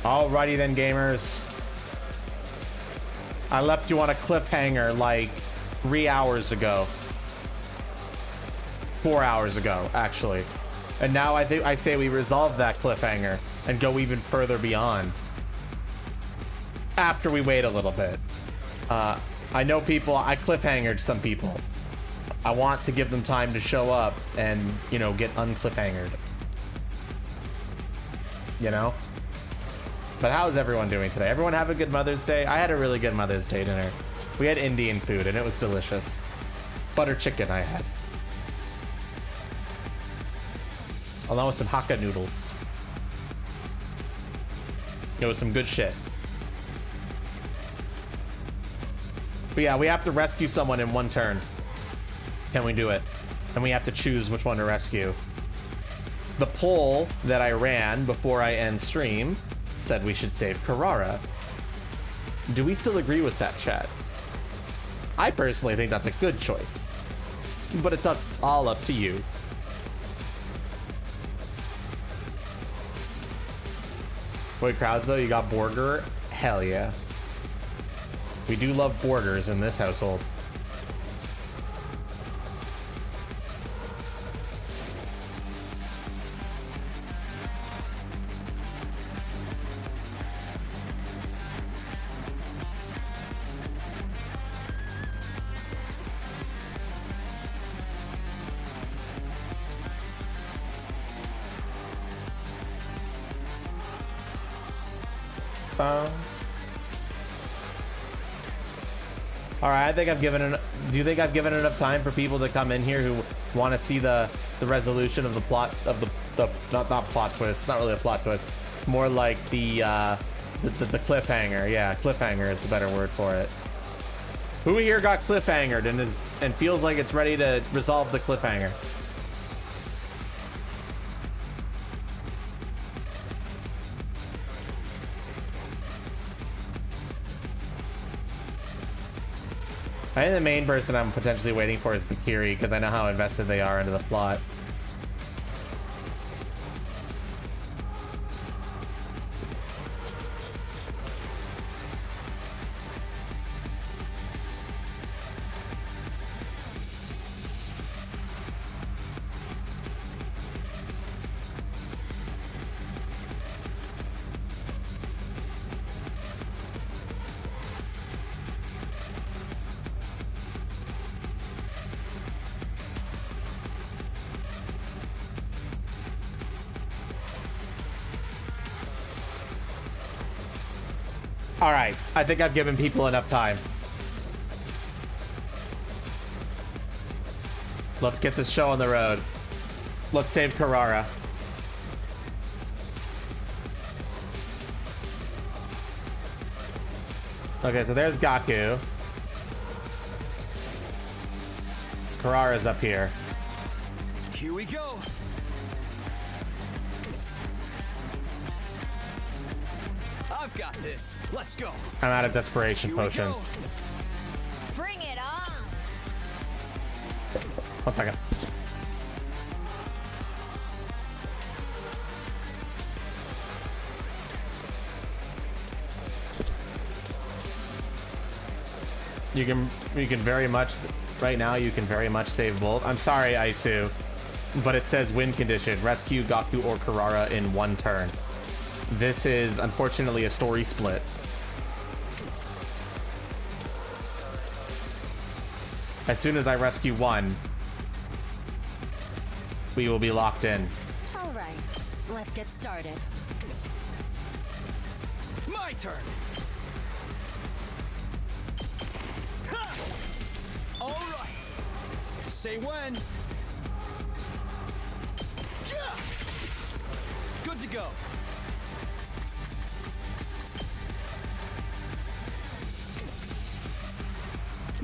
Alrighty then, gamers. I left you on a cliffhanger like 3 hours ago. 4 hours ago, actually. And now I say we resolve that cliffhanger and go even further beyond. After we wait a little bit. I know people, I cliffhangered some people. I want to give them time to show up and, you know, get uncliffhangered. You know? But how's everyone doing today? Everyone have a good Mother's Day? I had a really good Mother's Day dinner. We had Indian food and it was delicious. Butter chicken I had. Along with some Hakka noodles. It was some good shit. But yeah, we have to rescue someone in one turn. Can we do it? And we have to choose which one to rescue. The poll that I ran before I end stream said we should save Carrara. Do we still agree with that, chat? I personally think that's a good choice. But it's all up to you. Wait, crowds though, you got burger? Hell yeah. We do love burgers in this household. All right, I think I've given enough. Do you think I've given enough time for people to come in here who want to see the resolution of the plot of the not plot twist? It's not really a plot twist. More like the cliffhanger. Yeah, cliffhanger is the better word for it. Who here got cliffhangered and feels like it's ready to resolve the cliffhanger? I think the main person I'm potentially waiting for is Bakiri, because I know how invested they are into the plot. All right, I think I've given people enough time. Let's get this show on the road. Let's save Carrara. Okay, so there's Gaku. Carrara's up here. Here we go. I've got this. Let's go. I'm out of desperation potions. Bring it on. 1 second. You can very much right now. You can very much save both. I'm sorry, Aisu, but it says win condition: rescue Gaku or Carrara in one turn. This is unfortunately a story split. As soon as I rescue one, we will be locked in. All right, let's get started. My turn. Ha! All right. Say when. Yeah! Good to go.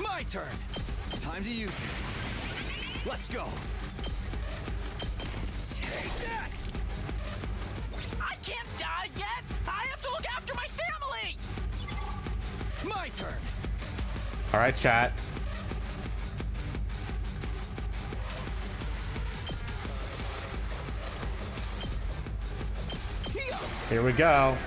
My turn. Time to use it. Let's go. Take that. I can't die yet. I have to look after my family. My turn. All right, chat. Here we go.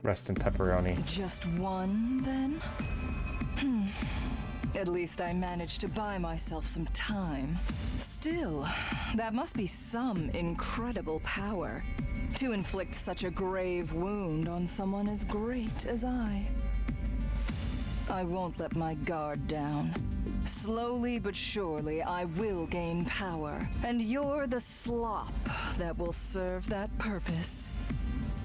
Rest in pepperoni. Just one, then? At least I managed to buy myself some time. Still, that must be some incredible power to inflict such a grave wound on someone as great as I. I won't let my guard down. Slowly but surely, I will gain power, and you're the slop that will serve that purpose.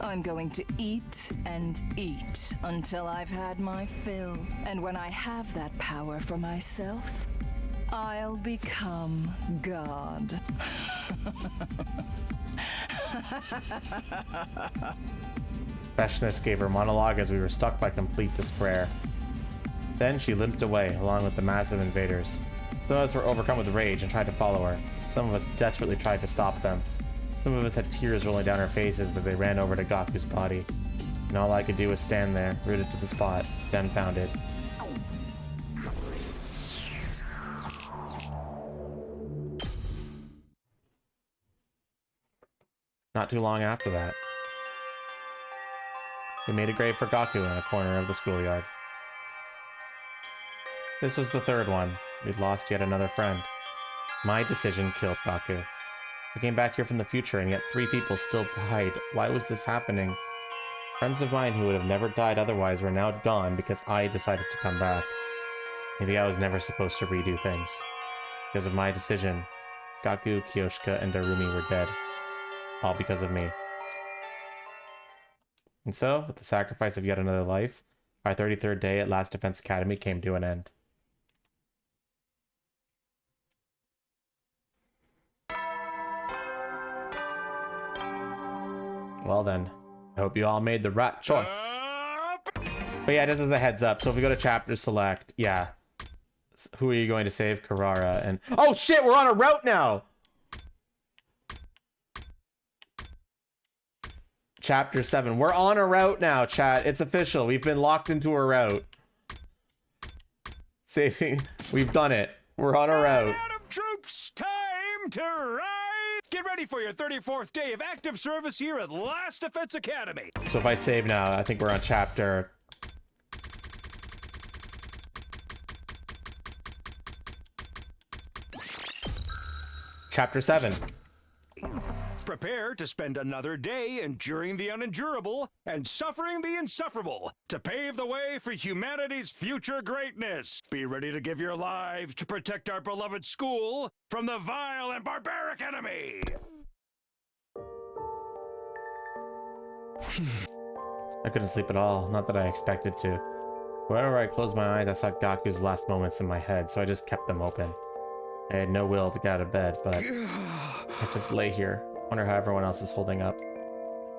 I'm going to eat and eat until I've had my fill. And when I have that power for myself, I'll become God. Feshness gave her monologue as we were struck by complete despair. Then she limped away, along with the massive invaders. Some of us were overcome with rage and tried to follow her. Some of us desperately tried to stop them. Some of us had tears rolling down our faces as they ran over to Gaku's body. And all I could do was stand there, rooted to the spot, dumbfounded. Not too long after that, we made a grave for Gaku in a corner of the schoolyard. This was the third one. We'd lost yet another friend. My decision killed Gaku. I came back here from the future, and yet 3 people still died. Why was this happening? Friends of mine who would have never died otherwise were now gone because I decided to come back. Maybe I was never supposed to redo things. Because of my decision, Gaku, Kyoshika, and Darumi were dead. All because of me. And so, with the sacrifice of yet another life, our 33rd day at Last Defense Academy came to an end. Well then, I hope you all made the right choice. But yeah, just as a heads up, so if we go to chapter select, yeah. Who are you going to save? Carrara and... Oh shit, we're on a route now! Chapter 7. We're on a route now, chat. It's official. We've been locked into a route. Saving... We've done it. We're on a route. Adam troops, time to ride! Get ready for your 34th day of active service here at Last Defense Academy. So if I save now, I think we're on chapter... Chapter 7. Prepare to spend another day enduring the unendurable and suffering the insufferable to pave the way for humanity's future greatness. Be ready to give your lives to protect our beloved school from the vile and barbaric enemy. I couldn't sleep at all, not that I expected to. Whenever I closed my eyes, I saw Gaku's last moments in my head, so I just kept them open. I had no will to get out of bed, but I just lay here. Wonder how everyone else is holding up.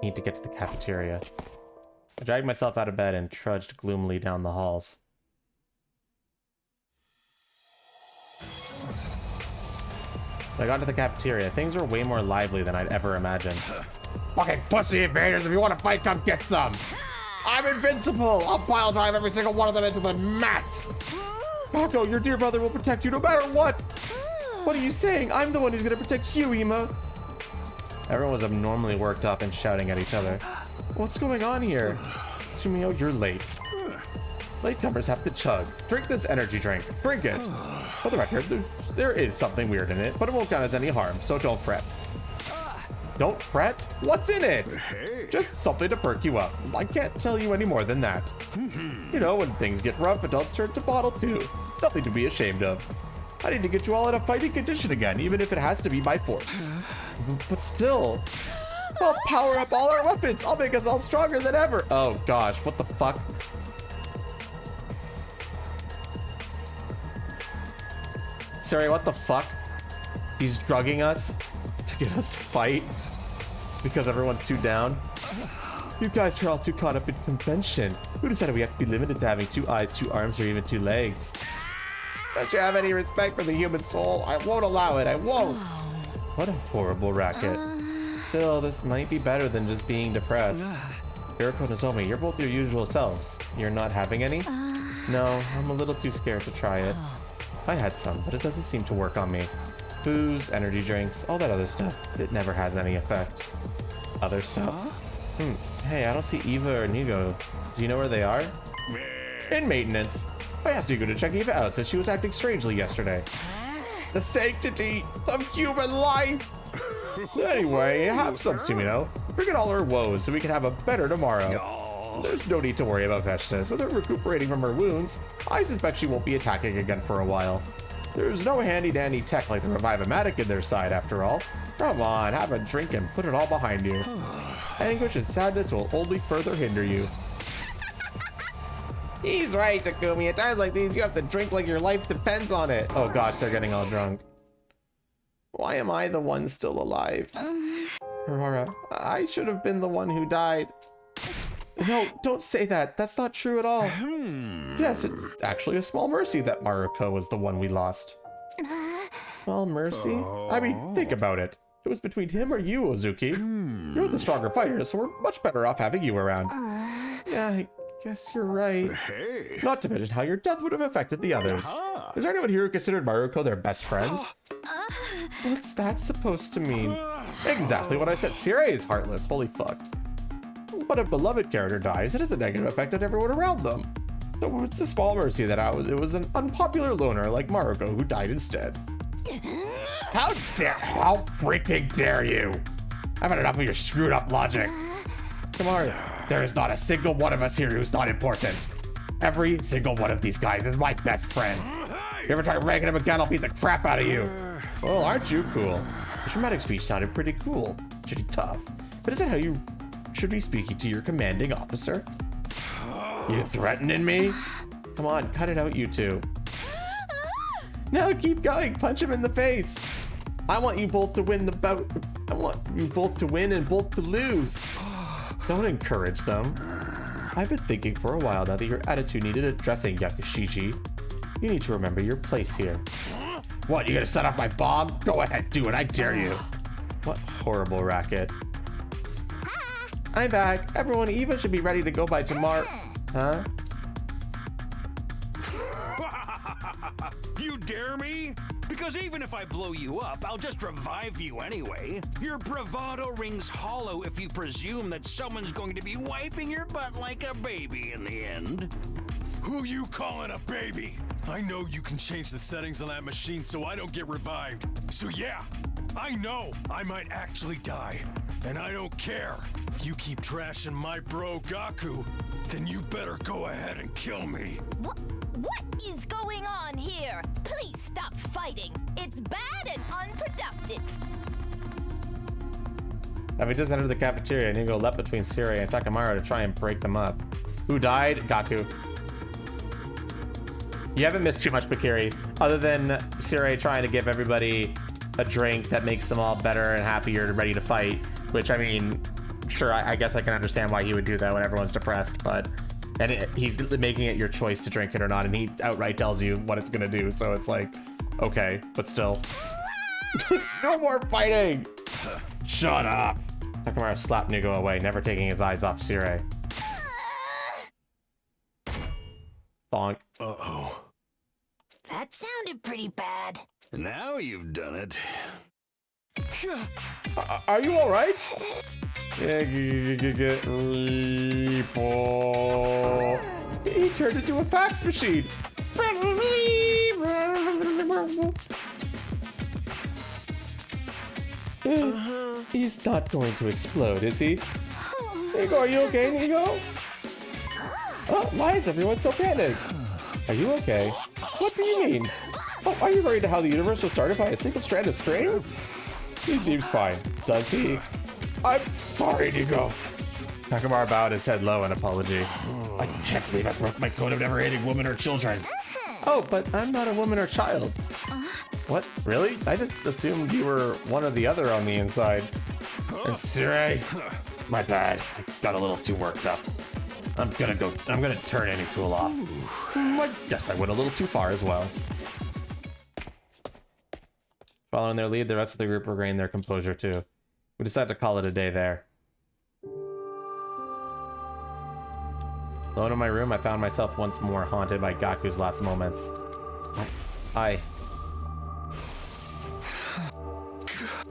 Need to get to the cafeteria. I dragged myself out of bed and trudged gloomily down the halls. When I got to the cafeteria, things were way more lively than I'd ever imagined. Fucking pussy invaders, if you want to fight, come get some! I'm invincible! I'll pile drive every single one of them into the mat! Gaku, your dear brother will protect you no matter what! What are you saying? I'm the one who's gonna protect you, Ema! Everyone was abnormally worked up and shouting at each other. What's going on here? Sumio, you're late. Latecomers have to chug. Drink this energy drink. Drink it. For the record, there is something weird in it, but it won't cause any harm, so don't fret. Don't fret? What's in it? Just something to perk you up. I can't tell you any more than that. You know, when things get rough, adults turn to bottle too. It's nothing to be ashamed of. I need to get you all in a fighting condition again, even if it has to be by force. But still, I'll power up all our weapons. I'll make us all stronger than ever. Oh gosh, what the fuck? Sorry, what the fuck? He's drugging us to get us to fight because everyone's too down. You guys are all too caught up in convention. Who decided we have to be limited to having 2 eyes, 2 arms, or even 2 legs? Don't you have any respect for the human soul? I won't allow it. I won't. What a horrible racket. Still, this might be better than just being depressed. Yuriko and Nozomi, you're both your usual selves. You're not having any? No, I'm a little too scared to try it. I had some, but it doesn't seem to work on me. Booze, energy drinks, all that other stuff. It never has any effect. Other stuff? Hey, I don't see Eva or Nigo. Do you know where they are? In maintenance. I asked Nigo to check Eva out since she was acting strangely yesterday. The sanctity of human life! Anyway, have some Sumino. Forget all her woes so we can have a better tomorrow. There's no need to worry about Veshnes. With her recuperating from her wounds, I suspect she won't be attacking again for a while. There's no handy-dandy tech like the Revive-O-Matic in their side, after all. Come on, have a drink and put it all behind you. Anguish and sadness will only further hinder you. He's right, Takumi. At times like these, you have to drink like your life depends on it. Oh gosh, they're getting all drunk. Why am I the one still alive? Aurora, I should have been the one who died. No, don't say that. That's not true at all. Yes, it's actually a small mercy that Maruko was the one we lost. Small mercy? I mean, think about it. It was between him or you, Ozuki. You're the stronger fighter, so we're much better off having you around. Yeah, I guess you're right. Hey. Not to mention how your death would have affected the others. Is there anyone here who considered Maruko their best friend? What's that supposed to mean? Exactly what I said. Sirei is heartless. Holy fuck. When a beloved character dies, it has a negative effect on everyone around them. So it's a small mercy that it was an unpopular loner like Maruko who died instead. How freaking dare you! I've had enough of your screwed up logic. Come on, there is not a single one of us here who's not important. Every single one of these guys is my best friend. If you ever try ranking him again, I'll beat the crap out of you. Well, aren't you cool? The dramatic speech sounded pretty cool, pretty tough. But is that how you should be speaking to your commanding officer? You threatening me? Come on, cut it out, you two. No, keep going. Punch him in the face. I want you both to win the bout. I want you both to win and both to lose. Don't encourage them. I've been thinking for a while now that your attitude needed addressing, Yakushiji. You need to remember your place here. What, you gonna set off my bomb? Go ahead, do it, I dare you. What horrible racket. I'm back. Everyone, Eva should be ready to go by tomorrow. Huh? You dare me? Because even if I blow you up, I'll just revive you anyway. Your bravado rings hollow if you presume that someone's going to be wiping your butt like a baby in the end. Who you calling a baby? I know you can change the settings on that machine so I don't get revived. So yeah, I know I might actually die. And I don't care. If you keep trashing my bro Gaku, then you better go ahead and kill me. What is going on here? Please stop fighting. It's bad and unproductive. Having just entered the cafeteria, Nigo leapt between Sirei and Takamaru to try and break them up. Who died? Gaku. You haven't missed too much, Bakiri, other than Sirei trying to give everybody a drink that makes them all better and happier and ready to fight, which, I mean, sure, I guess I can understand why he would do that when everyone's depressed, but he's making it your choice to drink it or not, and he outright tells you what it's gonna do, so it's like, okay, but still. No more fighting! Shut up! Takamaru slapped Nigo away, never taking his eyes off Sirei. Bonk. Uh-oh. That sounded pretty bad. Now you've done it. Are you alright? He turned into a fax machine. He's not going to explode, is he? Nigo, are you okay, Nigo? Oh, why is everyone so panicked? Are you okay? What do you mean? Oh, are you worried how the universe was started by a single strand of string? He seems fine. Does he? I'm sorry, Nigo. Takamaru bowed his head low in apology. I can't believe I broke my code of never hating women or children. Oh, but I'm not a woman or child. What? Really? I just assumed you were one or the other on the inside. And Sirei? My bad. I got a little too worked up. I'm gonna turn in and cool off. I guess I went a little too far as well. Following their lead, the rest of the group regained their composure too. We decided to call it a day there. Alone in my room, I found myself once more haunted by Gaku's last moments.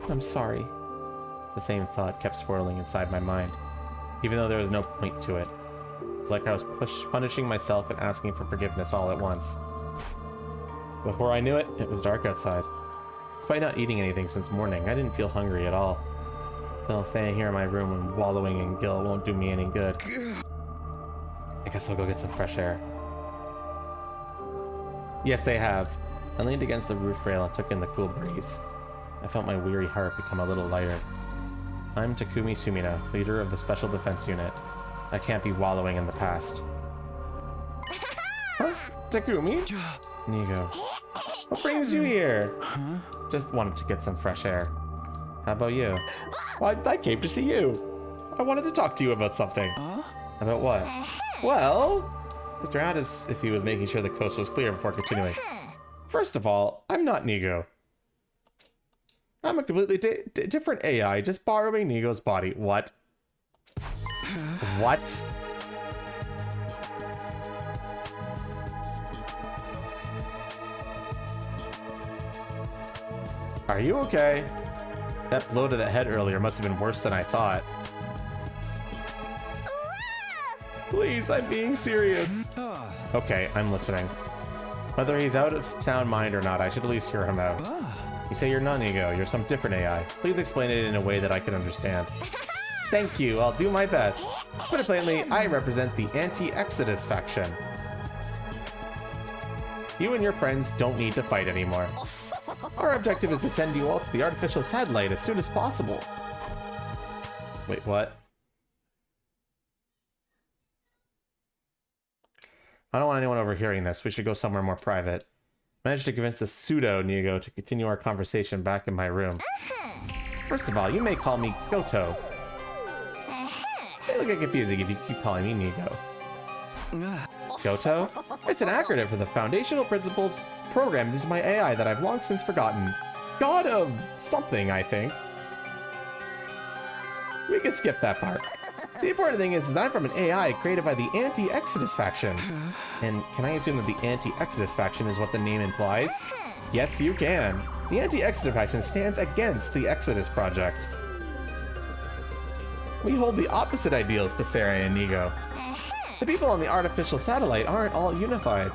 I'm sorry. The same thought kept swirling inside my mind. even though there was no point to it. It's like I was punishing myself and asking for forgiveness all at once. Before I knew it, it was dark outside. Despite not eating anything since morning, I didn't feel hungry at all. Well, staying here in my room and wallowing in guilt won't do me any good. I guess I'll go get some fresh air. Yes, they have. I leaned against the roof rail and took in the cool breeze. I felt my weary heart become a little lighter. I'm Takumi Sumino, leader of the Special Defense Unit. I can't be wallowing in the past. Huh? Takumi? Nigo. What brings you here? Huh? Just wanted to get some fresh air. How about you? Well, I came to see you. I wanted to talk to you about something. About what? Well, looked around as if he was making sure the coast was clear before continuing. First of all, I'm not Nigo. I'm a completely different AI, just borrowing Nigo's body. What? What? Are you okay? That blow to the head earlier must have been worse than I thought. Please, I'm being serious. Okay, I'm listening. Whether he's out of sound mind or not, I should at least hear him out. You say you're not Nigo, you're some different AI. Please explain it in a way that I can understand. Thank you, I'll do my best. Put it plainly, I represent the anti-Exodus faction. You and your friends don't need to fight anymore. Our objective is to send you all to the artificial satellite as soon as possible. Wait, what? I don't want anyone overhearing this. We should go somewhere more private. Managed to convince the pseudo Nigo to continue our conversation back in my room. First of all, you may call me Goto. It'll get confusing if you keep calling me Nigo. Goto? It's an acronym for the foundational principles programmed into my AI that I've long since forgotten. God of something, I think. We can skip that part. The important thing is that I'm from an AI created by the anti-Exodus faction. And can I assume that the anti-Exodus faction is what the name implies? Yes, you can. The anti-Exodus faction stands against the Exodus project. We hold the opposite ideals to Sarah and Nigo. The people on the artificial satellite aren't all unified.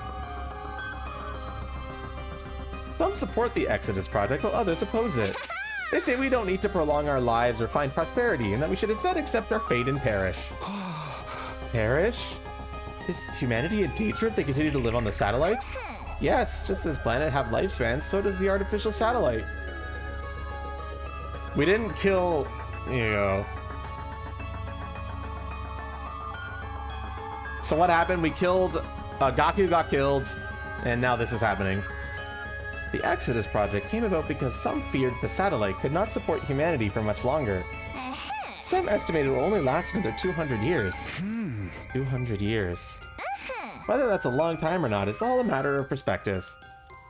Some support the Exodus project while others oppose it. They say we don't need to prolong our lives or find prosperity, and that we should instead accept our fate and perish. Perish? Is humanity in danger if they continue to live on the satellite? Yes, just as planets have lifespans, so does the artificial satellite. We didn't kill, you know. So what happened? We killed, Gaku got killed, and now this is happening. The Exodus project came about because some feared the satellite could not support humanity for much longer. Some estimated it will only last another 200 years. 200 years. Whether that's a long time or not is all a matter of perspective.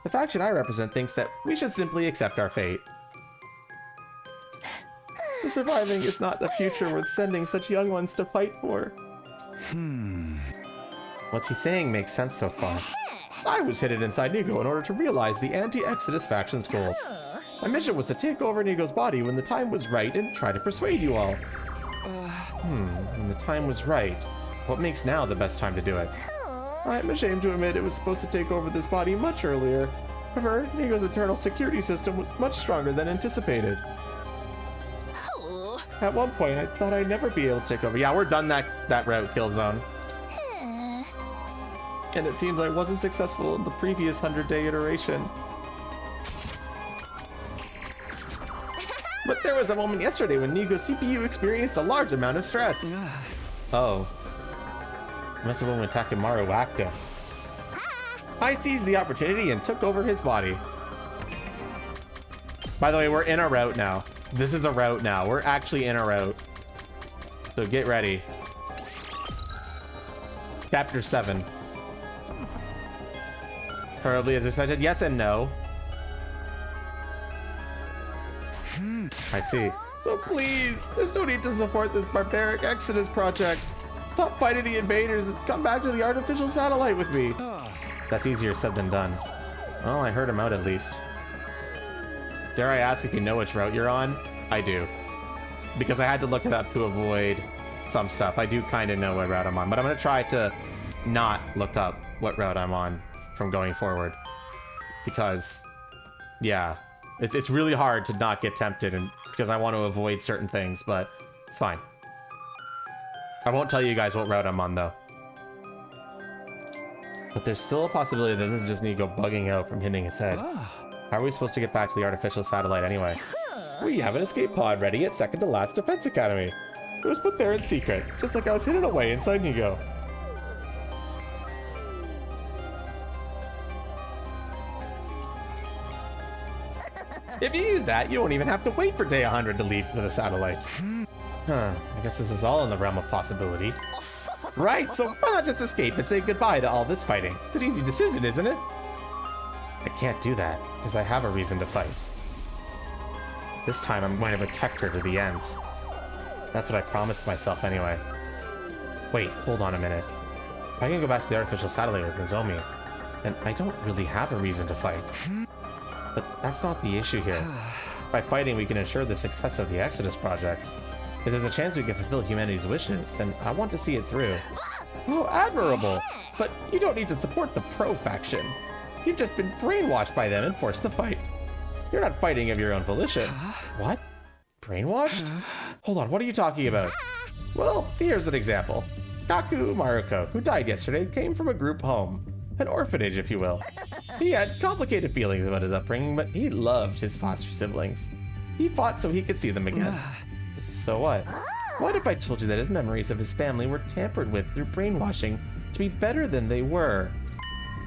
The faction I represent thinks that we should simply accept our fate. The surviving is not the future worth sending such young ones to fight for. What's he saying makes sense so far. I was hidden inside Nigo in order to realize the anti-Exodus faction's goals. My mission was to take over Nigo's body when the time was right and try to persuade you all. When the time was right. What makes now the best time to do it? I'm ashamed to admit it was supposed to take over this body much earlier. However, Nigo's internal security system was much stronger than anticipated. At one point, I thought I'd never be able to take over. Yeah, we're done that route, Killzone. And it seems I wasn't successful in the previous 100-day iteration. But there was a moment yesterday when Nigo's CPU experienced a large amount of stress. Oh. Must have been when Takemaru whacked him. I seized the opportunity and took over his body. By the way, we're in a route now. This is a route now. We're actually in a route. So get ready. Chapter 7. Horribly as expected. Yes and no. I see. So please, there's no need to support this barbaric Exodus project. Stop fighting the invaders and come back to the artificial satellite with me. That's easier said than done. Well, I heard him out at least. Dare I ask if you know which route you're on? I do. Because I had to look it up to avoid some stuff. I do kind of know what route I'm on, but I'm going to try to not look up what route I'm on from going forward. Because, yeah, it's really hard to not get tempted, and because I want to avoid certain things, but it's fine. I won't tell you guys what route I'm on, though. But there's still a possibility that this is just Nico bugging out from hitting his head. How are we supposed to get back to the artificial satellite anyway? We have an escape pod ready at second to last Defense Academy. It was put there in secret, just like I was hidden away inside Nico. If you use that, you won't even have to wait for day 100 to leave for the satellite. Huh, I guess this is all in the realm of possibility. Right, so why not just escape and say goodbye to all this fighting? It's an easy decision, isn't it? I can't do that, because I have a reason to fight. This time I'm going to protect her to the end. That's what I promised myself anyway. Wait, hold on a minute. I can go back to the artificial satellite with Nozomi, and I don't really have a reason to fight. But that's not the issue here. By fighting, we can ensure the success of the Exodus project. If there's a chance we can fulfill humanity's wishes, then I want to see it through. Oh, admirable! But you don't need to support the pro faction. You've just been brainwashed by them and forced to fight. You're not fighting of your own volition. What? Brainwashed? Hold on, what are you talking about? Well, here's an example. Kaku Maruko, who died yesterday, came from a group home. An orphanage, if you will. He had complicated feelings about his upbringing, but he loved his foster siblings. He fought so he could see them again. So what? What if I told you that his memories of his family were tampered with through brainwashing to be better than they were?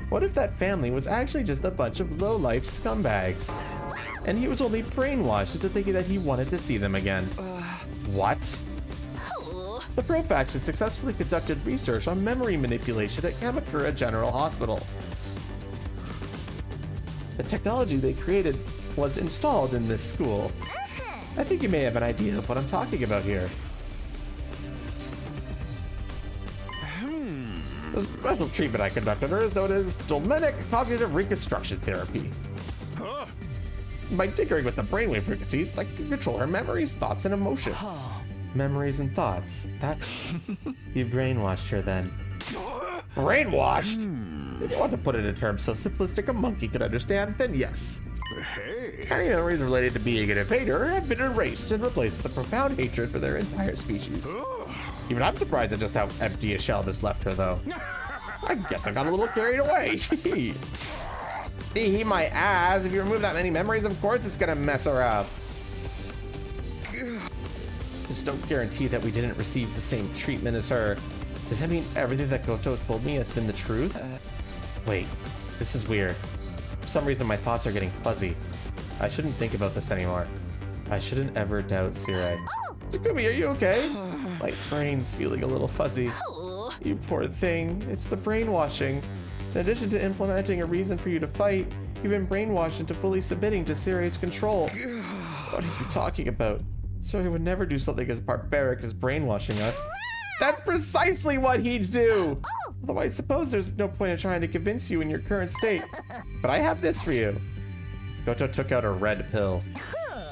What if that family was actually just a bunch of low-life scumbags? And he was only brainwashed into thinking that he wanted to see them again. What? The Pro Faction successfully conducted research on memory manipulation at Kamakura General Hospital. The technology they created was installed in this school. I think you may have an idea of what I'm talking about here. The special treatment I conducted her is known as Dolmenic Cognitive Reconstruction Therapy. By tinkering with the brainwave frequencies, I can control her memories, thoughts, and emotions. Memories and thoughts. That's... You brainwashed her then. Brainwashed? If you want to put it in terms so simplistic a monkey could understand, then yes. Hey. Any memories related to being an invader have been erased and replaced with a profound hatred for their entire species. Even I'm surprised at just how empty a shell this left her, though. I guess I got a little carried away. See, my ass. If you remove that many memories, of course it's gonna mess her up. Just don't guarantee that we didn't receive the same treatment as her. Does that mean everything that Goto told me has been the truth? Wait, this is weird. For some reason, my thoughts are getting fuzzy. I shouldn't think about this anymore. I shouldn't ever doubt Sirei. Takumi, are you okay? My brain's feeling a little fuzzy. You poor thing. It's the brainwashing. In addition to implementing a reason for you to fight, you've been brainwashed into fully submitting to Sirei's control. What are you talking about? Sirei would never do something as barbaric as brainwashing us. That's precisely what he'd do! Although I suppose there's no point in trying to convince you in your current state. But I have this for you. Goto took out a red pill.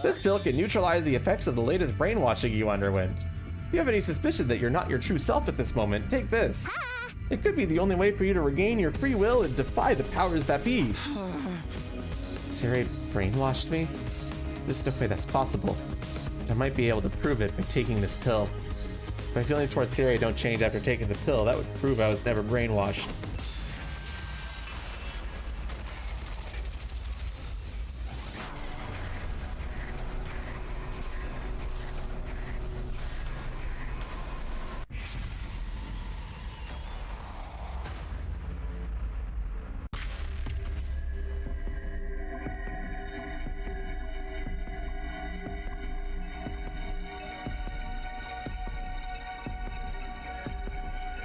This pill can neutralize the effects of the latest brainwashing you underwent. If you have any suspicion that you're not your true self at this moment, take this. It could be the only way for you to regain your free will and defy the powers that be. Sirei brainwashed me? There's no way that's possible. But I might be able to prove it by taking this pill. If my feelings towards Sirei don't change after taking the pill, that would prove I was never brainwashed.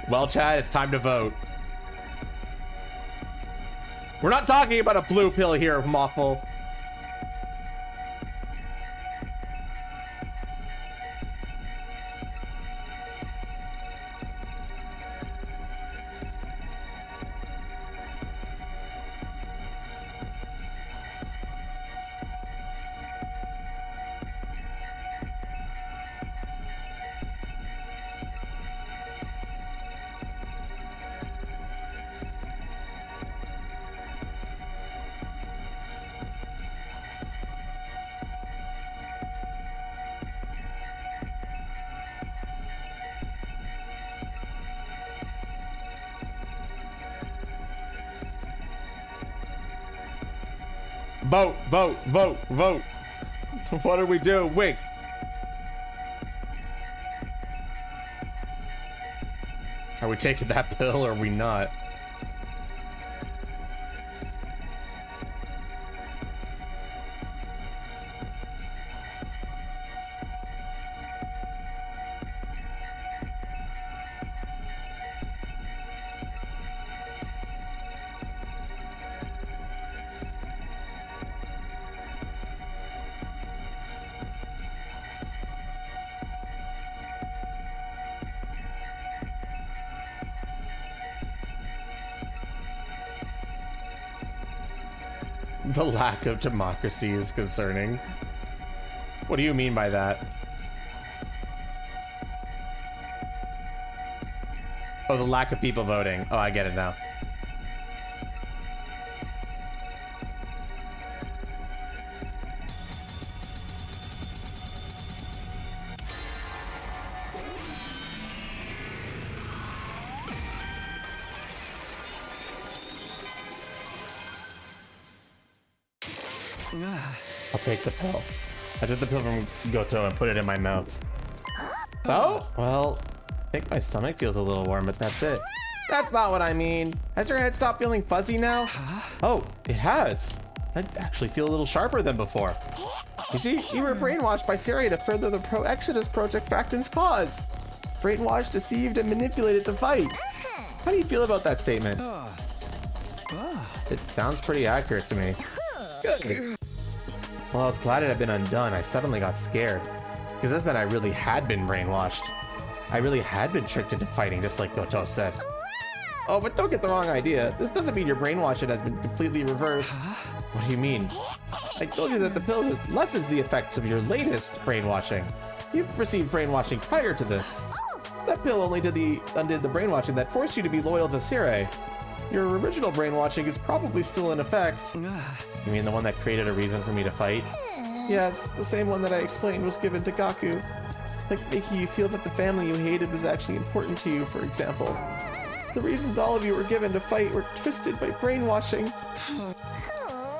Well, Chad, it's time to vote. We're not talking about a blue pill here, Mothful. Vote, vote, vote, vote. What do we do? Wait. Are we taking that pill or are we not? The lack of democracy is concerning. What do you mean by that? Oh, the lack of people voting. Oh, I get it now. I'll take the pill. I took the pill from Goto and put it in my mouth. Oh, well, I think my stomach feels a little warm, but that's it. That's not what I mean. Has your head stopped feeling fuzzy now? Oh, it has. I actually feel a little sharper than before. You see, you were brainwashed by Siri to further the Pro-Exodus Project Faction's cause. Brainwashed, deceived, and manipulated to fight. How do you feel about that statement? It sounds pretty accurate to me. Good. Well, I was glad it had been undone. I suddenly got scared. Because this meant I really had been brainwashed. I really had been tricked into fighting, just like Goto said. Oh, but don't get the wrong idea. This doesn't mean your brainwashing has been completely reversed. What do you mean? I told you that the pill lessens the effects of your latest brainwashing. You've received brainwashing prior to this. That pill only undid the brainwashing that forced you to be loyal to Sire. Your original brainwashing is probably still in effect. You mean the one that created a reason for me to fight? Yes, the same one that I explained was given to Gaku. Like making you feel that the family you hated was actually important to you, for example. The reasons all of you were given to fight were twisted by brainwashing.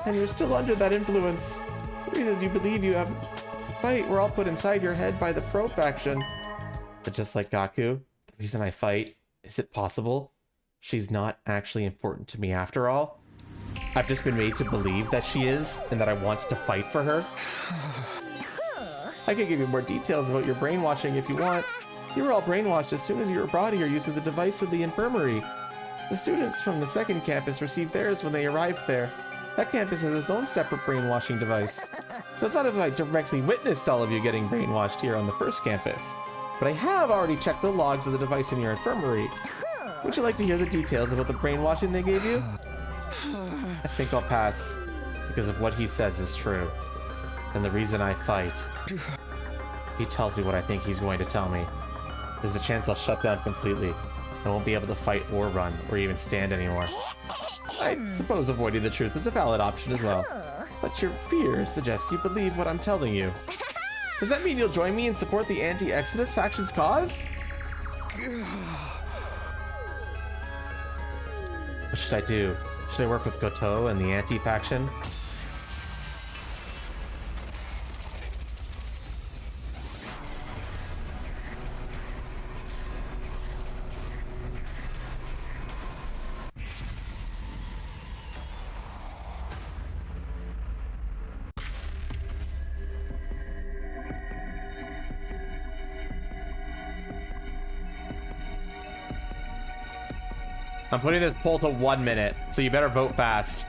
And you're still under that influence. The reasons you believe you have to fight were all put inside your head by the Pro faction. But just like Gaku, the reason I fight, is it possible she's not actually important to me after all? I've just been made to believe that she is, and that I want to fight for her. I can give you more details about your brainwashing if you want. You were all brainwashed as soon as you were brought here using the device of the infirmary. The students from the second campus received theirs when they arrived there. That campus has its own separate brainwashing device. So it's not as if I directly witnessed all of you getting brainwashed here on the first campus. But I have already checked the logs of the device in your infirmary. Would you like to hear the details about the brainwashing they gave you? I think I'll pass, because if what he says is true, then the reason I fight, he tells me what I think he's going to tell me. There's a chance I'll shut down completely. I won't be able to fight or run, or even stand anymore. I suppose avoiding the truth is a valid option as well. But your fear suggests you believe what I'm telling you. Does that mean you'll join me and support the anti-Exodus faction's cause? What should I do? Should I work with Goto and the anti-faction? I'm putting this poll to 1 minute, so you better vote fast.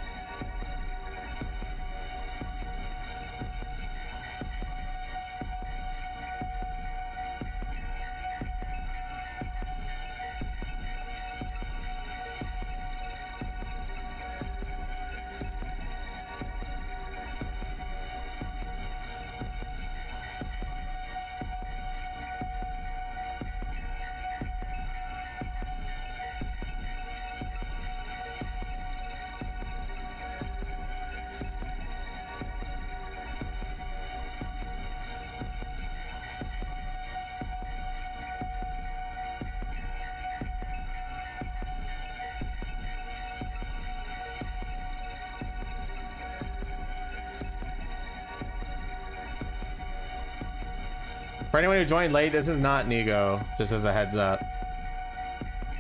For anyone who joined late, this is not Nigo, just as a heads up.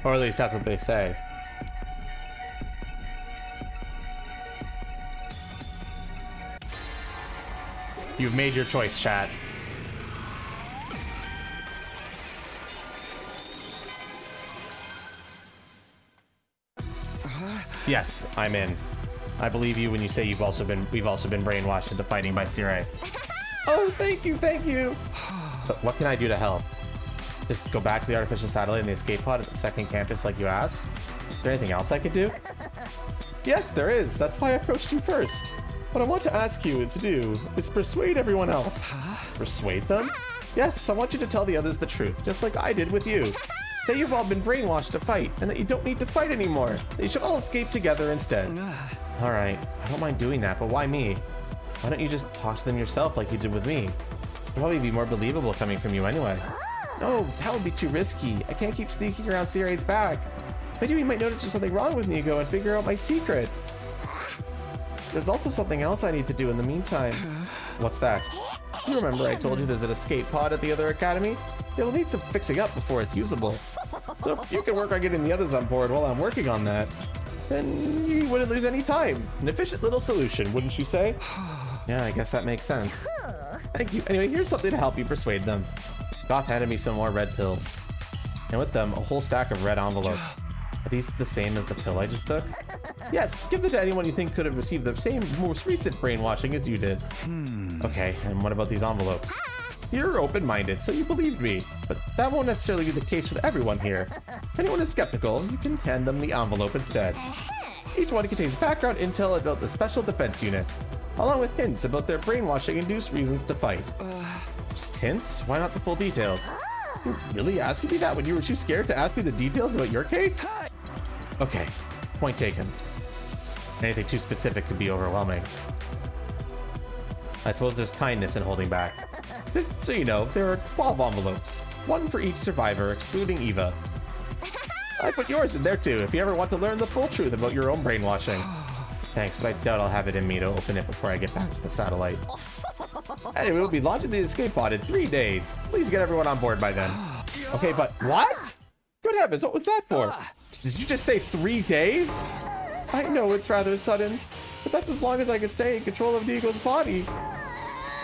Or at least that's what they say. You've made your choice, chat. Yes, I'm in. I believe you when you say we've also been brainwashed into fighting by Sirei. Oh, thank you, thank you. But what can I do to help? Just go back to the artificial satellite and the escape pod at the second campus like you asked? Is there anything else I could do? Yes, there is. That's why I approached you first. What I want to ask you to do is persuade everyone else. Persuade them? Yes, I want you to tell the others the truth, just like I did with you. That you've all been brainwashed to fight, and that you don't need to fight anymore. That you should all escape together instead. Alright, I don't mind doing that, but why me? Why don't you just talk to them yourself like you did with me? It'd probably be more believable coming from you anyway. No, that would be too risky. I can't keep sneaking around Sirei's back. If I do, he might notice there's something wrong with Nigo and figure out my secret. There's also something else I need to do in the meantime. What's that? You remember I told you there's an escape pod at the other academy? It will need some fixing up before it's usable. So if you can work on getting the others on board while I'm working on that, then you wouldn't lose any time. An efficient little solution, wouldn't you say? Yeah, I guess that makes sense. Thank you. Anyway, here's something to help you persuade them. Goth handed me some more red pills. And with them, a whole stack of red envelopes. Are these the same as the pill I just took? Yes, give them to anyone you think could have received the same most recent brainwashing as you did. Okay, and what about these envelopes? You're open-minded, so you believed me, but that won't necessarily be the case with everyone here. If anyone is skeptical, you can hand them the envelope instead. Each one contains background intel about the Special Defense Unit, along with hints about their brainwashing-induced reasons to fight. Just hints? Why not the full details? You really asking me that when you were too scared to ask me the details about your case? Okay, point taken. Anything too specific could be overwhelming. I suppose there's kindness in holding back. Just so you know, there are 12 envelopes. One for each survivor, excluding Eva. I put yours in there too, if you ever want to learn the full truth about your own brainwashing. Thanks, but I doubt I'll have it in me to open it before I get back to the satellite. Anyway, we'll be launching the escape pod in 3 days. Please get everyone on board by then. Okay, but what? Good heavens, what was that for? Did you just say 3 days? I know it's rather sudden, but that's as long as I can stay in control of Nigo's body.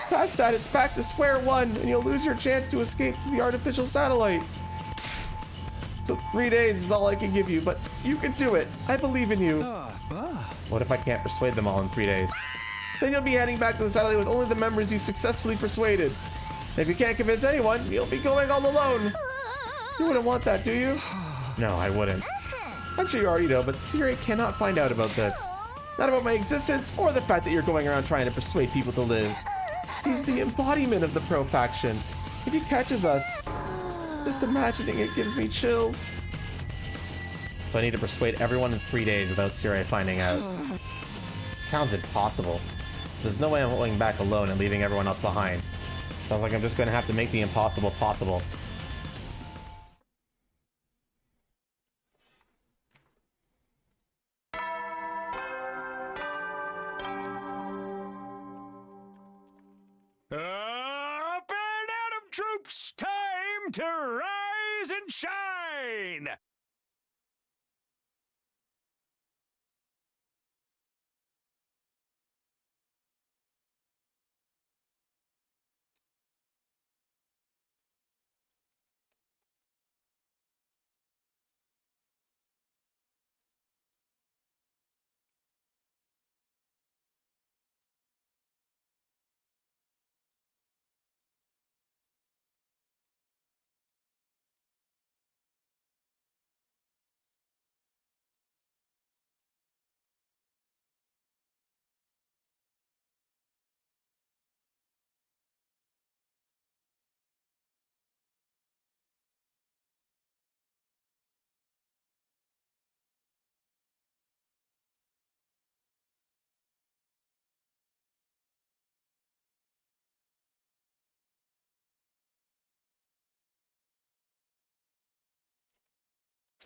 Past that, it's back to square one, and you'll lose your chance to escape from the artificial satellite. So 3 days is all I can give you, but you can do it. I believe in you. What if I can't persuade them all in 3 days? Then you'll be heading back to the satellite with only the members you've successfully persuaded. And if you can't convince anyone, you'll be going all alone. You wouldn't want that, do you? No, I wouldn't. I'm sure you already know, but Sirei cannot find out about this. Not about my existence, or the fact that you're going around trying to persuade people to live. He's the embodiment of the pro faction. If he catches us, just imagining it gives me chills. So I need to persuade everyone in 3 days without Sirei finding out. Sounds impossible. There's no way I'm going back alone and leaving everyone else behind. Sounds like I'm just going to have to make the impossible possible. Up and Atom troops, time to rise and shine!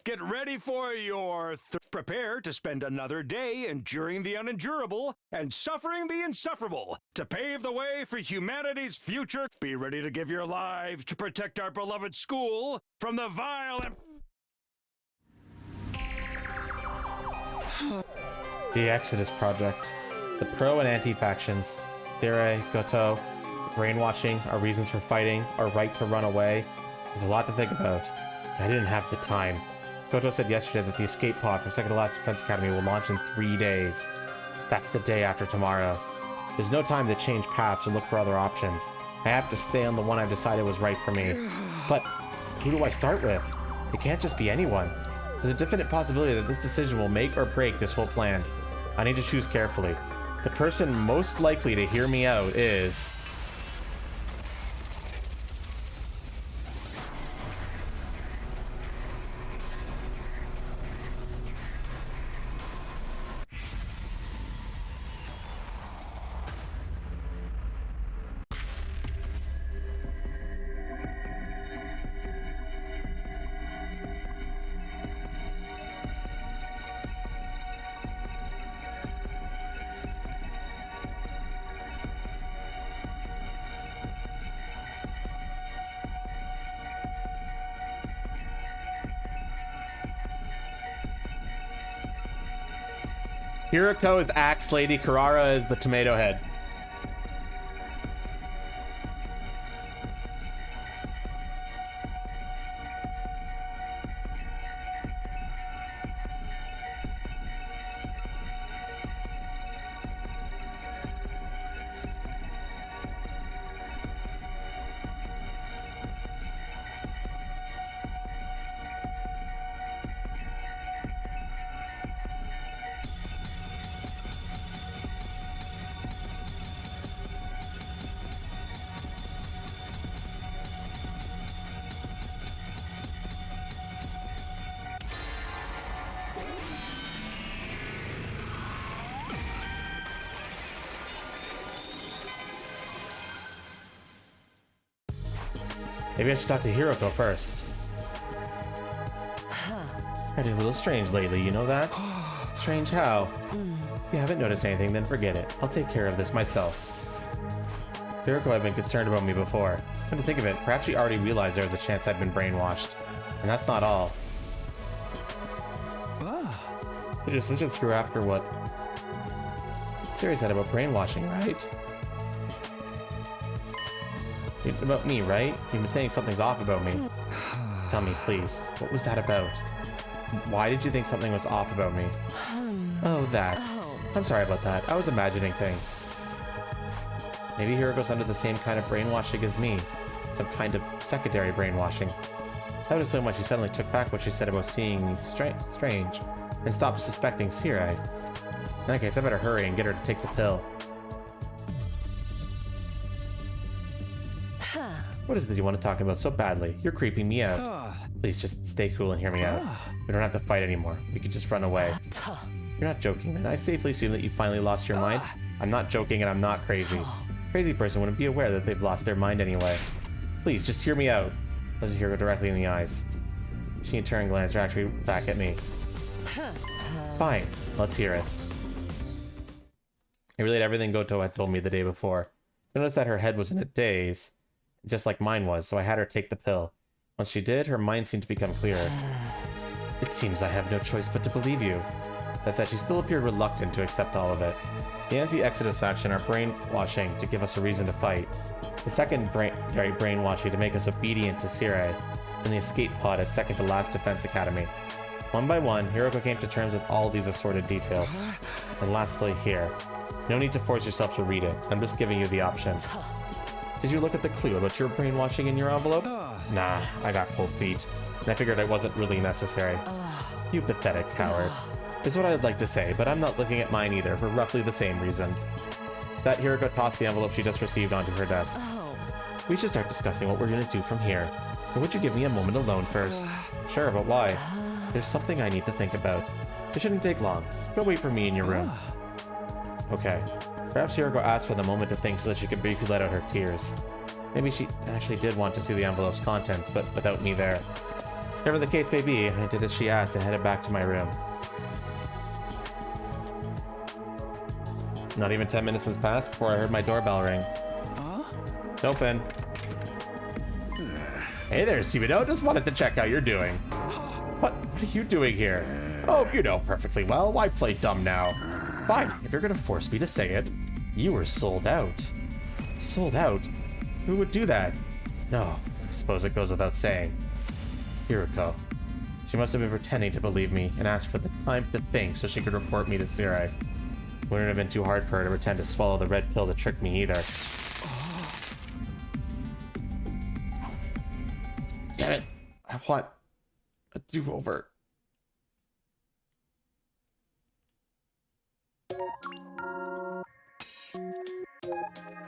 get ready for your prepare to spend another day enduring the unendurable and suffering the insufferable to pave the way for humanity's future. Be ready to give your lives to protect our beloved school from the vile and... The Exodus Project. The pro and anti factions. Thierry, Goto, brainwashing, our reasons for fighting, our right to run away. There's a lot to think about. I didn't have the time. Goto said yesterday that the escape pod from Second to Last Defense Academy will launch in 3 days. That's the day after tomorrow. There's no time to change paths or look for other options. I have to stay on the one I've decided was right for me. But who do I start with? It can't just be anyone. There's a definite possibility that this decision will make or break this whole plan. I need to choose carefully. The person most likely to hear me out is... Hiroko is Axe Lady, Karara is the Tomato Head. Maybe I should talk to Hiroko first. Acting a little strange lately, you know that? Strange how? If you haven't noticed anything, then forget it. I'll take care of this myself. Hiroko had been concerned about me before. Come to think of it, perhaps she already realized there was a chance I'd been brainwashed. And that's not all. You're just such a screw after what Siri said about brainwashing, right? About me, right? You've been saying something's off about me. Tell me, please. What was that about? Why did you think something was off about me? Oh, that. I'm sorry about that. I was imagining things. Maybe Hiroko's under the same kind of brainwashing as me. Some kind of secondary brainwashing. That would explain why she suddenly took back what she said about seeing me strange and stopped suspecting Siri. In that case, I better hurry and get her to take the pill. What is this you want to talk about so badly? You're creeping me out. Please just stay cool and hear me out. We don't have to fight anymore. We can just run away. You're not joking, then. I safely assume that you finally lost your mind? I'm not joking and I'm not crazy. Crazy person wouldn't be aware that they've lost their mind anyway. Please, just hear me out. Let's hear her directly in the eyes. She in turn glanced actually back at me. Fine, let's hear it. I relayed everything Goto had told me the day before. I noticed that her head was in a daze, just like mine was, so I had her take the pill. Once she did, her mind seemed to become clearer. It seems I have no choice but to believe you. That said, she still appeared reluctant to accept all of it. The anti-Exodus faction are brainwashing to give us a reason to fight. The second brainwashing to make us obedient to Siri, and the escape pod at Second to Last Defense Academy. One by one, Hiroko came to terms with all these assorted details. And lastly, here. No need to force yourself to read it. I'm just giving you the options. Did you look at the clue about your brainwashing in your envelope? Nah, I got cold feet. And I figured it wasn't really necessary. You pathetic coward. Is what I'd like to say, but I'm not looking at mine either for roughly the same reason. That Hiroko tossed the envelope she just received onto her desk. We should start discussing what we're going to do from here. But would you give me a moment alone first? Sure, but why? There's something I need to think about. It shouldn't take long. Go wait for me in your room. Okay. Perhaps Hiroko asked for the moment to think so that she could briefly let out her tears. Maybe she actually did want to see the envelope's contents, but without me there. Whatever the case may be, I did as she asked and headed back to my room. Not even 10 minutes has passed before I heard my doorbell ring. It's open. Hey there, Sibido. Just wanted to check how you're doing. What are you doing here? Oh, you know perfectly well. Why play dumb now? Fine, if you're gonna force me to say it. You were sold out. Sold out? Who would do that? No, I suppose it goes without saying. Hiriko. She must have been pretending to believe me and asked for the time to think so she could report me to Sirai. Wouldn't have been too hard for her to pretend to swallow the red pill to trick me either. Damn it. I want a do-over.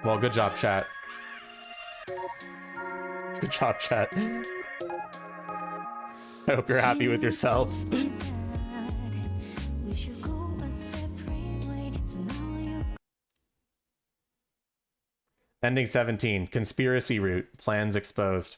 Well, good job, chat. Good job, chat. I hope you're happy with yourselves. Ending 17. Conspiracy route. Plans exposed.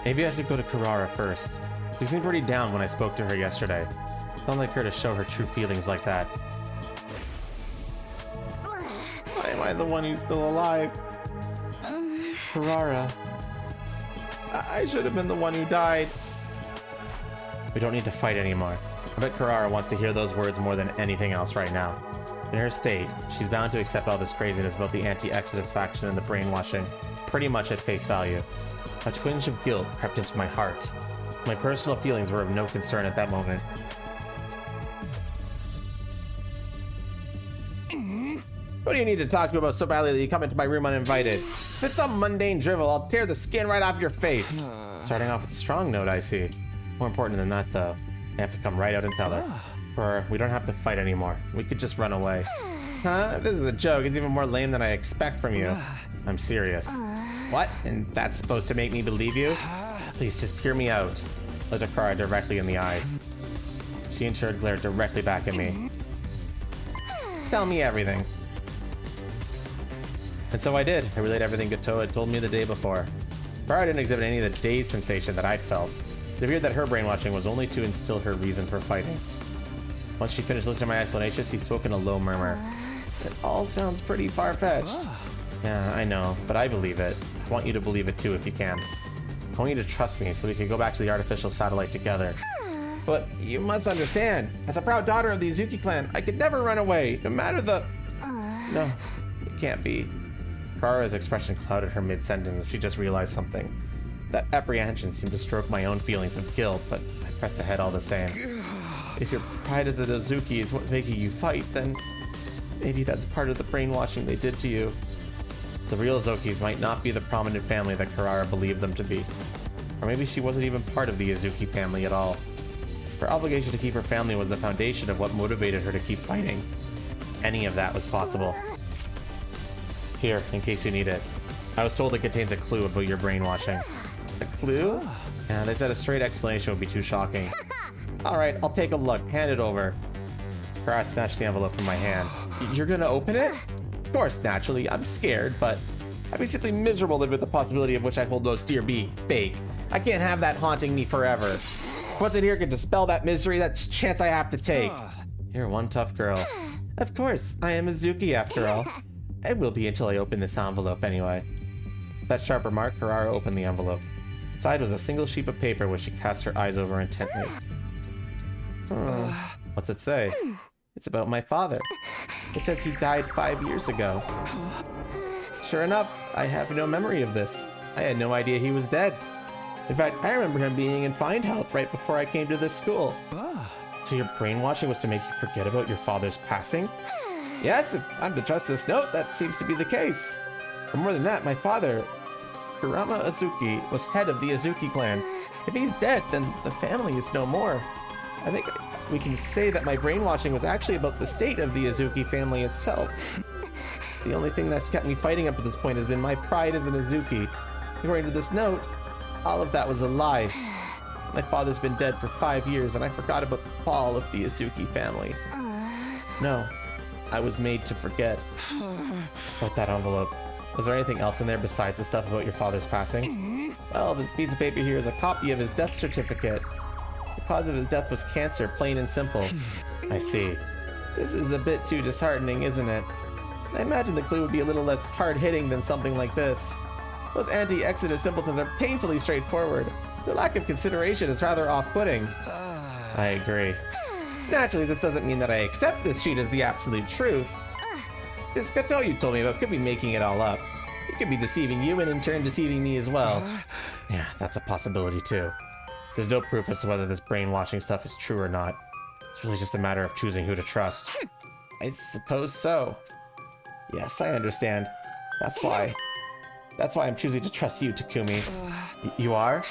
Maybe I should go to Carrara first. She seemed pretty down when I spoke to her yesterday. Don't like her to show her true feelings like that. Why am I the one who's still alive? Carrara. I should have been the one who died. We don't need to fight anymore. I bet Carrara wants to hear those words more than anything else right now. In her state, she's bound to accept all this craziness about the anti-Exodus faction and the brainwashing pretty much at face value. A twinge of guilt crept into my heart. My personal feelings were of no concern at that moment. What do you need to talk to about so badly that you come into my room uninvited? If it's some mundane drivel, I'll tear the skin right off your face. Starting off with a strong note, I see. More important than that, though, I have to come right out and tell her. Or we don't have to fight anymore. We could just run away. Huh? If this is a joke, it's even more lame than I expect from you. I'm serious. What? And that's supposed to make me believe you? Please just hear me out. Looked at Kara directly in the eyes. She in turn glared directly back at me. Tell me everything. And so I did. I relayed everything Gato had told me the day before. Kara didn't exhibit any of the dazed sensation that I'd felt. It appeared that her brainwashing was only to instill her reason for fighting. Once she finished listening to my explanations, he spoke in a low murmur. It all sounds pretty far-fetched. Yeah, I know, but I believe it. I want you to believe it too if you can. I want you to trust me so we can go back to the artificial satellite together. But you must understand, as a proud daughter of the Izuki clan, I could never run away, no matter the... No, it can't be. Kara's expression clouded her mid-sentence and she just realized something. That apprehension seemed to stroke my own feelings of guilt, but I pressed ahead all the same. If your pride as a Izuki is what's making you fight, then maybe that's part of the brainwashing they did to you. The real Izukis might not be the prominent family that Carrara believed them to be. Or maybe she wasn't even part of the Izuki family at all. Her obligation to keep her family was the foundation of what motivated her to keep fighting. Any of that was possible. Here, in case you need it. I was told it contains a clue about your brainwashing. A clue? Yeah, they said a straight explanation would be too shocking. Alright, I'll take a look. Hand it over. Carrara snatched the envelope from my hand. You're gonna open it? Of course, naturally. I'm scared, but I'd be simply miserable to live with the possibility of which I hold most dear being fake. I can't have that haunting me forever. If what's in here can dispel that misery, that's a chance I have to take. You're one tough girl. Of course, I am Azuki after all. I will be until I open this envelope anyway. With that sharp remark, Harara opened the envelope. Inside was a single sheet of paper which she cast her eyes over intently. What's it say? It's about my father. It says he died 5 years ago. Sure enough, I have no memory of this. I had no idea he was dead. In fact, I remember him being in fine health right before I came to this school. So your brainwashing was to make you forget about your father's passing? Yes, if I'm to trust this note, that seems to be the case. But more than that, my father, Kurama Azuki, was head of the Azuki clan. If he's dead, then the family is no more. I think we can say that my brainwashing was actually about the state of the Azuki family itself. The only thing that's kept me fighting up to this point has been my pride as an Azuki. According to this note, all of that was a lie. My father's been dead for 5 years, and I forgot about the fall of the Azuki family. No, I was made to forget. About that envelope. Was there anything else in there besides the stuff about your father's passing? Well, this piece of paper here is a copy of his death certificate. The cause of his death was cancer, plain and simple. I see. This is a bit too disheartening, isn't it? I imagine the clue would be a little less hard-hitting than something like this. Those anti-Exodus simpletons are painfully straightforward. Their lack of consideration is rather off-putting. I agree. Naturally, this doesn't mean that I accept this sheet as the absolute truth. This Gato you told me about could be making it all up. It could be deceiving you and in turn deceiving me as well. Yeah, that's a possibility too. There's no proof as to whether this brainwashing stuff is true or not. It's really just a matter of choosing who to trust. I suppose so. Yes, I understand. That's why I'm choosing to trust you, Takumi. You are?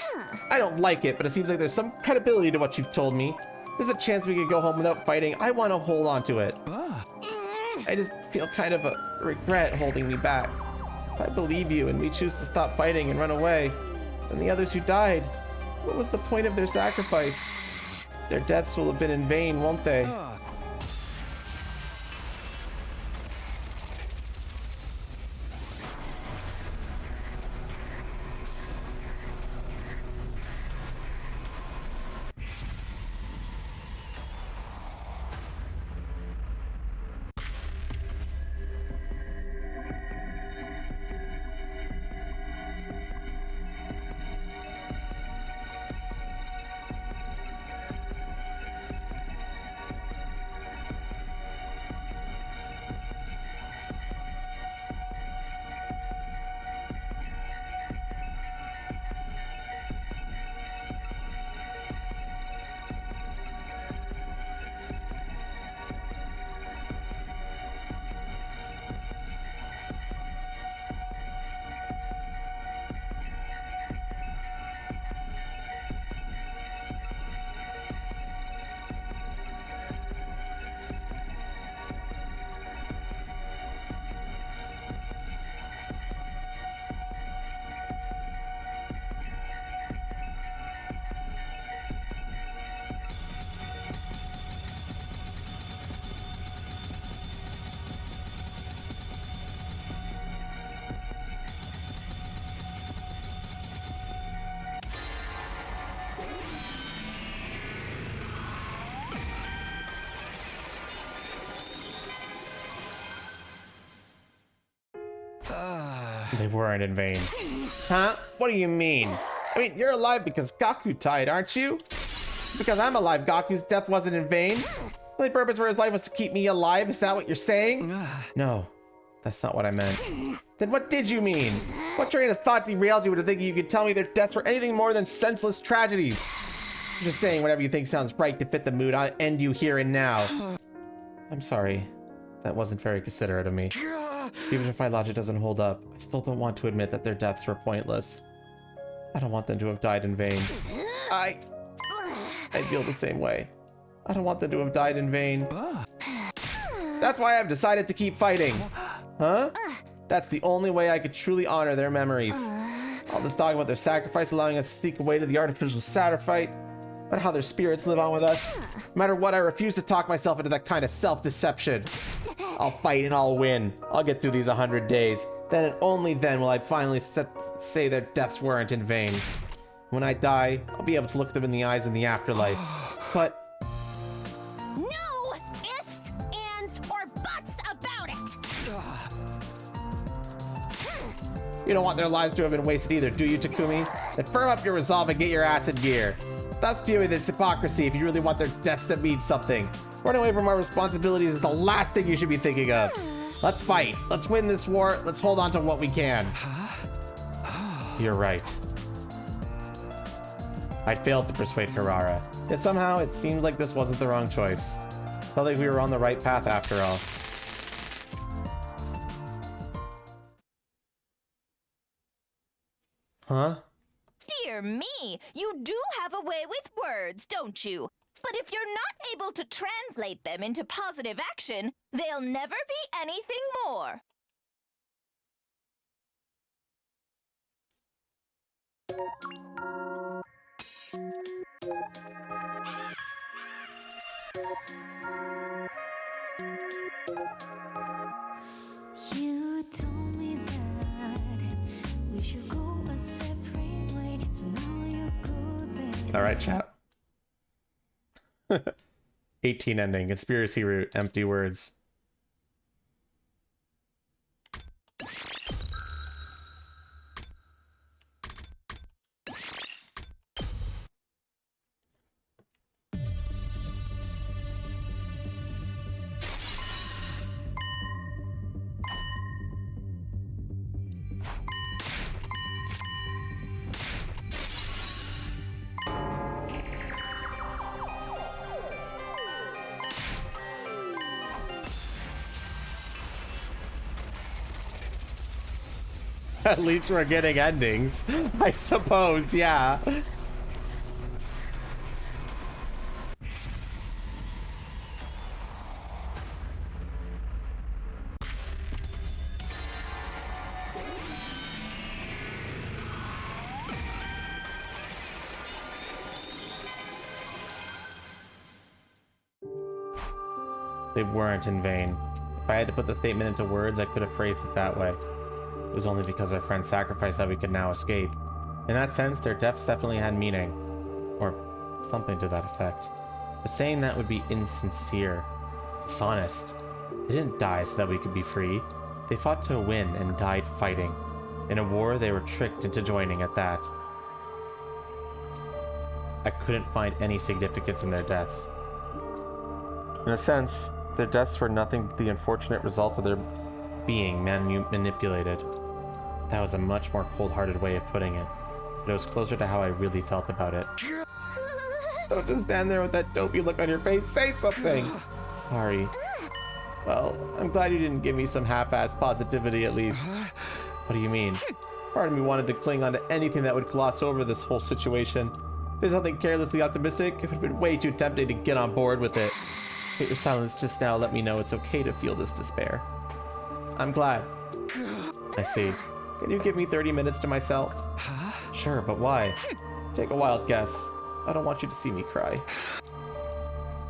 I don't like it, but it seems like there's some credibility to what you've told me. There's a chance we could go home without fighting. I want to hold on to it. I just feel kind of a regret holding me back. If I believe you and we choose to stop fighting and run away, then the others who died, what was the point of their sacrifice? Their deaths will have been in vain, won't they? They weren't in vain. Huh? What do you mean? I mean, you're alive because Gaku died, aren't you? Because I'm alive, Gaku's death wasn't in vain. The only purpose for his life was to keep me alive, is that what you're saying? No, that's not what I meant. Then what did you mean? What train of thought derailed you into thinking you could tell me their deaths were anything more than senseless tragedies? I'm just saying whatever you think sounds right to fit the mood. I'll end you here and now. I'm sorry. That wasn't very considerate of me. Even if my logic doesn't hold up, I still don't want to admit that their deaths were pointless. I don't want them to have died in vain. I feel the same way. I don't want them to have died in vain. That's why I've decided to keep fighting. Huh? That's the only way I could truly honor their memories. All this talk about their sacrifice allowing us to sneak away to the artificial sacrifice, but how their spirits live on with us. No matter what, I refuse to talk myself into that kind of self-deception. I'll fight and I'll win. I'll get through these 100 days. Then and only then will I finally say their deaths weren't in vain. When I die, I'll be able to look them in the eyes in the afterlife. But... No! You don't want their lives to have been wasted either, do you, Takumi? Then firm up your resolve and get your ass in gear. Stop spewing this hypocrisy if you really want their deaths to mean something. Running away from our responsibilities is the last thing you should be thinking of. Let's fight. Let's win this war. Let's hold on to what we can. You're right. I'd failed to persuade Karara. Yet somehow it seemed like this wasn't the wrong choice. Felt like we were on the right path after all. Huh? Dear me, you do have a way with words, don't you? But if you're not able to translate them into positive action, they'll never be anything more. You told me that we should go a separate way, so now you go there. All right, chat. 18 ending. Conspiracy route. Empty words. At least we're getting endings, I suppose, yeah. They weren't in vain. If I had to put the statement into words, I could have phrased it that way. It was only because our friends sacrificed that we could now escape. In that sense, their deaths definitely had meaning. Or something to that effect. But saying that would be insincere. Dishonest. They didn't die so that we could be free. They fought to win and died fighting. In a war, they were tricked into joining at that. I couldn't find any significance in their deaths. In a sense, their deaths were nothing but the unfortunate result of their being manipulated. That was a much more cold-hearted way of putting it, but it was closer to how I really felt about it. Don't just stand there with that dopey look on your face. Say something! Sorry. Well, I'm glad you didn't give me some half-assed positivity at least. What do you mean? Part of me wanted to cling on to anything that would gloss over this whole situation. If there's something carelessly optimistic, it would have been way too tempting to get on board with it. But your silence just now let me know it's okay to feel this despair. I'm glad. I see. Can you give me 30 minutes to myself? Sure, but why? Take a wild guess. I don't want you to see me cry.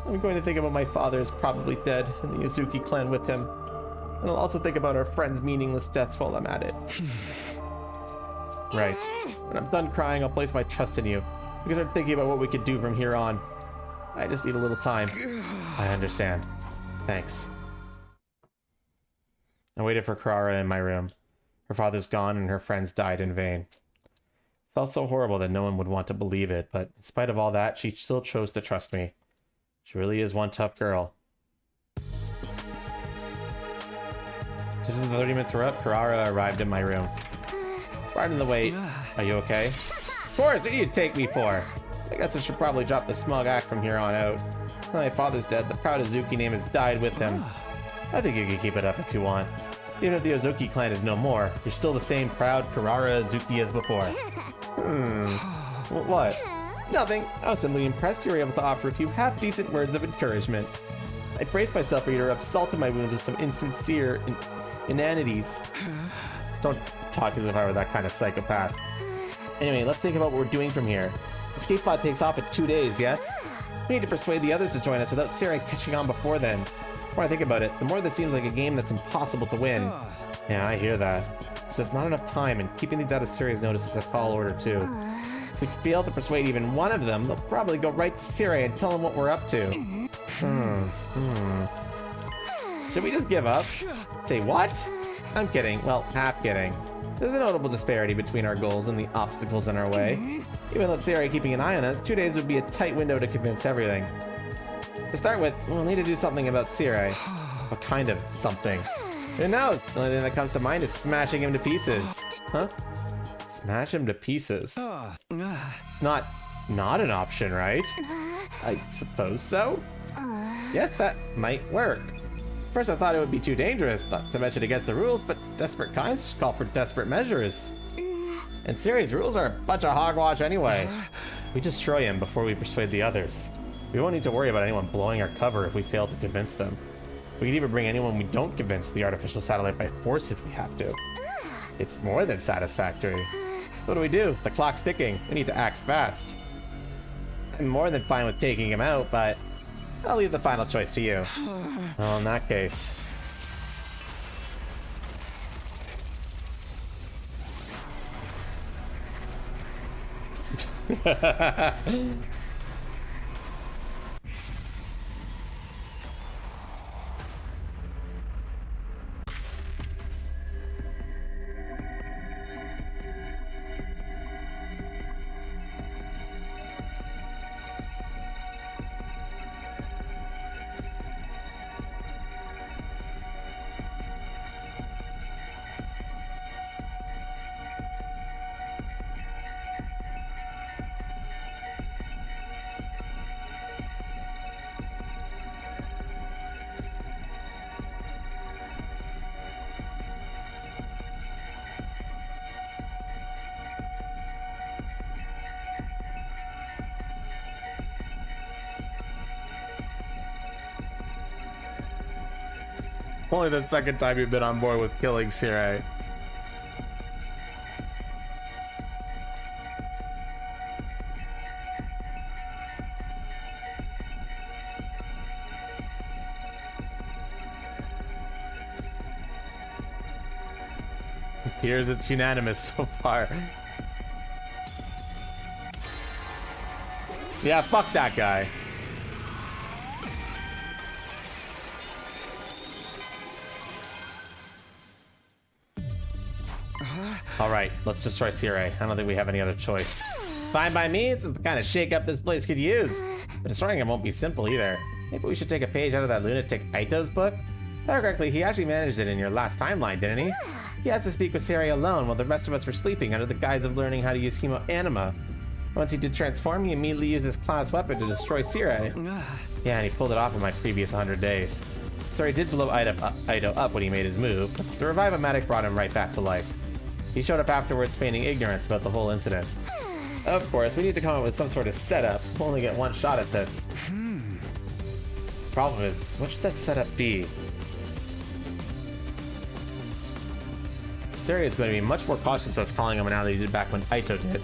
I'm going to think about my father is probably dead and the Yuzuki clan with him. And I'll also think about our friends' meaningless deaths while I'm at it. Right. When I'm done crying, I'll place my trust in you. We can start thinking about what we could do from here on. I just need a little time. I understand. Thanks. I waited for Karara in my room. Her father's gone and her friends died in vain. It's all so horrible that no one would want to believe it, but in spite of all that, she still chose to trust me. She really is one tough girl. Just as the 30 minutes were up, Karara arrived in my room. Pardon the wait. Are you okay? Of course, what do you take me for? I guess I should probably drop the smug act from here on out. Now my father's dead, the proud Azuki name has died with him. I think you can keep it up if you want. Even if the Azuki clan is no more, you're still the same proud Karara Azuki as before. What? Nothing. I was simply impressed you were able to offer a few half-decent words of encouragement. I braced myself ready to rub salt in my wounds with some insincere inanities. Don't talk as if I were that kind of psychopath. Anyway, let's think about what we're doing from here. The escape pod takes off in 2 days, yes? We need to persuade the others to join us without Sarai catching on before then. The more I think about it, the more this seems like a game that's impossible to win. Yeah, I hear that. There's just not enough time, and keeping these out of Sarai's notice is a tall order, too. If we fail to persuade even one of them, they'll probably go right to Sarai and tell them what we're up to. Should we just give up? Say what? I'm kidding. Well, half kidding. There's a notable disparity between our goals and the obstacles in our way. Even with Siri keeping an eye on us, 2 days would be a tight window to convince everything. To start with, we'll need to do something about Siri. What kind of something? Who knows? The only thing that comes to mind is smashing him to pieces. Huh? Smash him to pieces. It's not an option, right? I suppose so. Yes, that might work. First, I thought it would be too dangerous, not to mention against the rules, but desperate times call for desperate measures. And Siri's rules are a bunch of hogwash anyway. We destroy him before we persuade the others. We won't need to worry about anyone blowing our cover if we fail to convince them. We can even bring anyone we don't convince to the artificial satellite by force if we have to. It's more than satisfactory. What do? The clock's ticking. We need to act fast. I'm more than fine with taking him out, but I'll leave the final choice to you. Well, in that case... Only the second time you've been on board with killing Siri. Appears it's unanimous so far. Yeah, fuck that guy. Alright, let's destroy Siri. I don't think we have any other choice. Fine by me, it's the kind of shake-up this place could use. But destroying him won't be simple either. Maybe we should take a page out of that lunatic Aito's book? If I remember correctly, he actually managed it in your last timeline, didn't he? He has to speak with Siri alone while the rest of us were sleeping under the guise of learning how to use Hemo-Anima. Once he did transform, he immediately used his class weapon to destroy Siri. Yeah, and he pulled it off in my previous 100 days. Siri did blow Aito up when he made his move, but the Revive-O-Matic brought him right back to life. He showed up afterwards feigning ignorance about the whole incident. Of course, we need to come up with some sort of setup. We'll only get one shot at this. Problem is, what should that setup be? Siri is going to be much more cautious of us calling him now than he did back when Aito did.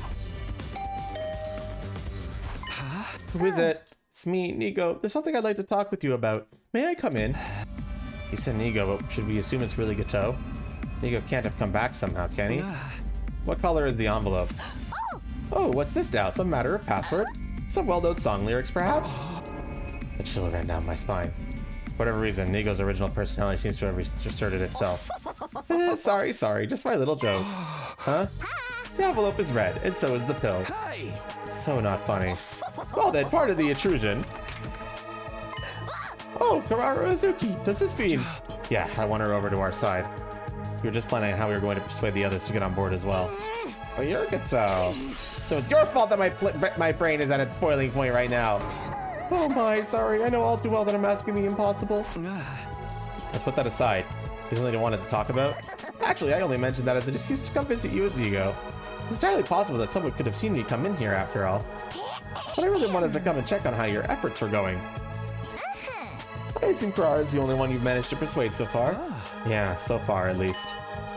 Who is it? It's me, Nigo. There's something I'd like to talk with you about. May I come in? He said Nigo, but should we assume it's really Gato? Nigo can't have come back somehow, can he? What color is the envelope? Oh, what's this now? Some matter of password? Some well-known song lyrics, perhaps? A chill ran down my spine. For whatever reason, Nigo's original personality seems to have reasserted itself. Sorry, just my little joke. Huh? The envelope is red, and so is the pill. So not funny. Well then, part of the intrusion. Oh, Karara Uzuki, does this mean... Yeah, I want her over to our side. We were just planning on how we were going to persuade the others to get on board as well. Oh, you're Gato. So it's your fault that my brain is at its boiling point right now. Oh my, sorry. I know all too well that I'm asking the impossible. Let's put that aside. There's something I wanted to talk about. Actually, I only mentioned that as an excuse to come visit you as Nigo. It's entirely possible that someone could have seen me come in here after all. But I really wanted to come and check on how your efforts were going. I assume Karara is the only one you've managed to persuade so far. Yeah, so far at least.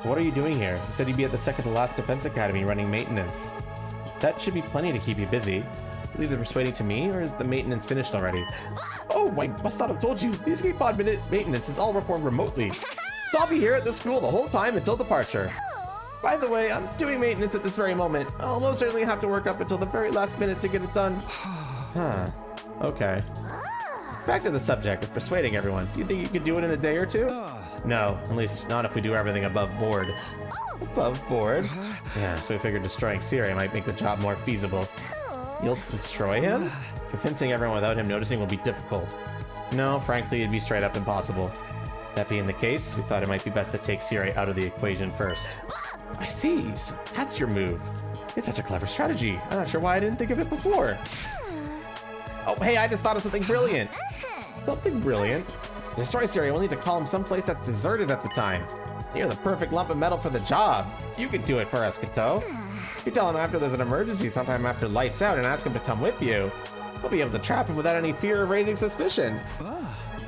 What are you doing here? You said you'd be at the second to last defense academy running maintenance. That should be plenty to keep you busy. Leave the persuading to me, or is the maintenance finished already? Oh, I must not have told you. The escape pod maintenance is all performed remotely. So I'll be here at the school the whole time until departure. By the way, I'm doing maintenance at this very moment. I'll most certainly have to work up until the very last minute to get it done. Huh. Okay. Back to the subject of persuading everyone. You think you could do it in a day or two? No, at least not if we do everything above board. Above board? Yeah, so we figured destroying Siri might make the job more feasible. You'll destroy him? Convincing everyone without him noticing will be difficult. No, frankly, it'd be straight up impossible. That being the case, we thought it might be best to take Siri out of the equation first. I see, so that's your move. It's such a clever strategy. I'm not sure why I didn't think of it before. Oh, hey, I just thought of something brilliant. Something brilliant? To destroy Siri, we'll need to call him someplace that's deserted at the time. You're the perfect lump of metal for the job. You can do it for us, Kato. You tell him after there's an emergency sometime after lights out and ask him to come with you. We'll be able to trap him without any fear of raising suspicion.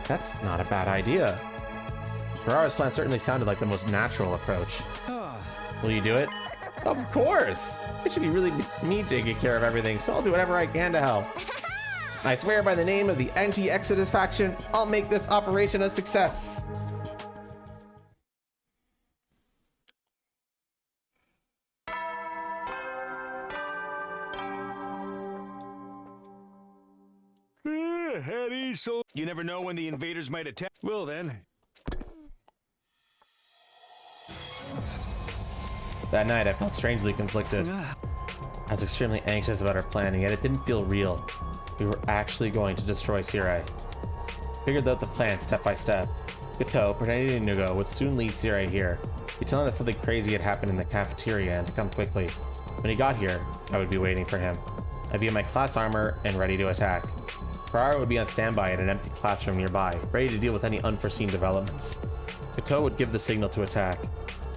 That's not a bad idea. Ferrara's plan certainly sounded like the most natural approach. Will you do it? Of course! It should be really me taking care of everything, so I'll do whatever I can to help. I swear by the name of the anti-Exodus faction, I'll make this operation a success. Eddie, so you never know when the invaders might attack. Well then. That night, I felt strangely conflicted. I was extremely anxious about our plan, and yet it didn't feel real. We were actually going to destroy Siri. Figured out the plan step by step. Kato, pretending Inigo, would soon lead Siri here. He'd tell him that something crazy had happened in the cafeteria and to come quickly. When he got here, I would be waiting for him. I'd be in my class armor and ready to attack. Ferrara would be on standby in an empty classroom nearby, ready to deal with any unforeseen developments. Kato would give the signal to attack.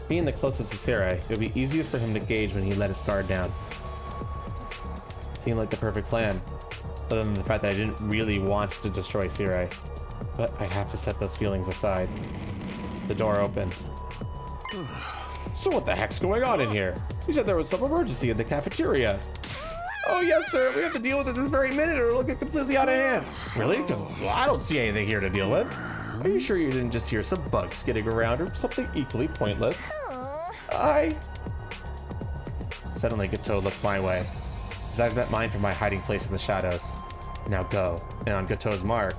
Being the closest to Siri, it would be easiest for him to gauge when he let his guard down. Seemed like the perfect plan, other than the fact that I didn't really want to destroy Siri. But I'd have to set those feelings aside. The door opened. So what the heck's going on in here? You said there was some emergency in the cafeteria. Oh yes, sir, we have to deal with it this very minute or it'll get completely out of hand. Really? Because I don't see anything here to deal with. Are you sure you didn't just hear some bugs skidding around or something equally pointless? Suddenly, Gato looked my way. His eyes met mine from my hiding place in the shadows. Now go. And on Gato's mark.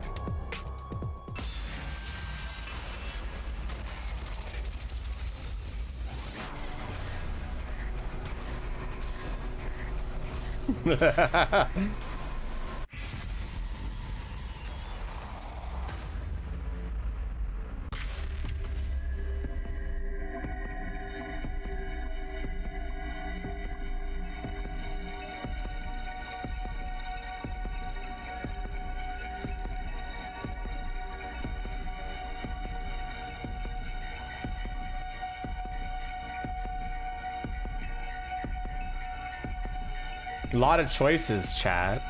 A lot of choices, chat.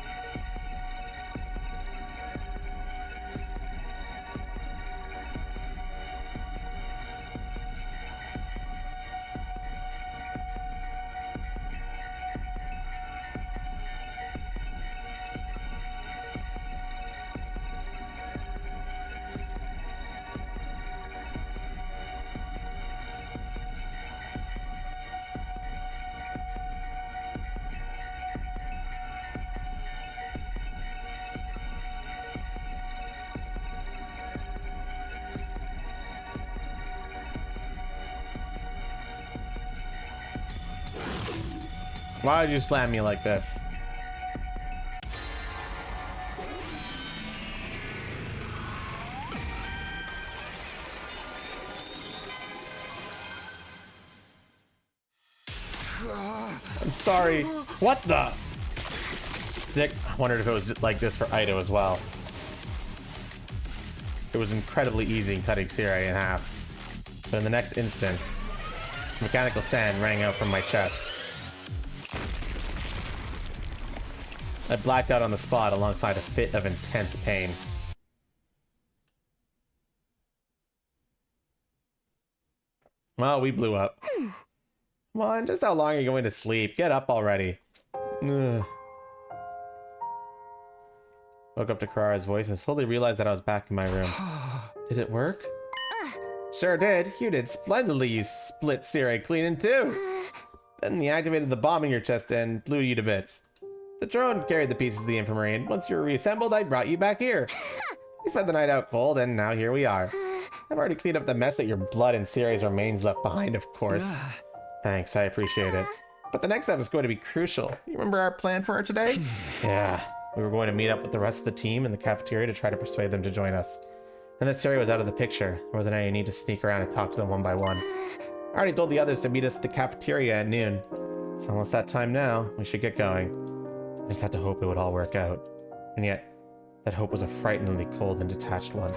Why did you slam me like this? I'm sorry. What the? Dick, I wondered if it was like this for Ido as well. It was incredibly easy in cutting Siri in half. But in the next instant, mechanical sand rang out from my chest. I blacked out on the spot alongside a fit of intense pain. Well, we blew up. Come on, just how long are you going to sleep? Get up already. Ugh. Woke up to Karara's voice and slowly realized that I was back in my room. Did it work? Sure did. You did splendidly, you split Siri clean in two. Then he activated the bomb in your chest and blew you to bits. The drone carried the pieces of the infirmary, and once you were reassembled, I brought you back here. We spent the night out cold, and now here we are. I've already cleaned up the mess that your blood and Siri's remains left behind, of course. Thanks, I appreciate it. But the next step is going to be crucial. You remember our plan for today? Yeah, we were going to meet up with the rest of the team in the cafeteria to try to persuade them to join us. And that Siri was out of the picture. There wasn't any need to sneak around and talk to them one by one. I already told the others to meet us at the cafeteria at noon. It's almost that time now. We should get going. I just had to hope it would all work out. And yet, that hope was a frighteningly cold and detached one.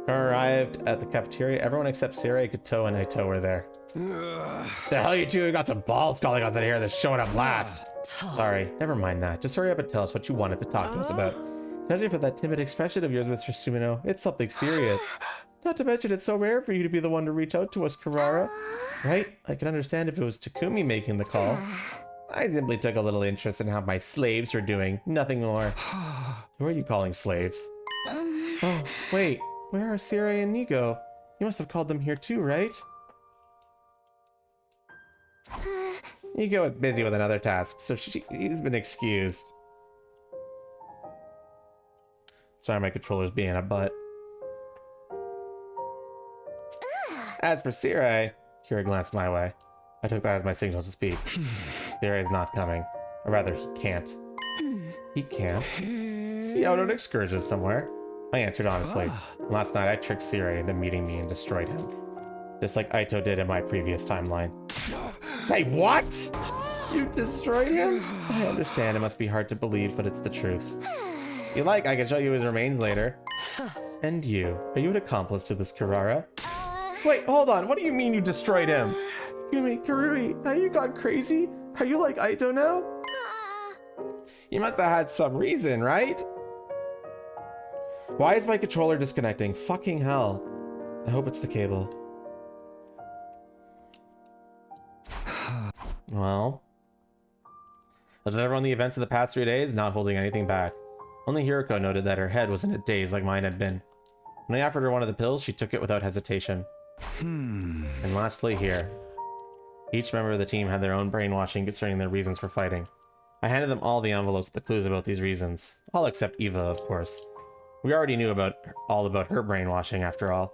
Arrived at the cafeteria. Everyone except Siri, Kato, and Aito were there. The hell you two? You got some balls calling us in here that's showing up last. Sorry, never mind that. Just hurry up and tell us what you wanted to talk to us about. Especially for that timid expression of yours, Mr. Sumino. It's something serious. Not to mention it's so rare for you to be the one to reach out to us, Karara. Right? I can understand if it was Takumi making the call. I simply took a little interest in how my slaves were doing. Nothing more. Who are you calling slaves? Oh, wait. Where are Siri and Nigo? You must have called them here too, right? Nigo is busy with another task, so he's been excused. Sorry, my controller's being a butt. As for Siri, Kira glanced my way. I took that as my signal to speak. Siri is not coming. Or rather, he can't. He can't? See out on excursion somewhere. I answered honestly. Last night I tricked Siri into meeting me and destroyed him. Just like Aito did in my previous timeline. Say what? You destroyed him? I understand it must be hard to believe, but it's the truth. If you like, I can show you his remains later. And you? Are you an accomplice to this, Karara? Wait, hold on. What do you mean you destroyed him? You mean Karui? Are you gone crazy? Are you like Aito now? You must have had some reason, right? Why is my controller disconnecting? Fucking hell. I hope it's the cable. Well, I delivered on the events of the past 3 days, not holding anything back. Only Hiroko noted that her head was in a daze like mine had been. When I offered her one of the pills, she took it without hesitation. And lastly here. Each member of the team had their own brainwashing concerning their reasons for fighting. I handed them all the envelopes with the clues about these reasons. All except Eva, of course. We already knew all about her brainwashing, after all.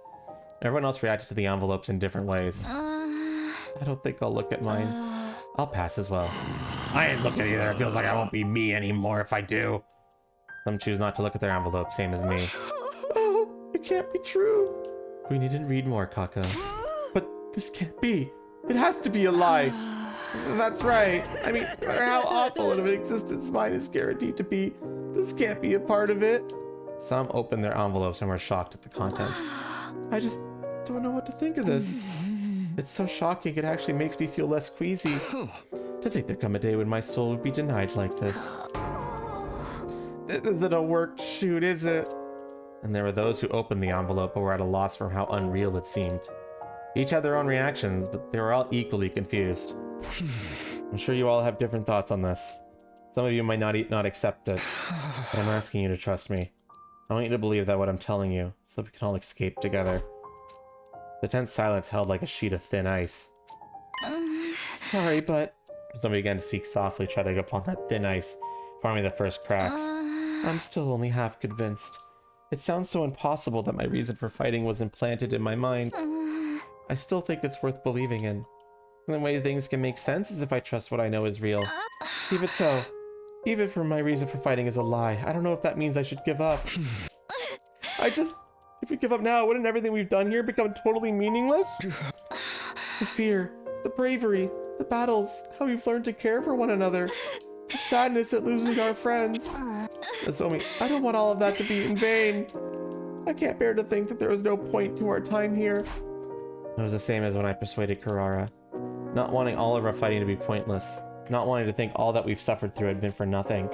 Everyone else reacted to the envelopes in different ways. I don't think I'll look at mine. I'll pass as well. I ain't looking either. It feels like I won't be me anymore if I do. Some choose not to look at their envelope, same as me. Oh, it can't be true. We needn't read more, Kako. But this can't be. It has to be a lie. That's right. I mean, no matter how awful of an existence mine is guaranteed to be, this can't be a part of it. Some opened their envelopes and were shocked at the contents. I just don't know what to think of this. It's so shocking it actually makes me feel less queasy. To think there'd come a day when my soul would be denied like this. This isn't a worked shoot, is it? And there were those who opened the envelope but were at a loss for how unreal it seemed. Each had their own reactions, but they were all equally confused. I'm sure you all have different thoughts on this. Some of you might not accept it, but I'm asking you to trust me. I want you to believe that what I'm telling you, so that we can all escape together. The tense silence held like a sheet of thin ice. Sorry, but... Somebody began to speak softly, trying to go upon that thin ice, forming the first cracks. I'm still only half convinced. It sounds so impossible that my reason for fighting was implanted in my mind. I still think it's worth believing in. The way things can make sense is if I trust what I know is real. Even so, even if my reason for fighting is a lie, I don't know if that means I should give up. If we give up now, wouldn't everything we've done here become totally meaningless? The fear, the bravery, the battles, how we've learned to care for one another, the sadness at losing our friends. Nozomi, I don't want all of that to be in vain. I can't bear to think that there was no point to our time here. It was the same as when I persuaded Karara. Not wanting all of our fighting to be pointless. Not wanting to think all that we've suffered through had been for nothing.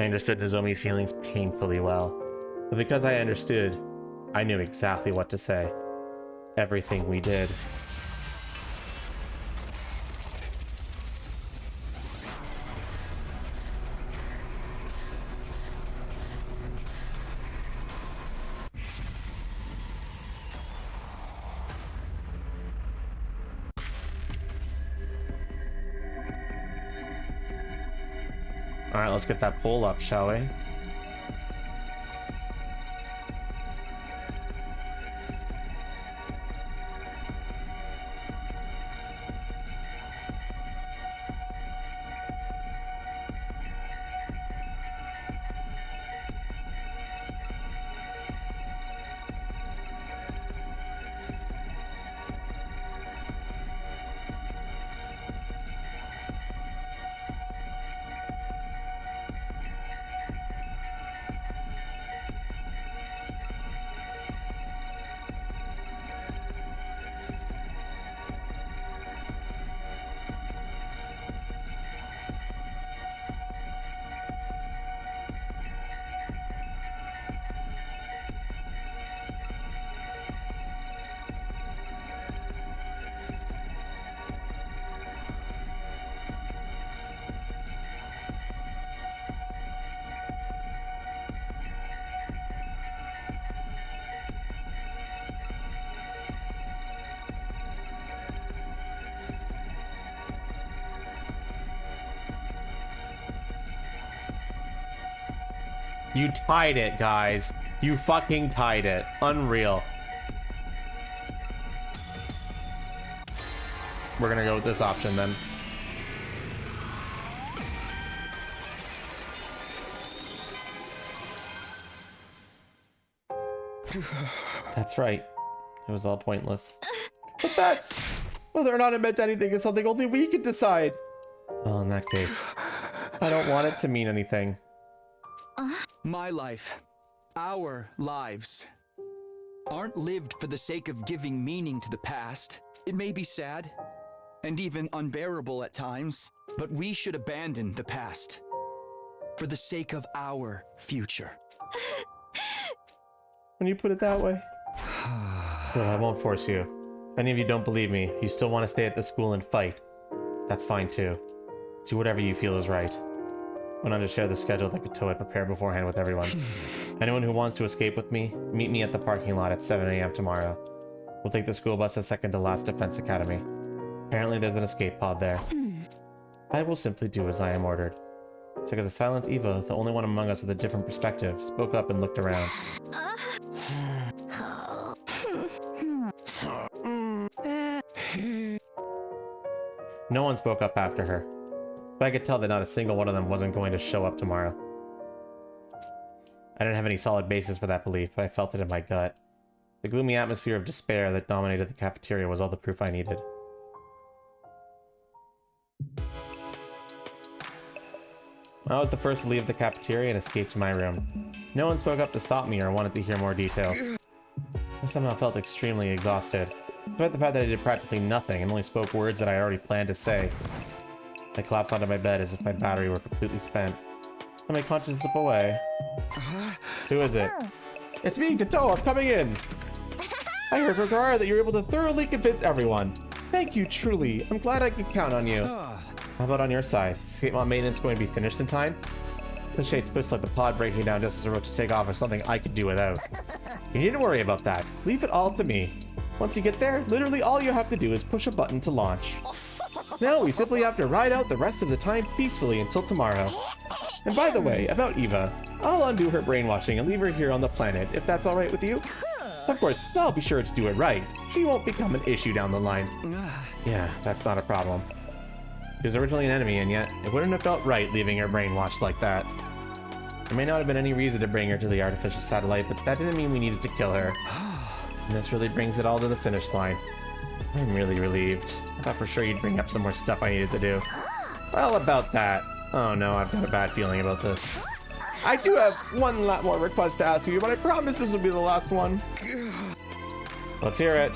I understood Nozomi's feelings painfully well. But because I understood, I knew exactly what to say. Everything we did. All right, let's get that pole up, shall we? You tied it, guys. You fucking tied it. Unreal. We're gonna go with this option then. That's right. It was all pointless. But that's... whether or not it meant anything is something only we can decide. Well, in that case, I don't want it to mean anything. My life, our lives, aren't lived for the sake of giving meaning to the past. It may be sad and even unbearable at times, but we should abandon the past for the sake of our future. When you put it that way. Well, I won't force you. If any of you don't believe me, you still want to stay at the school and fight, that's fine too. Do whatever you feel is right. Went on to share the schedule that Koto had prepared beforehand with everyone. Anyone who wants to escape with me, meet me at the parking lot at 7 a.m. tomorrow. We'll take the school bus to second to last Defense Academy. Apparently there's an escape pod there. I will simply do as I am ordered. So as the silence, Eva, the only one among us with a different perspective, spoke up and looked around. No one spoke up after her, but I could tell that not a single one of them wasn't going to show up tomorrow. I didn't have any solid basis for that belief, but I felt it in my gut. The gloomy atmosphere of despair that dominated the cafeteria was all the proof I needed. I was the first to leave the cafeteria and escape to my room. No one spoke up to stop me or wanted to hear more details. I somehow felt extremely exhausted, despite the fact that I did practically nothing and only spoke words that I already planned to say. I collapsed onto my bed as if my battery were completely spent. Let my conscience slip away. Who is it? It's me, Koto, I'm coming in! I heard from Karara that you were able to thoroughly convince everyone. Thank you, truly. I'm glad I could count on you. How about on your side? Escape mod maintenance going to be finished in time? The shade twists like the pod breaking down just as we're about to take off is something I could do without. You needn't worry about that. Leave it all to me. Once you get there, literally all you have to do is push a button to launch. Now we simply have to ride out the rest of the time peacefully until tomorrow. And by the way, about Eva, I'll undo her brainwashing and leave her here on the planet, if that's alright with you. Of course, I'll be sure to do it right. She won't become an issue down the line. Yeah, that's not a problem. She was originally an enemy, and yet it wouldn't have felt right leaving her brainwashed like that. There may not have been any reason to bring her to the artificial satellite, but that didn't mean we needed to kill her. And this really brings it all to the finish line. I'm really relieved. I thought for sure you'd bring up some more stuff I needed to do. Well, about that. Oh no, I've got a bad feeling about this. I do have one lot more request to ask you, but I promise this will be the last one. Let's hear it.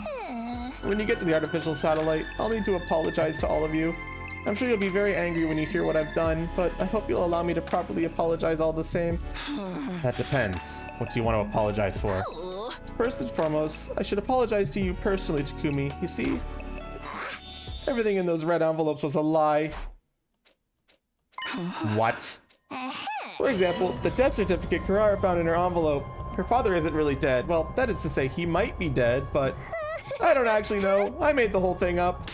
When you get to the artificial satellite, I'll need to apologize to all of you. I'm sure you'll be very angry when you hear what I've done, but I hope you'll allow me to properly apologize all the same. That depends. What do you want to apologize for? First and foremost, I should apologize to you personally, Takumi. You see, everything in those red envelopes was a lie. What? For example, the death certificate Karara found in her envelope. Her father isn't really dead. Well, that is to say, he might be dead, but I don't actually know. I made the whole thing up.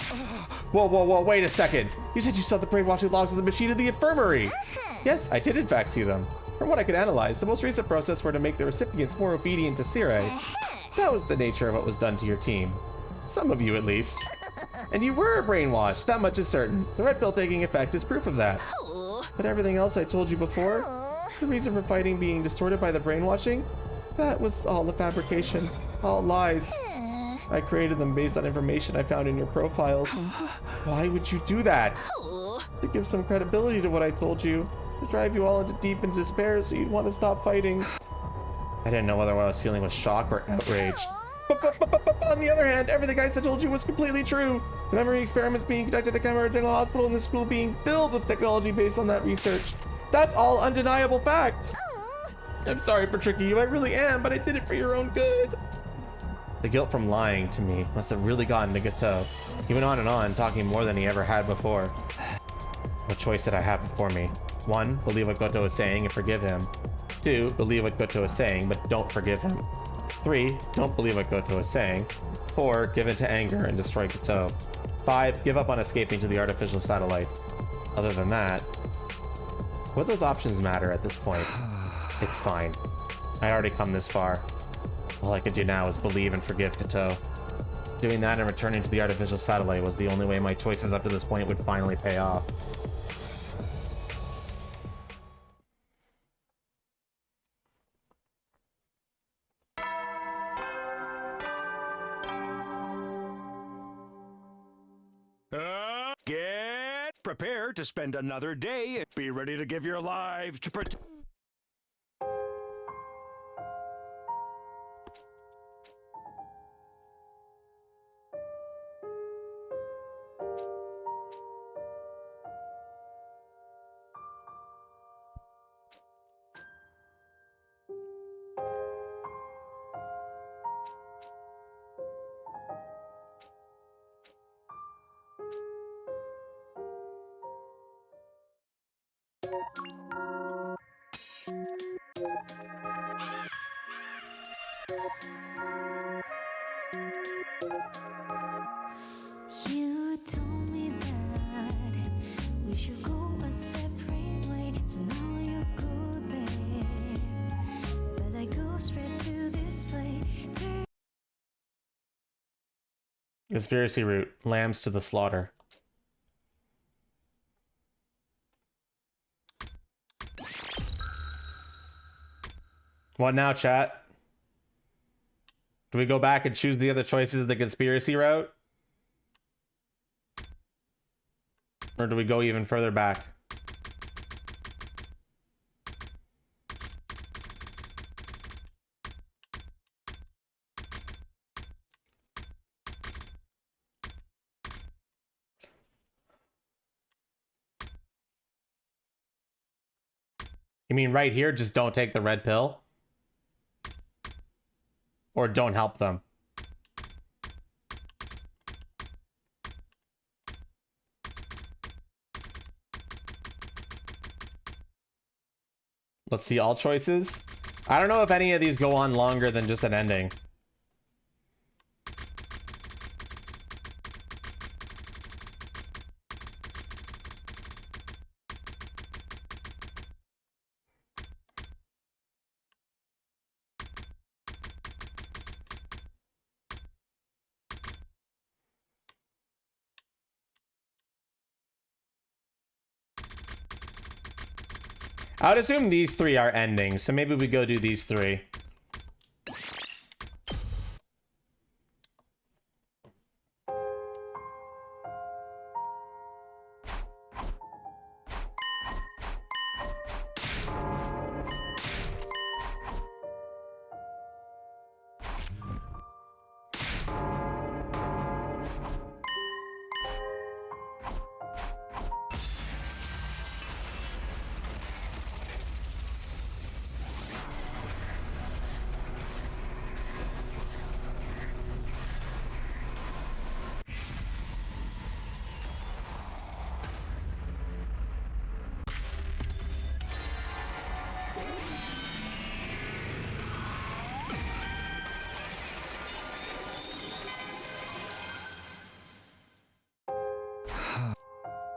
Whoa, whoa, whoa, wait a second. You said you saw the brainwashing logs of the machine in the infirmary. Yes, I did in fact see them. From what I could analyze, the most recent process were to make the recipients more obedient to Sire. That was the nature of what was done to your team. Some of you, at least. And you were brainwashed, that much is certain. The red pill taking effect is proof of that. But everything else I told you before, the reason for fighting being distorted by the brainwashing, that was all a fabrication, all lies. I created them based on information I found in your profiles. Why would you do that? To give some credibility to what I told you, to drive you all deep into despair so you'd want to stop fighting. I didn't know whether what I was feeling was shock or outrage. But on the other hand, everything I told you was completely true. The memory experiments being conducted at Camera General Hospital and the school being filled with technology based on that research. That's all undeniable fact. I'm sorry for tricking you, I really am, but I did it for your own good. The guilt from lying to me must have really gotten to Gateau. He went on, talking more than he ever had before. What choice did I have before me? 1, believe what Goto is saying and forgive him. 2, believe what Goto is saying, but don't forgive him. 3, don't believe what Goto is saying. 4, give in to anger and destroy Gateau. 5, give up on escaping to the artificial satellite. Other than that, what those options matter at this point? It's fine. I already come this far. All I could do now is believe and forgive Gateau. Doing that and returning to the artificial satellite was the only way my choices up to this point would finally pay off. Get prepared to spend another day and be ready to give your lives to protect. You told me that we should go a separate way, so now you go there, but I go straight through this way. Conspiracy route, lambs to the slaughter. What now, chat? Do we go back and choose the other choices of the conspiracy route? Or do we go even further back? You mean right here, just don't take the red pill? Or don't help them? Let's see all choices. I don't know if any of these go on longer than just an ending. I would assume these 3 are endings, so maybe we go do these 3.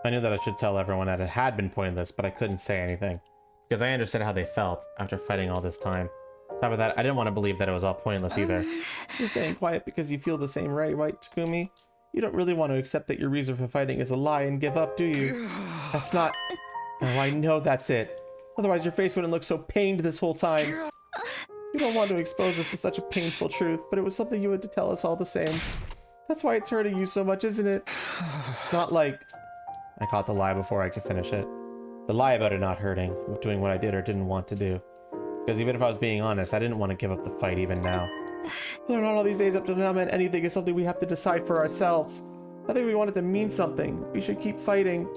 I knew that I should tell everyone that it had been pointless, but I couldn't say anything. Because I understood how they felt after fighting all this time. On top of that, I didn't want to believe that it was all pointless either. You're staying quiet because you feel the same way, right, Takumi? You don't really want to accept that your reason for fighting is a lie and give up, do you? That's not... Oh, I know that's it. Otherwise your face wouldn't look so pained this whole time. You don't want to expose us to such a painful truth, but it was something you had to tell us all the same. That's why it's hurting you so much, isn't it? It's not like... I caught the lie before I could finish it. The lie about it not hurting, doing what I did or didn't want to do. Because even if I was being honest, I didn't want to give up the fight even now. Whether or not all these days up to now meant anything is something we have to decide for ourselves. I think we want it to mean something. We should keep fighting.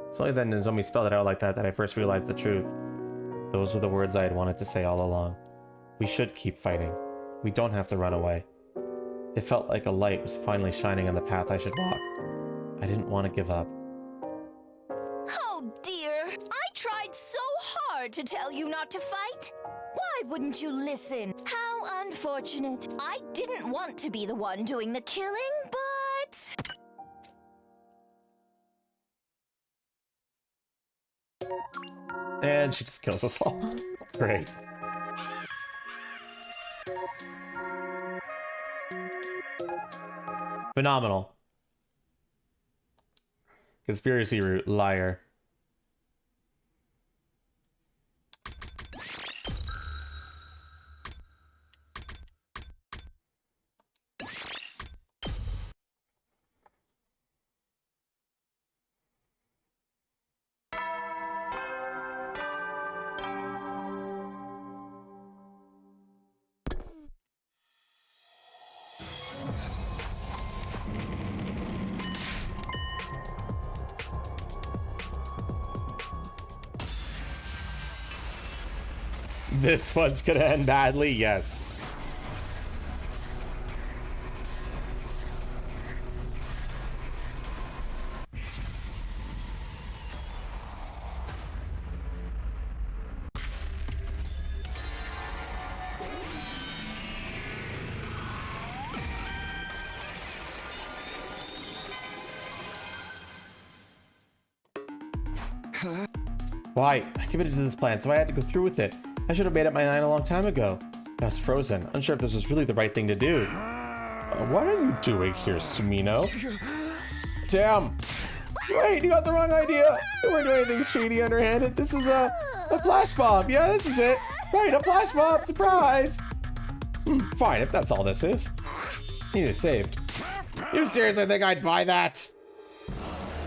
It's only then Nozomi spelled it out like that I first realized the truth. Those were the words I had wanted to say all along. We should keep fighting. We don't have to run away. It felt like a light was finally shining on the path I should walk. I didn't want to give up. Oh dear, I tried so hard to tell you not to fight. Why wouldn't you listen? How unfortunate. I didn't want to be the one doing the killing, but... And she just kills us all. Great. Phenomenal. Conspiracy root, liar. This one's gonna end badly, yes. Why? I committed to this plan, so I had to go through with it. I should have made up my mind a long time ago. I was frozen, unsure if this was really the right thing to do. What are you doing here, Sumino? Damn! Wait, you got the wrong idea! You weren't doing anything shady underhanded. This is a flash bomb. Yeah, this is it. Right, a flash bomb! Surprise! Fine, if that's all this is. Need it saved. You seriously think I'd buy that?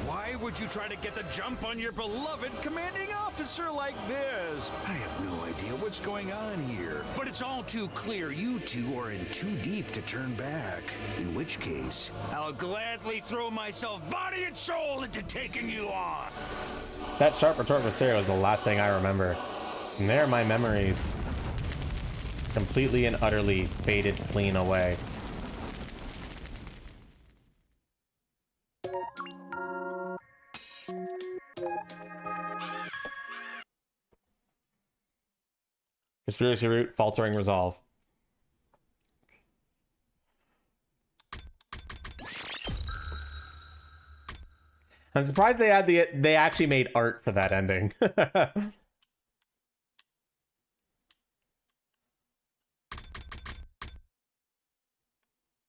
Why would you try to get the jump on your beloved commanding officer like this? I have no idea what's going on here. But it's all too clear you two are in too deep to turn back. In which case, I'll gladly throw myself body and soul into taking you on. That sharp retort with Sarah was the last thing I remember. And there are my memories. Completely and utterly faded clean away. Conspiracy root, faltering resolve. I'm surprised they had they actually made art for that ending.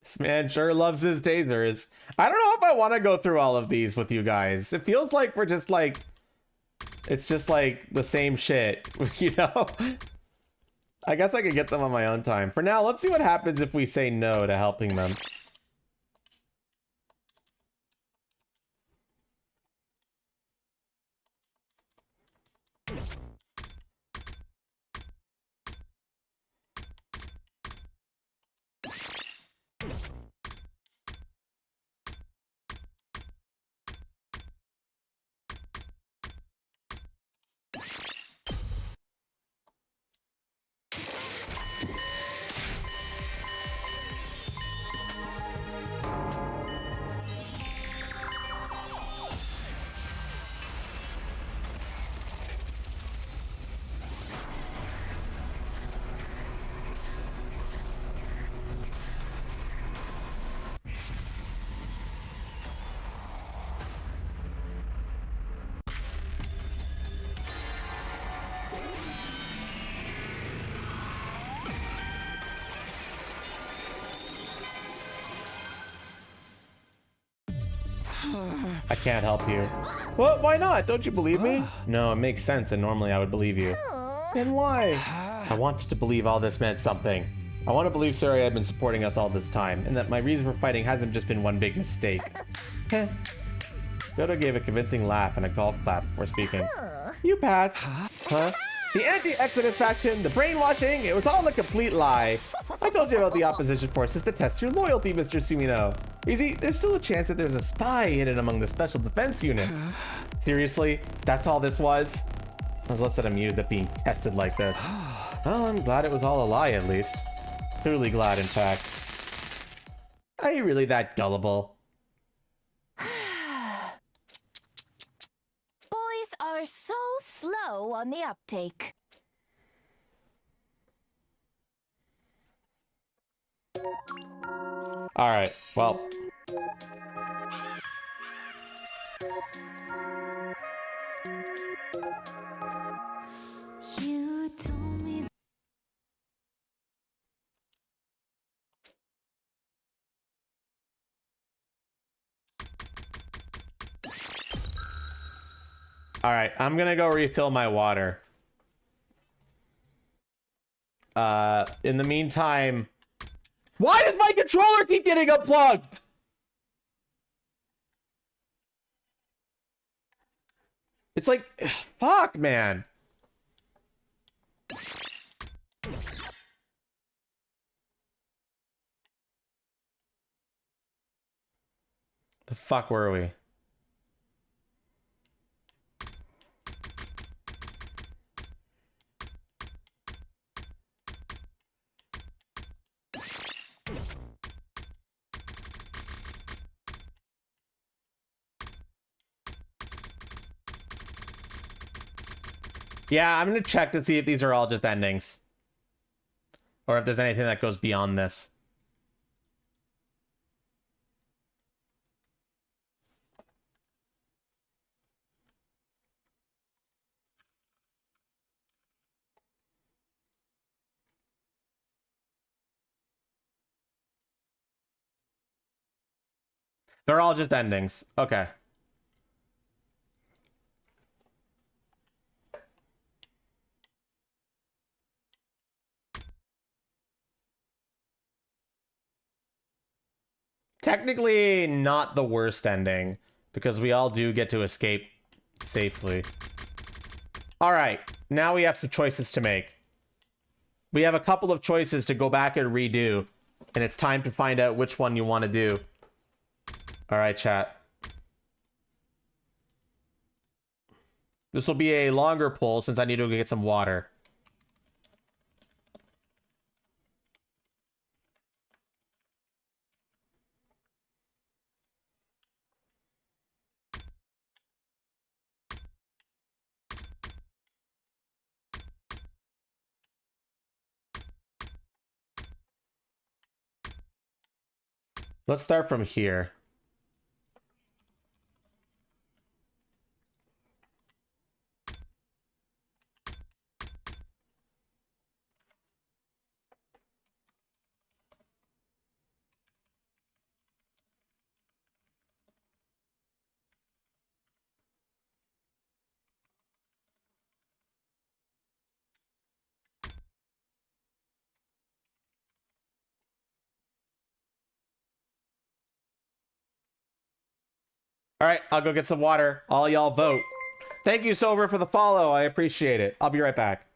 This man sure loves his tasers. I don't know if I want to go through all of these with you guys. It feels like we're just like, it's just like the same shit, you know? I guess I could get them on my own time. For now, let's see what happens if we say no to helping them. I can't help you. Well, why not? Don't you believe me? No, it makes sense, and normally I would believe you. Then why? I wanted to believe all this meant something. I want to believe Saria had been supporting us all this time, and that my reason for fighting hasn't just been one big mistake. Heh. Dodo gave a convincing laugh and a golf clap before speaking. You pass. Huh? The anti-Exodus faction, the brainwashing, it was all a complete lie. I told you about the opposition forces to test your loyalty, Mr. Sumino. You see, there's still a chance that there's a spy hidden among the special defense unit. Seriously? That's all this was? I was less than amused at being tested like this. Well, I'm glad it was all a lie, at least. Truly glad, in fact. Are you really that gullible? Boys are so slow on the uptake. All right, well. You told me. All right, I'm gonna go refill my water. In the meantime, why does my controller keep getting unplugged? It's like, fuck, man. The fuck were we? Yeah, I'm gonna check to see if these are all just endings. Or if there's anything that goes beyond this. They're all just endings. Okay. Technically not the worst ending, because we all do get to escape safely. All right, now we have some choices to make. We have a couple of choices to go back and redo, and it's time to find out which one you want to do. All right, chat. This will be a longer pull since I need to go get some water. Let's start from here. All right, I'll go get some water. All y'all vote. Thank you, Sober, for the follow. I appreciate it. I'll be right back.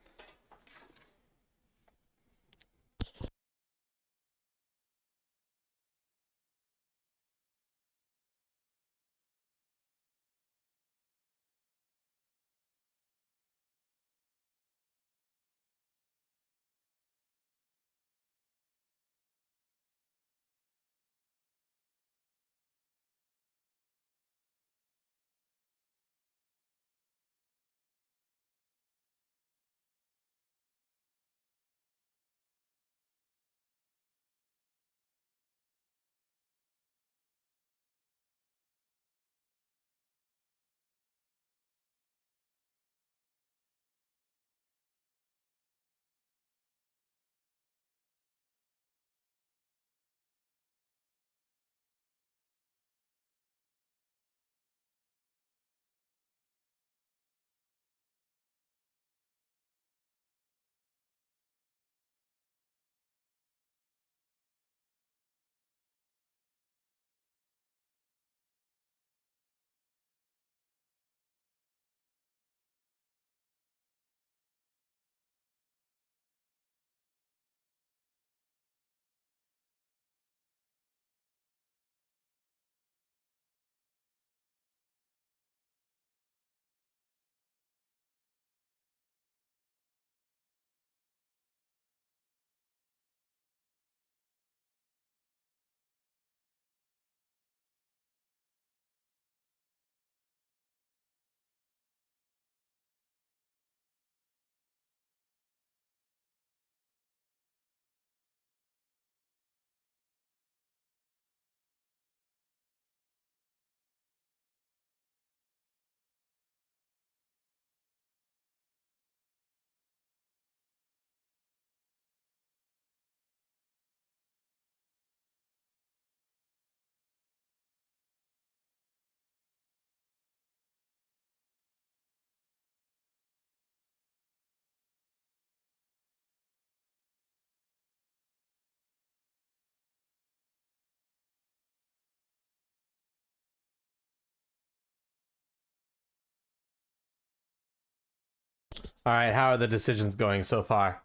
All right, how are the decisions going so far?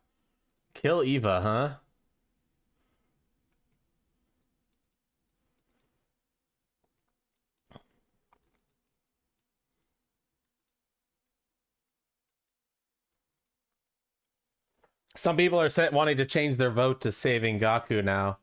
Kill Eva, huh? Some people are wanting to change their vote to saving Gaku now.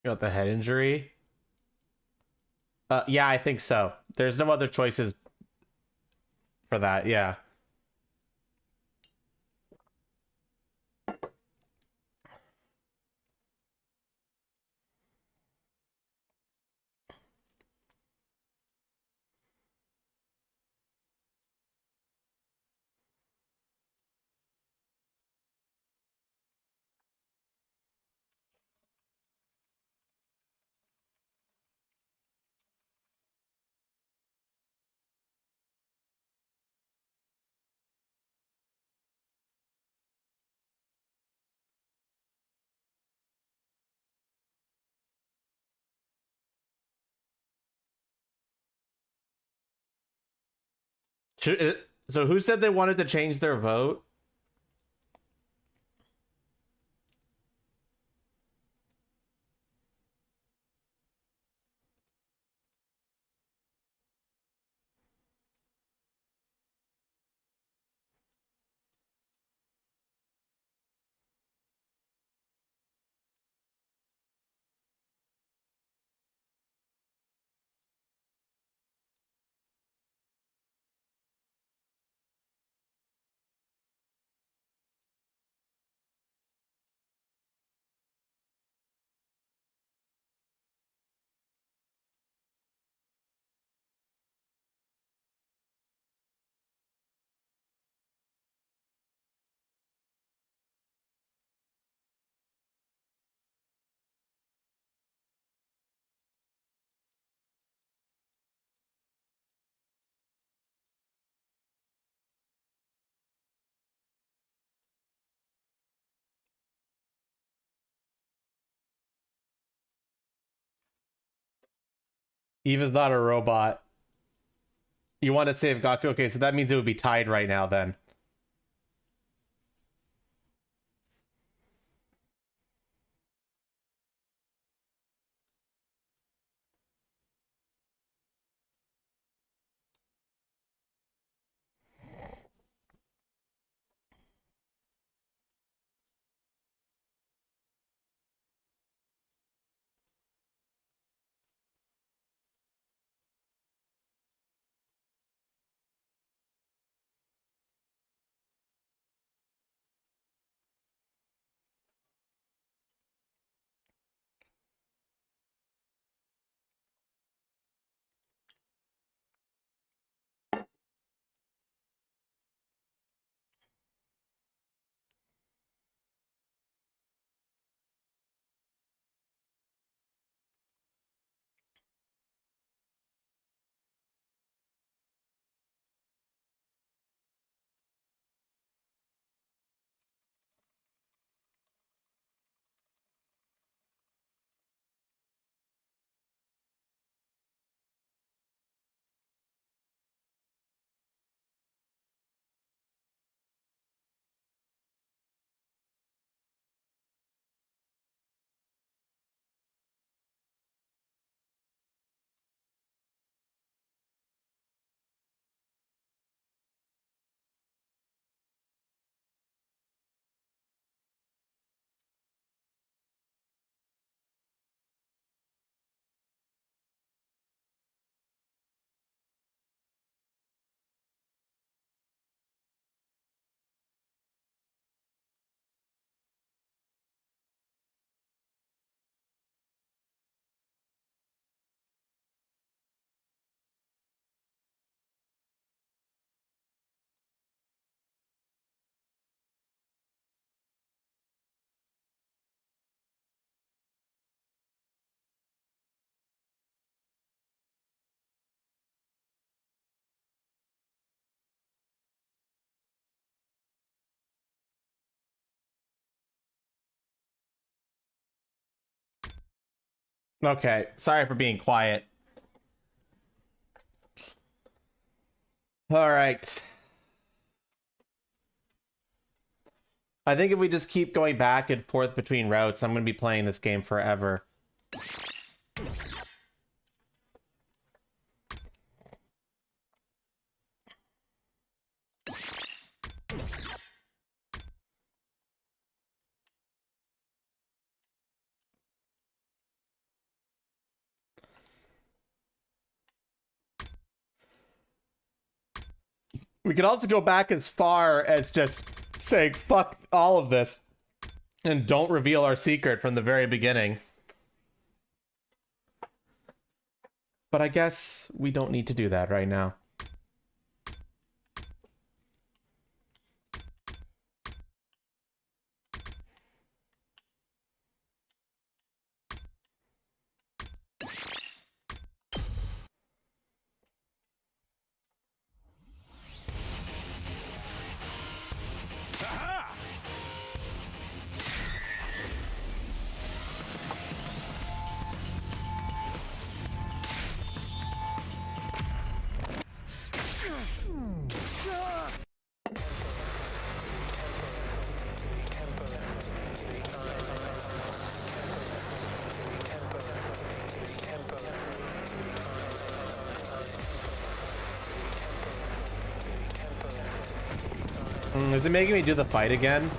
Got the head injury. Yeah, I think so. There's no other choices for that. Yeah. So who said they wanted to change their vote? Eva's not a robot. You want to save Gaku? Okay, so that means it would be tied right now then. Okay, sorry for being quiet. All right. I think if we just keep going back and forth between routes, I'm going to be playing this game forever. We could also go back as far as just saying fuck all of this and don't reveal our secret from the very beginning. But I guess we don't need to do that right now. Is it making me do the fight again?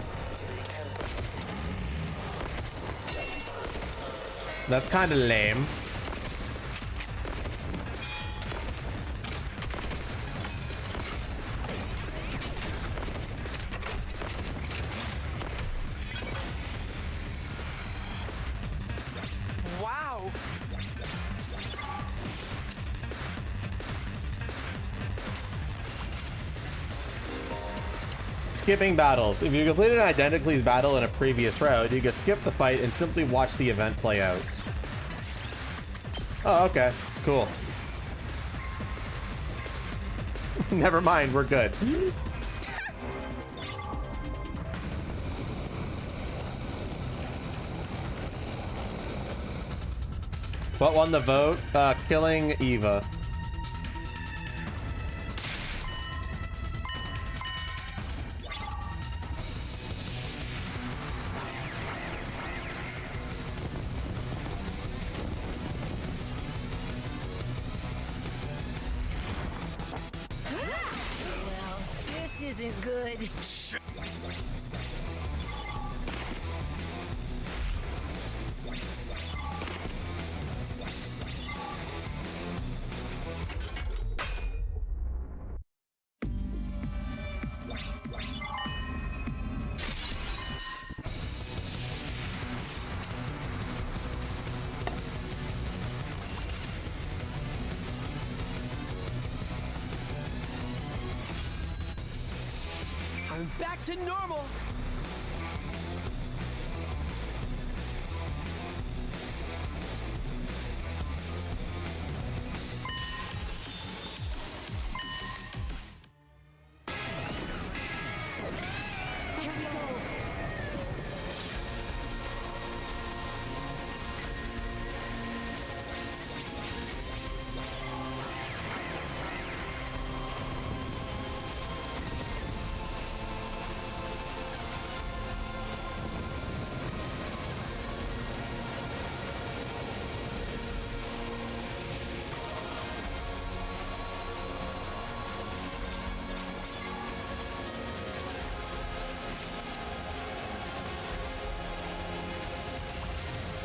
That's kind of lame. Wow. Skipping battles. If you completed an Identical's battle in a previous round, you could skip the fight and simply watch the event play out. Oh, okay. Cool. Never mind, we're good. What won the vote? Killing Eva. This isn't good. I'm back to normal.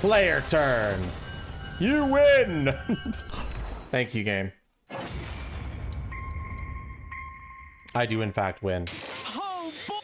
Player turn. You win. Thank you, game. I do in fact win. Oh boy.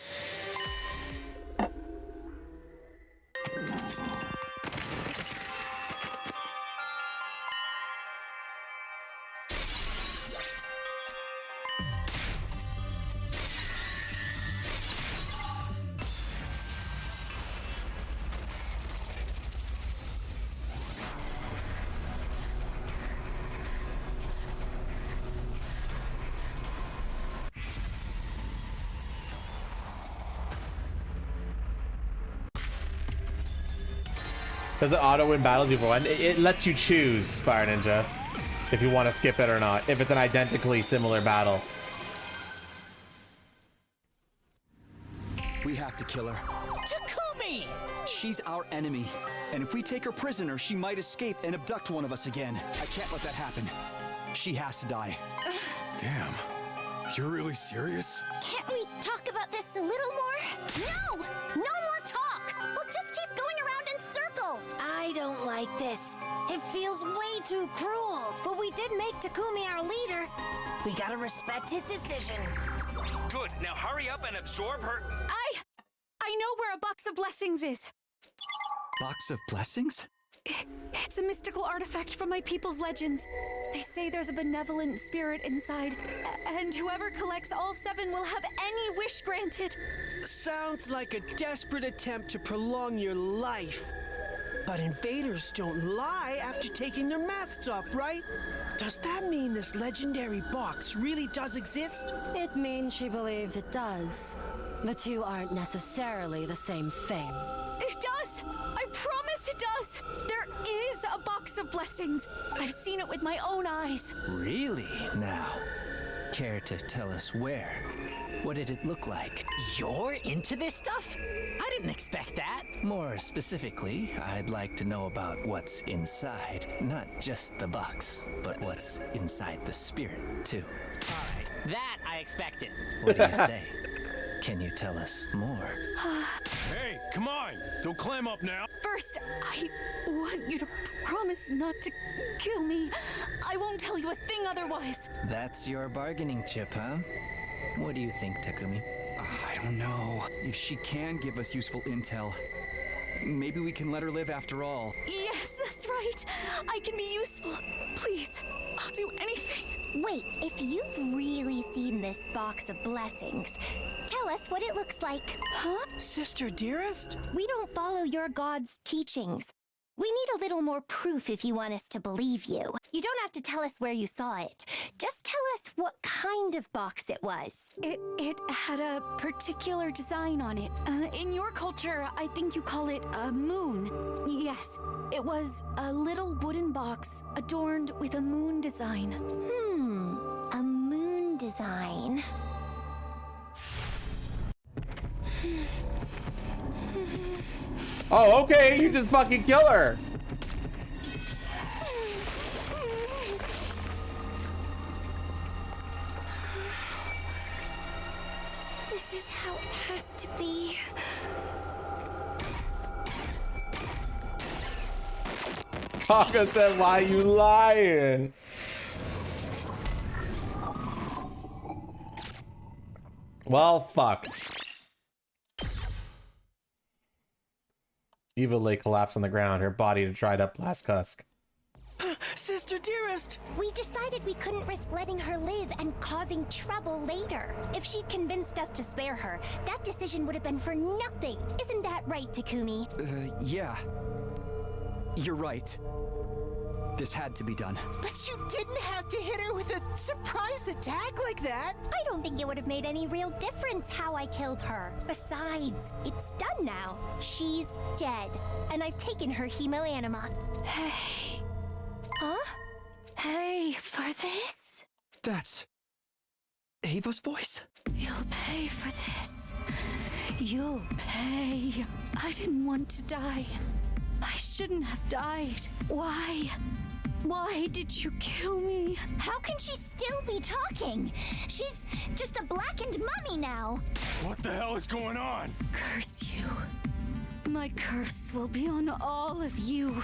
Does it auto win battles you've won? It lets you choose, Fire Ninja, if you want to skip it or not, if it's an identically similar battle. We have to kill her. Takumi! She's our enemy. And if we take her prisoner, she might escape and abduct one of us again. I can't let that happen. She has to die. Damn. You're really serious? Can't we talk about this a little more? No! No more talk! We'll just keep going around in circles! I don't like this. It feels way too cruel. But we did make Takumi our leader. We gotta respect his decision. Good. Now hurry up and absorb her. I know where a box of blessings is. Box of blessings? It's a mystical artifact from my people's legends. They say there's a benevolent spirit inside, and whoever collects all 7 will have any wish granted. Sounds like a desperate attempt to prolong your life. But invaders don't lie after taking their masks off, right? Does that mean this legendary box really does exist? It means she believes it does. The two aren't necessarily the same thing. It does! I promise it does! There is a box of blessings. I've seen it with my own eyes. Really? Now, care to tell us where? What did it look like? You're into this stuff? I didn't expect that. More specifically, I'd like to know about what's inside. Not just the box, but what's inside the spirit, too. Alright, that I expected. What do you say? Can you tell us more? Hey, come on! Don't climb up now! First, I want you to promise not to kill me. I won't tell you a thing otherwise. That's your bargaining chip, huh? What do you think, Takumi? I don't know. If she can give us useful intel, maybe we can let her live after all. Yes, that's right. I can be useful. Please, I'll do anything. Wait, if you've really seen this box of blessings, tell us what it looks like. Huh? Sister dearest? We don't follow your god's teachings. We need a little more proof if you want us to believe you. You don't have to tell us where you saw it. Just tell us what kind of box it was. It had a particular design on it. In your culture, I think you call it a moon. Yes, it was a little wooden box adorned with a moon design. A moon design. Oh, okay, you just fucking kill her. This is how it has to be. Kaka said, why you lying? Well, fuck. Eva lay collapsed on the ground, her body a dried up glass husk. Sister dearest! We decided we couldn't risk letting her live and causing trouble later. If she'd convinced us to spare her, that decision would have been for nothing. Isn't that right, Takumi? Yeah. You're right. This had to be done. But you didn't have to hit her with a surprise attack like that! I don't think it would have made any real difference how I killed her. Besides, it's done now. She's dead, and I've taken her hemoanima. Hey. Huh? Hey, for this? That's Ava's voice. You'll pay for this. You'll pay. I didn't want to die. I shouldn't have died. Why? Why did you kill me? How can she still be talking? She's just a blackened mummy now. What the hell is going on? Curse you. My curse will be on all of you.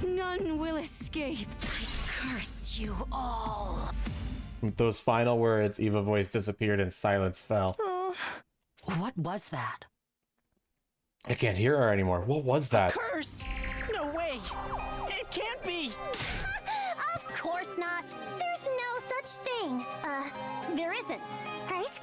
None will escape. I curse you all. With those final words, Eva's voice disappeared and silence fell. Oh. What was that? I can't hear her anymore. What was that? Curse! No way! It can't be! Of course not. There's no such thing. There isn't, right?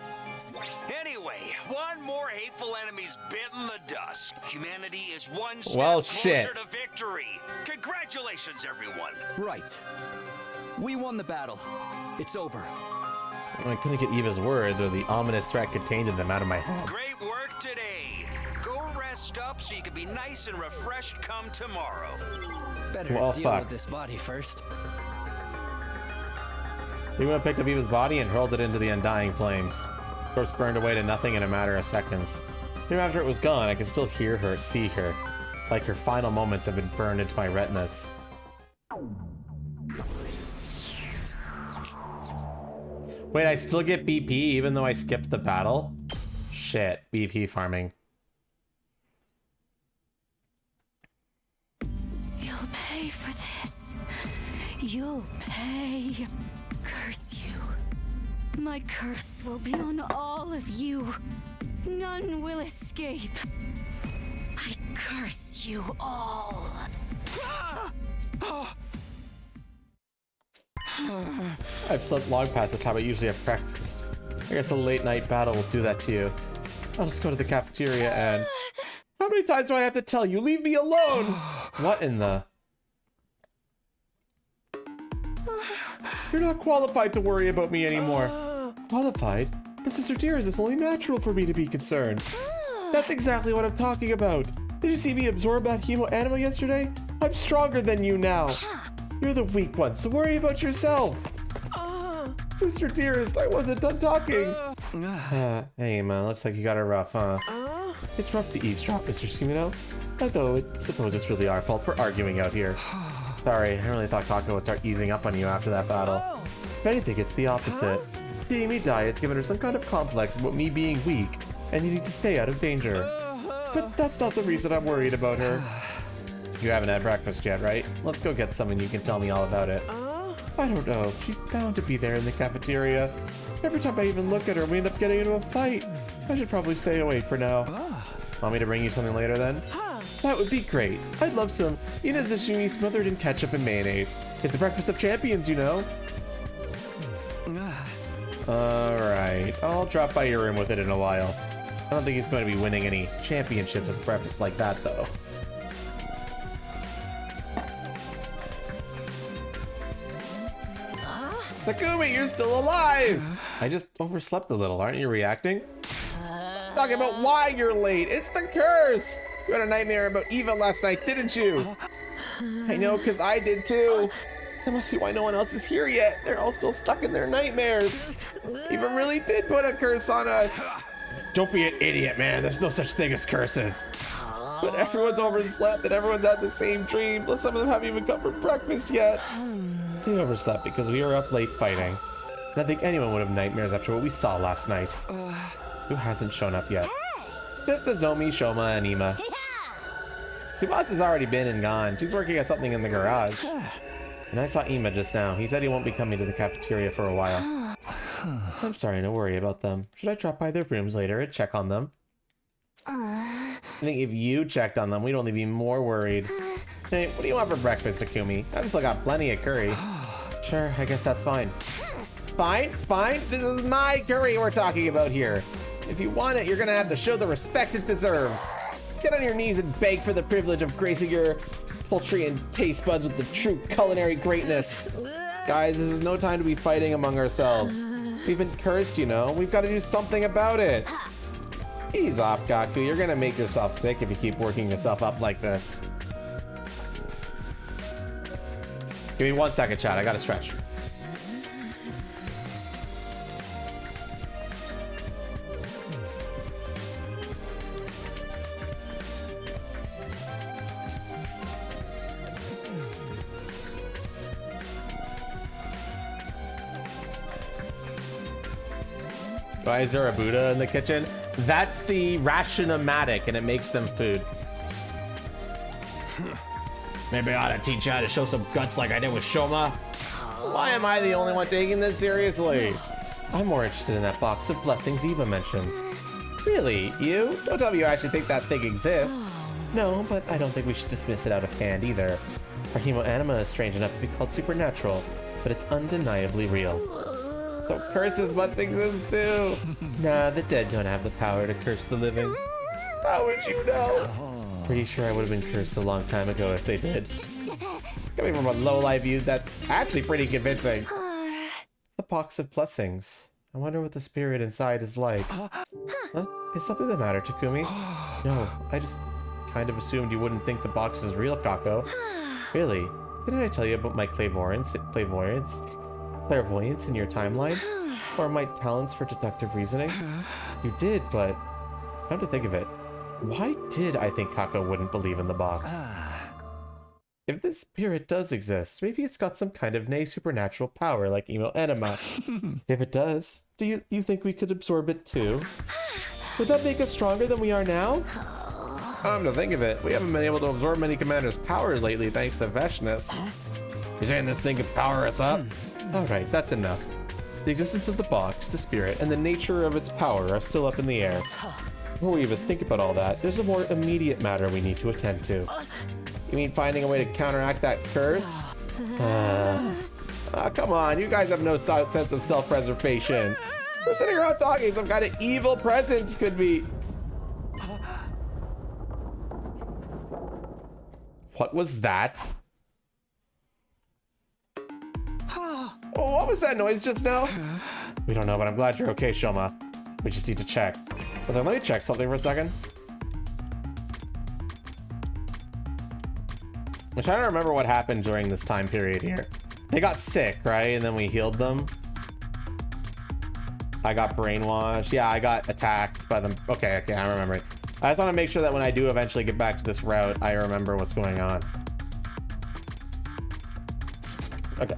Anyway, one more hateful enemy's bitten the dust. Humanity is one step Well, closer shit. to victory. Congratulations, everyone. Right. We won the battle. It's over. I couldn't get Eva's words or the ominous threat contained in them out of my head. Great work today. Go rest rest up so you can be nice and refreshed come tomorrow. Better Well, deal fuck. with this body first. Lima picked up Eva's body and hurled it into the undying flames. Corpse burned away to nothing in a matter of seconds. Even after it was gone, I could still hear her, see her. Like her final moments have been burned into my retinas. Wait, I still get BP even though I skipped the battle? Shit, BP farming. You'll pay for this. You'll pay. Curse you. My curse will be on all of you. None will escape. I curse you all. I've slept long past the time I usually have practiced. I guess a late night battle will do that to you. I'll just go to the cafeteria and... How many times do I have to tell you? Leave me alone! What in the... You're not qualified to worry about me anymore. Qualified? But Sister Dearest, it's only natural for me to be concerned. That's exactly what I'm talking about. Did you see me absorb that hemo anima yesterday? I'm stronger than you now. You're the weak one, so worry about yourself. Sister Dearest, I wasn't done talking. Hey, man, looks like you got it rough, huh? It's rough to eavesdrop, Mr. Sumino. Although, I suppose it's really our fault for arguing out here. Sorry, I really thought Kako would start easing up on you after that battle. If anything, it's the opposite. Seeing me die has given her some kind of complex about me being weak and needing to stay out of danger. But that's not the reason I'm worried about her. You haven't had breakfast yet, right? Let's go get some and you can tell me all about it. I don't know. She's bound to be there in the cafeteria. Every time I even look at her, we end up getting into a fight. I should probably stay away for now. Want me to bring you something later then? That would be great. I'd love some inazashimi smothered in ketchup and mayonnaise. It's the breakfast of champions, you know. Alright, I'll drop by your room with it in a while. I don't think he's going to be winning any championships with breakfast like that, though. Takumi, you're still alive! I just overslept a little. Aren't you reacting? Talking about why you're late. It's the curse! You had a nightmare about Eva last night, didn't you? I know, because I did too. That must be why no one else is here yet. They're all still stuck in their nightmares. Eva really did put a curse on us. Don't be an idiot, man. There's no such thing as curses. But everyone's overslept and everyone's had the same dream. Plus some of them haven't even come for breakfast yet. They overslept because we were up late fighting. And I think anyone would have nightmares after what we saw last night. Who hasn't shown up yet? Just Azomi, Shoma, and Ima. Tsubasa's already been and gone. She's working at something in the garage. And I saw Ima just now. He said he won't be coming to the cafeteria for a while. I'm sorry, no worry about them. Should I drop by their rooms later and check on them? I think if you checked on them, we'd only be more worried. Hey, what do you want for breakfast, Takumi? I've still got plenty of curry. Sure, I guess that's fine. Fine, fine. This is my curry we're talking about here. If you want it, you're gonna have to show the respect it deserves. Get on your knees and beg for the privilege of gracing your poultry and taste buds with the true culinary greatness. Guys, this is no time to be fighting among ourselves. We've been cursed, you know. We've got to do something about it. Ease off, Gaku. You're gonna make yourself sick if you keep working yourself up like this. Give me 1 second, chat. I gotta stretch. Why is there a Buddha in the kitchen? That's the Rationomatic, and it makes them food. Maybe I ought to teach you how to show some guts like I did with Shoma. Why am I the only one taking this seriously? I'm more interested in that box of blessings Eva mentioned. Really? You? Don't tell me you actually think that thing exists. No, but I don't think we should dismiss it out of hand either. Our hemo anima is strange enough to be called supernatural, but it's undeniably real. So curses must exist too. Nah, the dead don't have the power to curse the living. How would you know? Pretty sure I would have been cursed a long time ago if they did. Coming from a low-life view, that's actually pretty convincing. The box of blessings. I wonder what the spirit inside is like. Huh? Is something the matter, Takumi? No, I just kind of assumed you wouldn't think the box is real, Kako. Really? Didn't I tell you about my clairvoyance in your timeline? Or my talents for deductive reasoning? You did, but come to think of it, why did I think Kako wouldn't believe in the box? If this spirit does exist, maybe it's got some kind of supernatural power like Emo Anima. If it does, do you think we could absorb it too? Would that make us stronger than we are now? Come to think of it, we haven't been able to absorb many commanders' powers lately thanks to Veshness. You're saying this thing could power us up? Alright, that's enough. The existence of the box, the spirit, and the nature of its power are still up in the air. Before we even think about all that, there's a more immediate matter we need to attend to. You mean finding a way to counteract that curse? Come on, you guys have no sense of self-preservation. We're sitting around talking, some kind of evil presence could be... What was that? Oh, what was that noise just now? We don't know, but I'm glad you're okay, Shoma. We just need to check. Let me check something for a second. I'm trying to remember what happened during this time period here. They got sick, right? And then we healed them. I got brainwashed. Yeah, I got attacked by them. Okay, I remember it. I just want to make sure that when I do eventually get back to this route, I remember what's going on. Okay.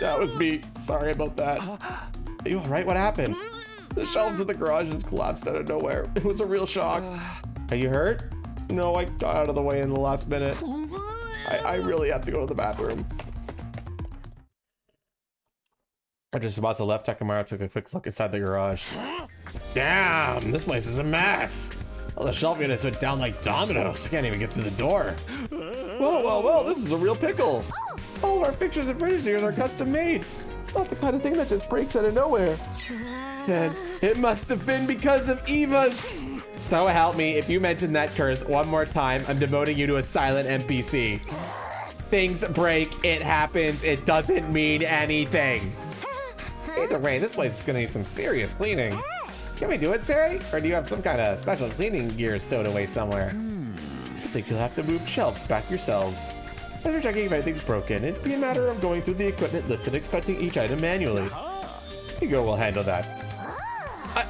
That was me. Sorry about that. Are you alright? What happened? The shelves of the garage just collapsed out of nowhere. It was a real shock. Are you hurt? No, I got out of the way in the last minute. I really have to go to the bathroom. Just about to left, Takamaru took a quick look inside the garage. Damn, this place is a mess. All the shelf units went down like dominoes. I can't even get through the door. Whoa, this is a real pickle. All of our pictures and furnishings are custom made. It's not the kind of thing that just breaks out of nowhere. Then it must have been because of Eva's. So help me, if you mention that curse one more time, I'm demoting you to a silent NPC. Things break, it happens, it doesn't mean anything. Either way, this place is gonna need some serious cleaning. Can we do it, Sari? Or do you have some kind of special cleaning gear stowed away somewhere? I think you'll have to move shelves back yourselves. After checking if anything's broken, it'd be a matter of going through the equipment list and inspecting each item manually. Hugo will handle that.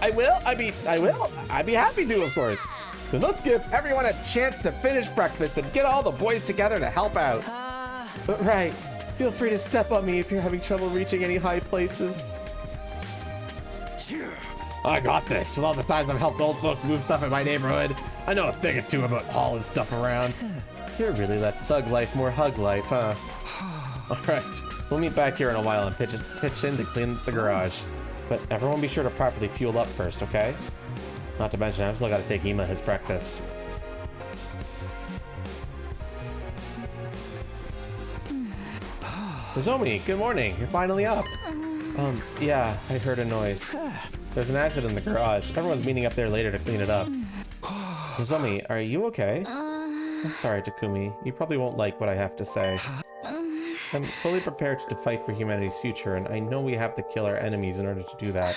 I will? I'd be happy to, of course. Then let's give everyone a chance to finish breakfast and get all the boys together to help out. Right. Feel free to step on me if you're having trouble reaching any high places. I got this. With all the times I've helped old folks move stuff in my neighborhood, I know a thing or two about hauling stuff around. You're really less thug life, more hug life, huh? Alright, we'll meet back here in a while and pitch in to clean the garage. But everyone be sure to properly fuel up first, okay? Not to mention, I've still got to take Ema his breakfast. Nozomi, good morning. You're finally up. Yeah, I heard a noise. There's an accident in the garage. Everyone's meeting up there later to clean it up. Nozomi, are you okay? I'm sorry, Takumi. You probably won't like what I have to say. I'm fully prepared to fight for humanity's future, and I know we have to kill our enemies in order to do that.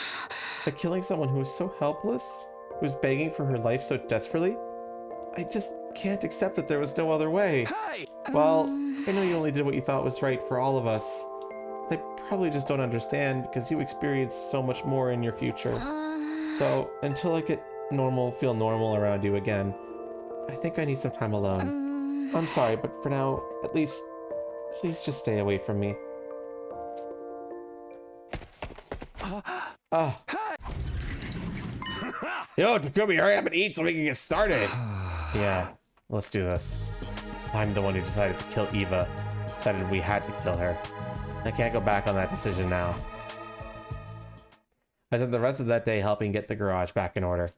But killing someone who is so helpless, who's begging for her life so desperately, I just can't accept that there was no other way. Well, I know you only did what you thought was right for all of us. I probably just don't understand because you experienced so much more in your future. So, until I get feel normal around you again, I think I need some time alone. I'm sorry, but for now, at least, please just stay away from me. Yo, Takumi, hurry up and eat so we can get started. Yeah, let's do this. I'm the one who decided to kill Eva. Decided we had to kill her. I can't go back on that decision now. I spent the rest of that day helping get the garage back in order.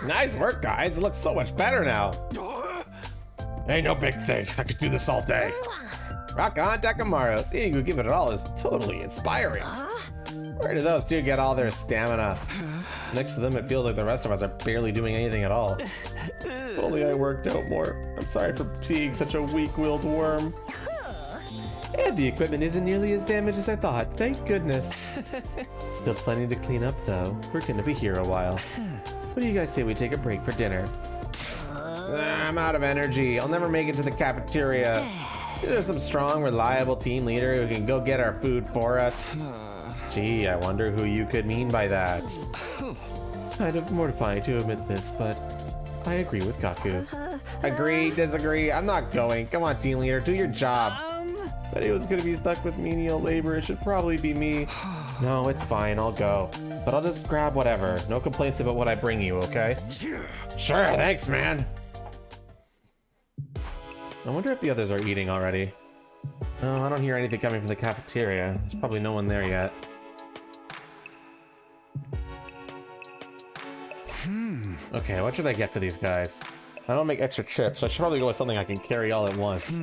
Nice work, guys. It looks so much better now. Ain't no big thing. I could do this all day. Rock on, Takamaru. Seeing you give it all is totally inspiring. Where do those two get all their stamina? Next to them, it feels like the rest of us are barely doing anything at all. If only I worked out more. I'm sorry for seeing such a weak-willed worm. And the equipment isn't nearly as damaged as I thought, thank goodness. Still plenty to clean up though. We're gonna be here a while. What do you guys say we take a break for dinner? I'm out of energy. I'll never make it to the cafeteria. There's some strong, reliable team leader who can go get our food for us. Gee, I wonder who you could mean by that. It's kind of mortifying to admit this, but I agree with Kaku. Agree, disagree, I'm not going. Come on, team leader, do your job. But he was gonna be stuck with menial labor. It should probably be me. No, it's fine, I'll go. But I'll just grab whatever. No complaints about what I bring you, okay? Sure, thanks, man. I wonder if the others are eating already. No, I don't hear anything coming from the cafeteria. There's probably no one there yet. Okay, what should I get for these guys? I don't make extra chips, so I should probably go with something I can carry all at once.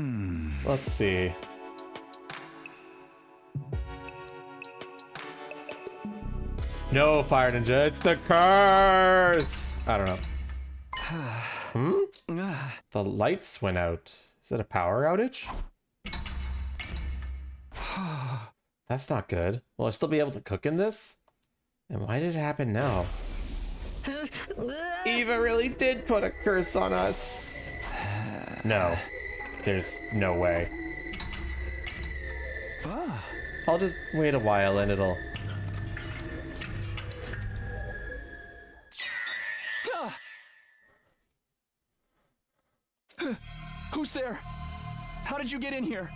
Let's see. No, Fire Ninja, it's the curse! I don't know. The lights went out. Is it a power outage? That's not good. Will I still be able to cook in this? And why did it happen now? Eva really did put a curse on us. No, there's no way. I'll just wait a while and it'll... Who's there? How did you get in here?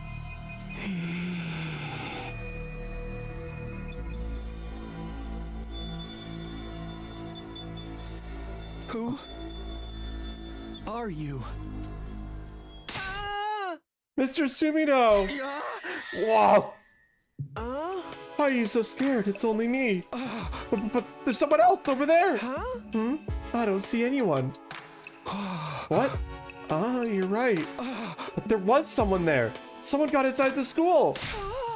Who are you? Mr. Sumino! Whoa! Why are you so scared? It's only me. But there's someone else over there! I don't see anyone. What? You're right. But there was someone there. Someone got inside the school.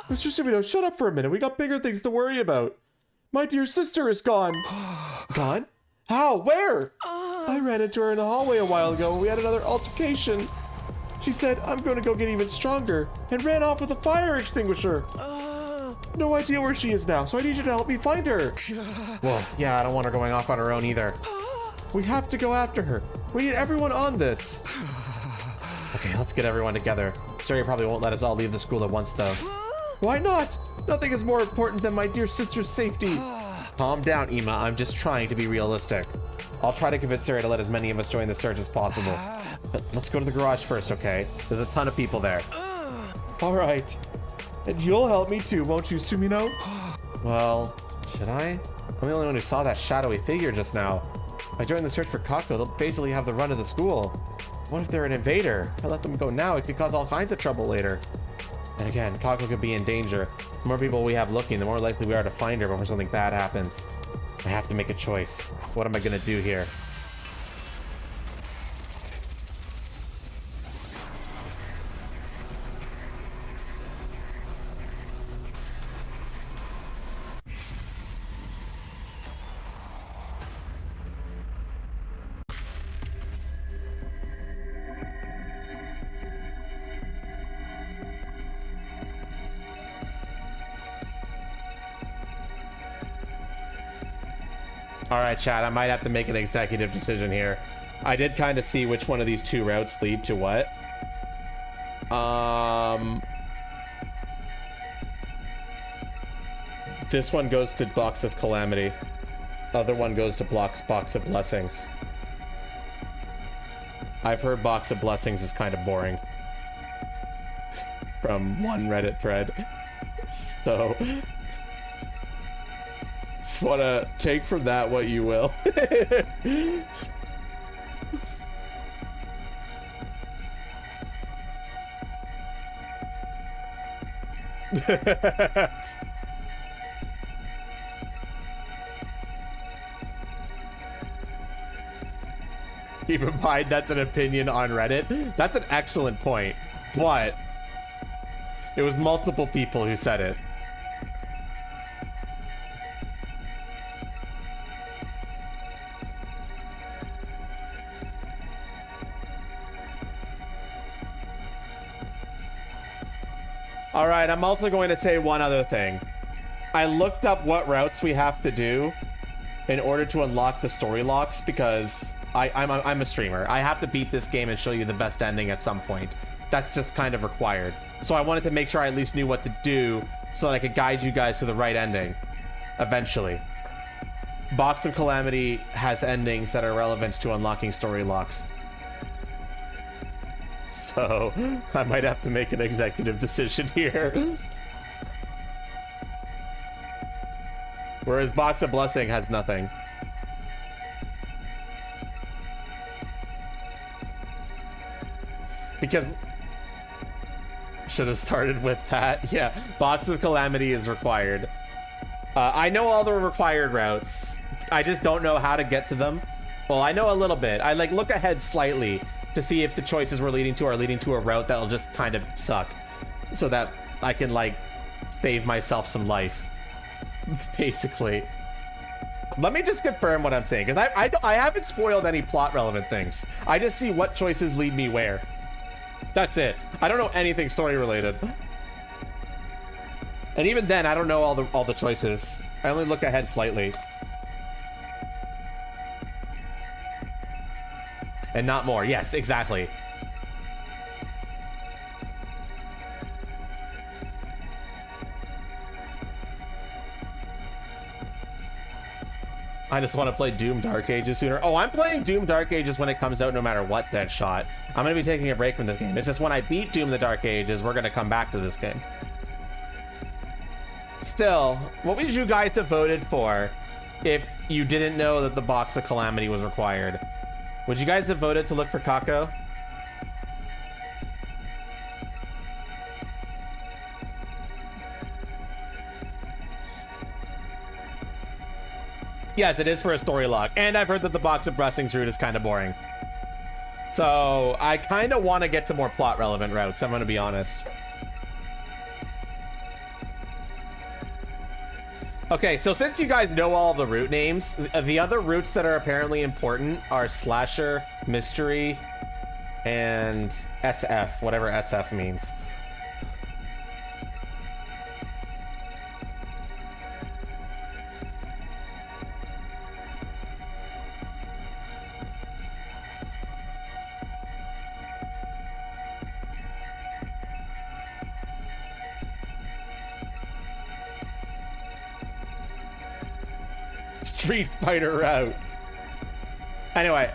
Mr. Sumino, shut up for a minute. We got bigger things to worry about. My dear sister is gone. Gone? How? Where? I ran into her in the hallway a while ago and we had another altercation. She said, I'm going to go get even stronger, and ran off with a fire extinguisher. No idea where she is now, so I need you to help me find her. Well, yeah, I don't want her going off on her own either. We have to go after her. We need everyone on this. Okay, let's get everyone together. Siri probably won't let us all leave the school at once, though. Why not? Nothing is more important than my dear sister's safety. Calm down, Ima. I'm just trying to be realistic. I'll try to convince Sarah to let as many of us join the search as possible. But let's go to the garage first, okay? There's a ton of people there. All right. And you'll help me too, won't you, Sumino? Well, should I? I'm the only one who saw that shadowy figure just now. If I join the search for Kako, they'll basically have the run of the school. What if they're an invader? If I let them go now, it could cause all kinds of trouble later. And again, Kako could be in danger. The more people we have looking, the more likely we are to find her before something bad happens. I have to make a choice. What am I gonna do here? All right, chat, I might have to make an executive decision here. I did kind of see which one of these two routes lead to what. This one goes to Box of Calamity. Other one goes to Box of Blessings. I've heard Box of Blessings is kind of boring. From one Reddit thread. So... wanna take from that what you will. Keep in mind that's an opinion on Reddit. That's an excellent point, but it was multiple people who said it. All right, I'm also going to say one other thing. I looked up what routes we have to do in order to unlock the story locks because I'm a streamer. I have to beat this game and show you the best ending at some point. That's just kind of required. So I wanted to make sure I at least knew what to do so that I could guide you guys to the right ending eventually. Box of Calamity has endings that are relevant to unlocking story locks. So I might have to make an executive decision here. Whereas Box of Blessing has nothing. Because should have started with that. Yeah, Box of Calamity is required. I know all the required routes. I just don't know how to get to them. Well, I know a little bit. I like look ahead slightly to see if the choices we're leading to are leading to a route that'll just kind of suck, so that I can like save myself some life. Basically. Let me just confirm what I'm saying, because I haven't spoiled any plot relevant things. I just see what choices lead me where. That's it. I don't know anything story related. And even then, I don't know all the choices. I only look ahead slightly. And not more. Yes, exactly. I just want to play Doom Dark Ages sooner. Oh, I'm playing Doom Dark Ages when it comes out no matter what, Deadshot. I'm going to be taking a break from this game. It's just when I beat Doom the Dark Ages, we're going to come back to this game. Still, what would you guys have voted for if you didn't know that the Box of Calamity was required? Would you guys have voted to look for Kako? Yes, it is for a story lock. And I've heard that the Box of Blessings route is kind of boring. So I kind of want to get to more plot relevant routes, I'm going to be honest. Okay, so since you guys know all the route names, the other routes that are apparently important are Slasher, Mystery, and SF, whatever SF means. Street Fighter route. Anyway,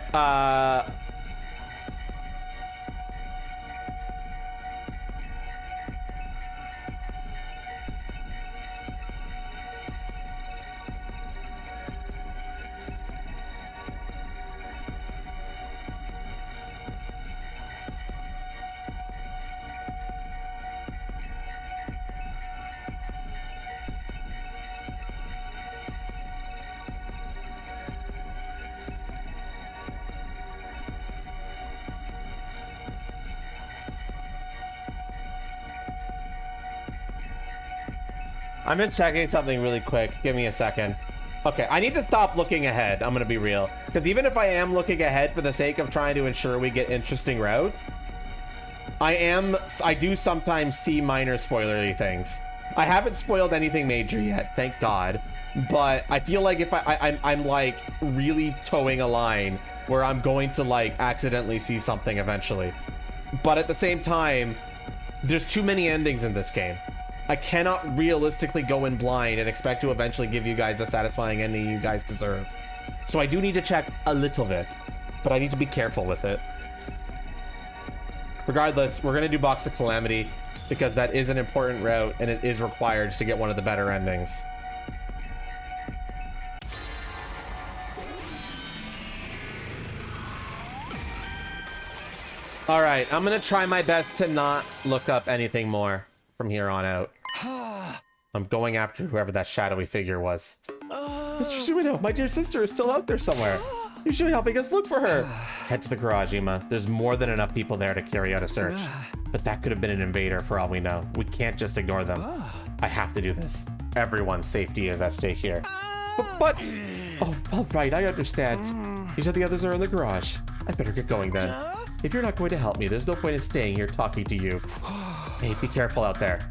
I'm just checking something really quick. Give me a second. Okay, I need to stop looking ahead. I'm gonna be real. Because even if I am looking ahead for the sake of trying to ensure we get interesting routes, I do sometimes see minor spoilery things. I haven't spoiled anything major yet, thank God. But I feel like if I'm like really towing a line where I'm going to like accidentally see something eventually. But at the same time, there's too many endings in this game. I cannot realistically go in blind and expect to eventually give you guys the satisfying ending you guys deserve. So I do need to check a little bit, but I need to be careful with it. Regardless, we're gonna do Box of Calamity because that is an important route and it is required to get one of the better endings. All right, I'm gonna try my best to not look up anything more from here on out. I'm going after whoever that shadowy figure was. Mr. Sumino, my dear sister is still out there somewhere. You should be helping us look for her. Head to the garage, Ima. There's more than enough people there to carry out a search. But that could have been an invader for all we know. We can't just ignore them. I have to do this. Everyone's safety is at stake here. But... Oh, all right, I understand. You said the others are in the garage. I better get going then. If you're not going to help me, there's no point in staying here talking to you. Hey, be careful out there.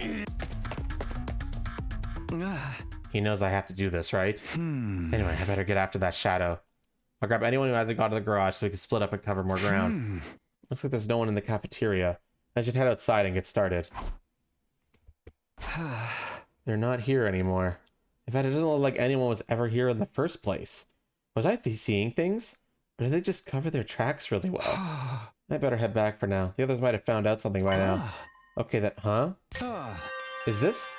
He knows I have to do this, right? Anyway, I better get after that shadow. I'll grab anyone who hasn't gone to the garage so we can split up and cover more ground. Looks like there's no one in the cafeteria. I should head outside and get started. They're not here anymore. In fact, it doesn't look like anyone was ever here in the first place. Was I seeing things? Or did they just cover their tracks really well? I better head back for now. The others might have found out something by now. Okay, Is this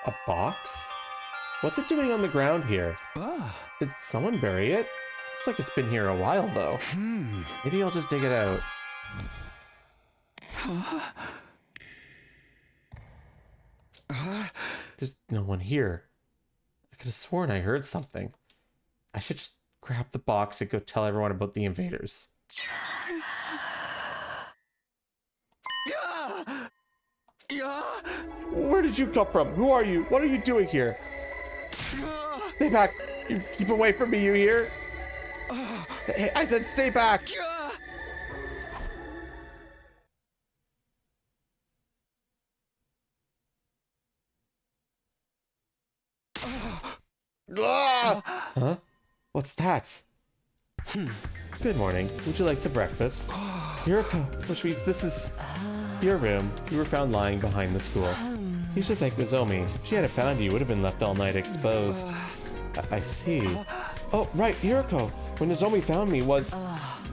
a box? What's it doing on the ground here? Did someone bury it? Looks like it's been here a while, though. Maybe I'll just dig it out. There's no one here. I could have sworn I heard something. I should just grab the box and go tell everyone about the invaders. Where did you come from? Who are you? What are you doing here? Stay back! You keep away from me, you hear? Hey, I said stay back! Huh? What's that? Good morning. Would you like some breakfast? Yuriko, which means this is your room. You were found lying behind the school. You should thank Nozomi. If she hadn't found you, you would have been left all night exposed. I see. Oh, right, Yuriko. When Nozomi found me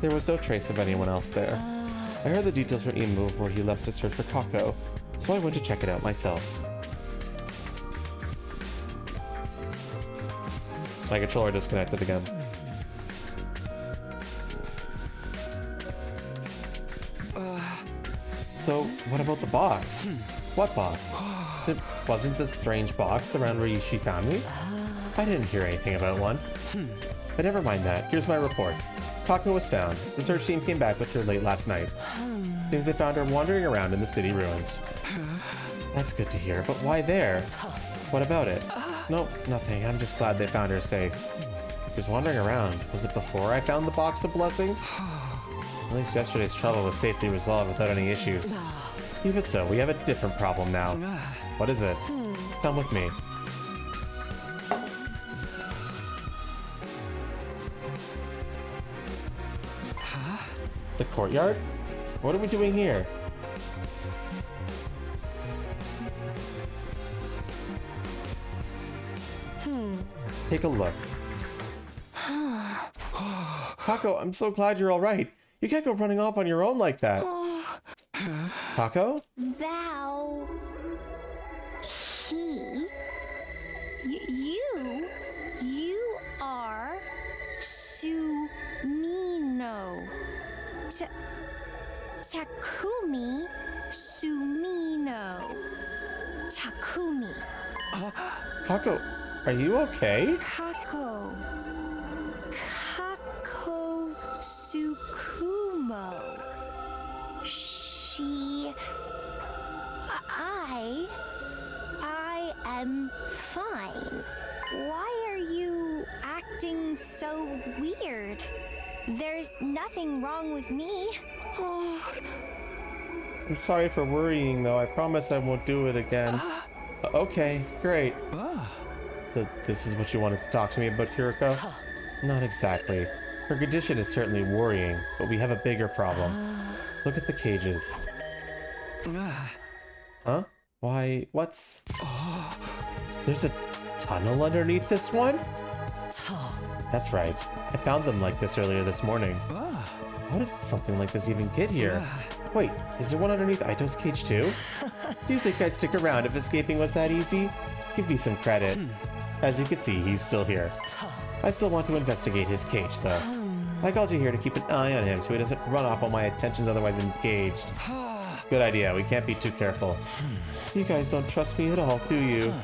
there was no trace of anyone else there. I heard the details from Imo before he left to search for Kako, so I went to check it out myself. My controller disconnected again. So, what about the box? What box? It wasn't the strange box around where she found me? I didn't hear anything about one. But never mind that. Here's my report. Kako was found. The search team came back with her late last night. Seems they found her wandering around in the city ruins. That's good to hear, but why there? What about it? Nope, nothing. I'm just glad they found her safe. She was wandering around. Was it before I found the box of blessings? At least yesterday's trouble was safely resolved without any issues. Even so, we have a different problem now. What is it? Come with me. The courtyard? What are we doing here? Take a look. Kako, I'm so glad you're all right. You can't go running off on your own like that. Kako? Thou. He. You are Sumino. Takumi Sumino. Takumi. Kako, are you okay? Kako Sukumo. I am fine. Why are you acting so weird? There's nothing wrong with me. I'm sorry for worrying, though. I promise I won't do it again. Okay, great. So this is what you wanted to talk to me about, Yuriko? Not exactly. Her condition is certainly worrying, but we have a bigger problem. Look at the cages. Huh? Why, what's... There's a tunnel underneath this one? That's right. I found them like this earlier this morning. How did something like this even get here? Wait, is there one underneath Aito's cage too? Do you think I'd stick around if escaping was that easy? Give me some credit. As you can see, he's still here. I still want to investigate his cage, though. I called you here to keep an eye on him so he doesn't run off while my attention's otherwise engaged. Good idea, we can't be too careful. You guys don't trust me at all, do you?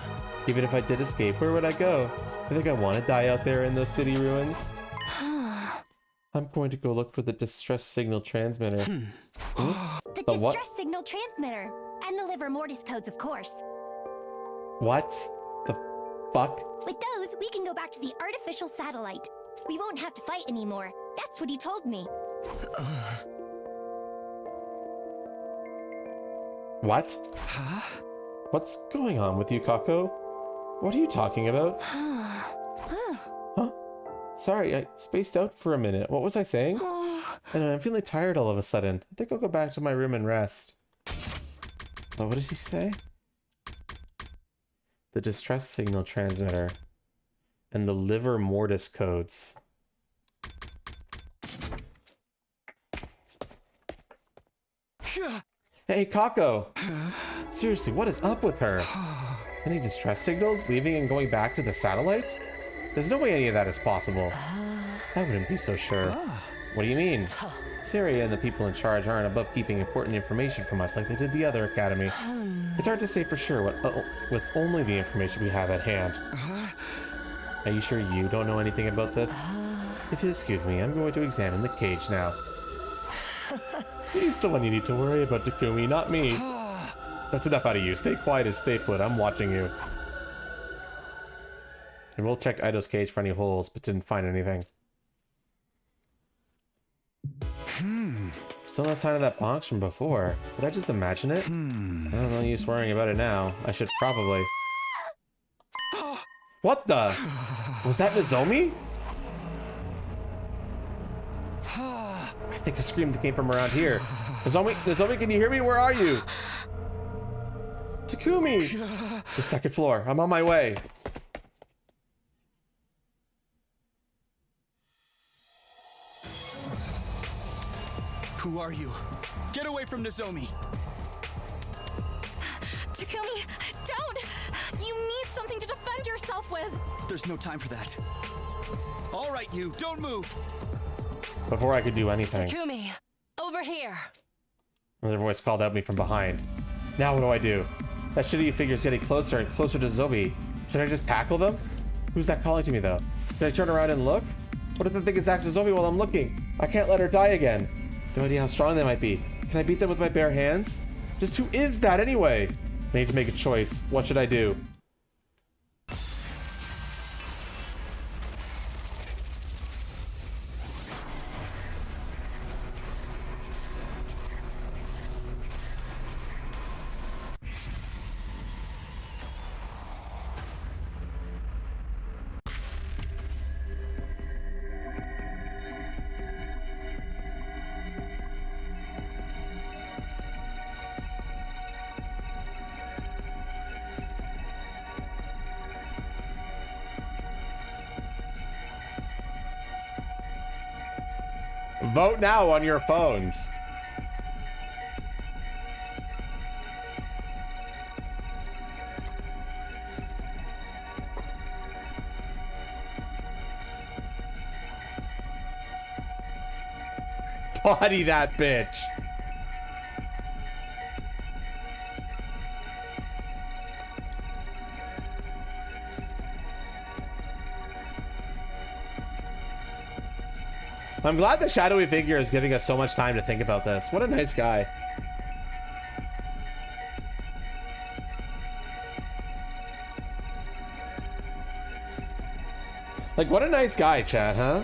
Even if I did escape, where would I go? I think I want to die out there in those city ruins. I'm going to go look for the distress signal transmitter. The distress signal transmitter. And the liver mortis codes, of course. What the fuck? With those, we can go back to the artificial satellite. We won't have to fight anymore. That's what he told me. What? Huh? What's going on with you, Kako? What are you talking about? Huh? Sorry, I spaced out for a minute. What was I saying? And I'm feeling tired all of a sudden. I think I'll go back to my room and rest. Oh, what does he say? The distress signal transmitter. And the liver mortis codes. Hey, Kako! Seriously, what is up with her? Any distress signals leaving and going back to the satellite? There's no way any of that is possible. I wouldn't be so sure. What do you mean? Syria and the people in charge aren't above keeping important information from us like they did the other academy. It's hard to say for sure with only the information we have at hand. Are you sure you don't know anything about this? If you'll excuse me, I'm going to examine the cage now. He's the one you need to worry about, Takumi, not me. That's enough out of you. Stay quiet and stay put. I'm watching you. And we'll check Ido's cage for any holes, but didn't find anything. Still no sign of that box from before. Did I just imagine it? No use worrying about it now. I should probably... What the? Was that Nozomi? I think a scream that came from around here. Nozomi, can you hear me? Where are you? Takumi! The second floor. I'm on my way. Who are you? Get away from Nozomi! Takumi, don't! You need something to defend yourself with! There's no time for that. All right, you, don't move! Before I could do anything. Takumi, over here. Another voice called out me from behind. Now what do? That shitty figure's getting closer and closer to Zobi. Should I just tackle them? Who's that calling to me though? Should I turn around and look? What if the thing is actually Zobi while I'm looking? I can't let her die again. No idea how strong they might be. Can I beat them with my bare hands? Just who is that anyway? I need to make a choice. What should I do? Vote now on your phones. Body that bitch. I'm glad the shadowy figure is giving us so much time to think about this. What a nice guy. Like, what a nice guy, chat, huh?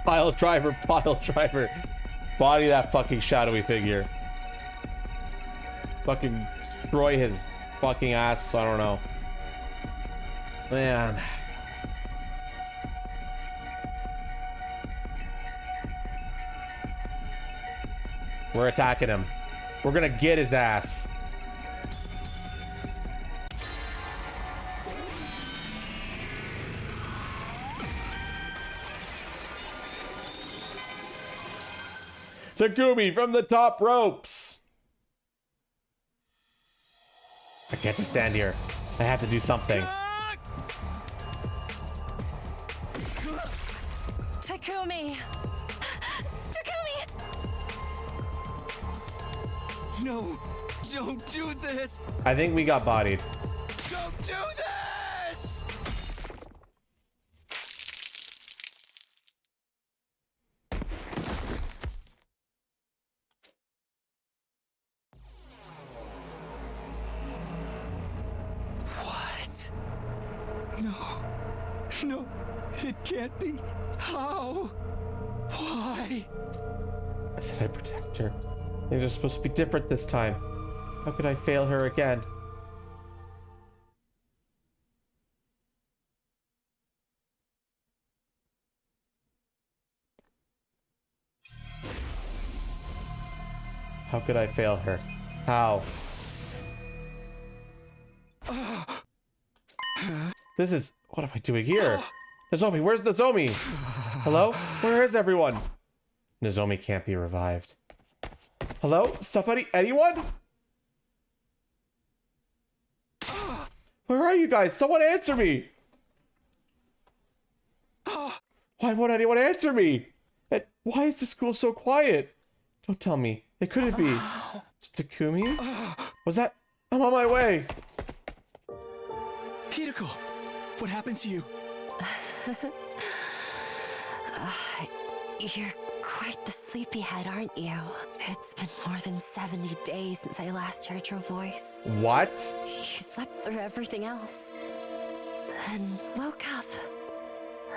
Pile driver, body that fucking shadowy figure. Fucking destroy his fucking ass, I don't know. Man. We're attacking him. We're gonna get his ass. Takumi from the top ropes. I can't just stand here. I have to do something. Takumi! Takumi! No, don't do this! I think we got bodied. Don't do this! What? No. No, it can't be. How? Why? I said I'd protect her. Things are supposed to be different this time. How could I fail her again? How could I fail her? How? This is... What am I doing here? Nozomi, where's Nozomi? Hello? Where is everyone? Nozomi can't be revived. Hello? Somebody? Anyone? Where are you guys? Someone answer me! Why won't anyone answer me? And why is the school so quiet? Don't tell me. It couldn't be. It's Takumi? Was that... I'm on my way. Hideko, what happened to you? You're quite the sleepyhead, aren't you? It's been more than 70 days since I last heard your voice. What? You slept through everything else. And woke up.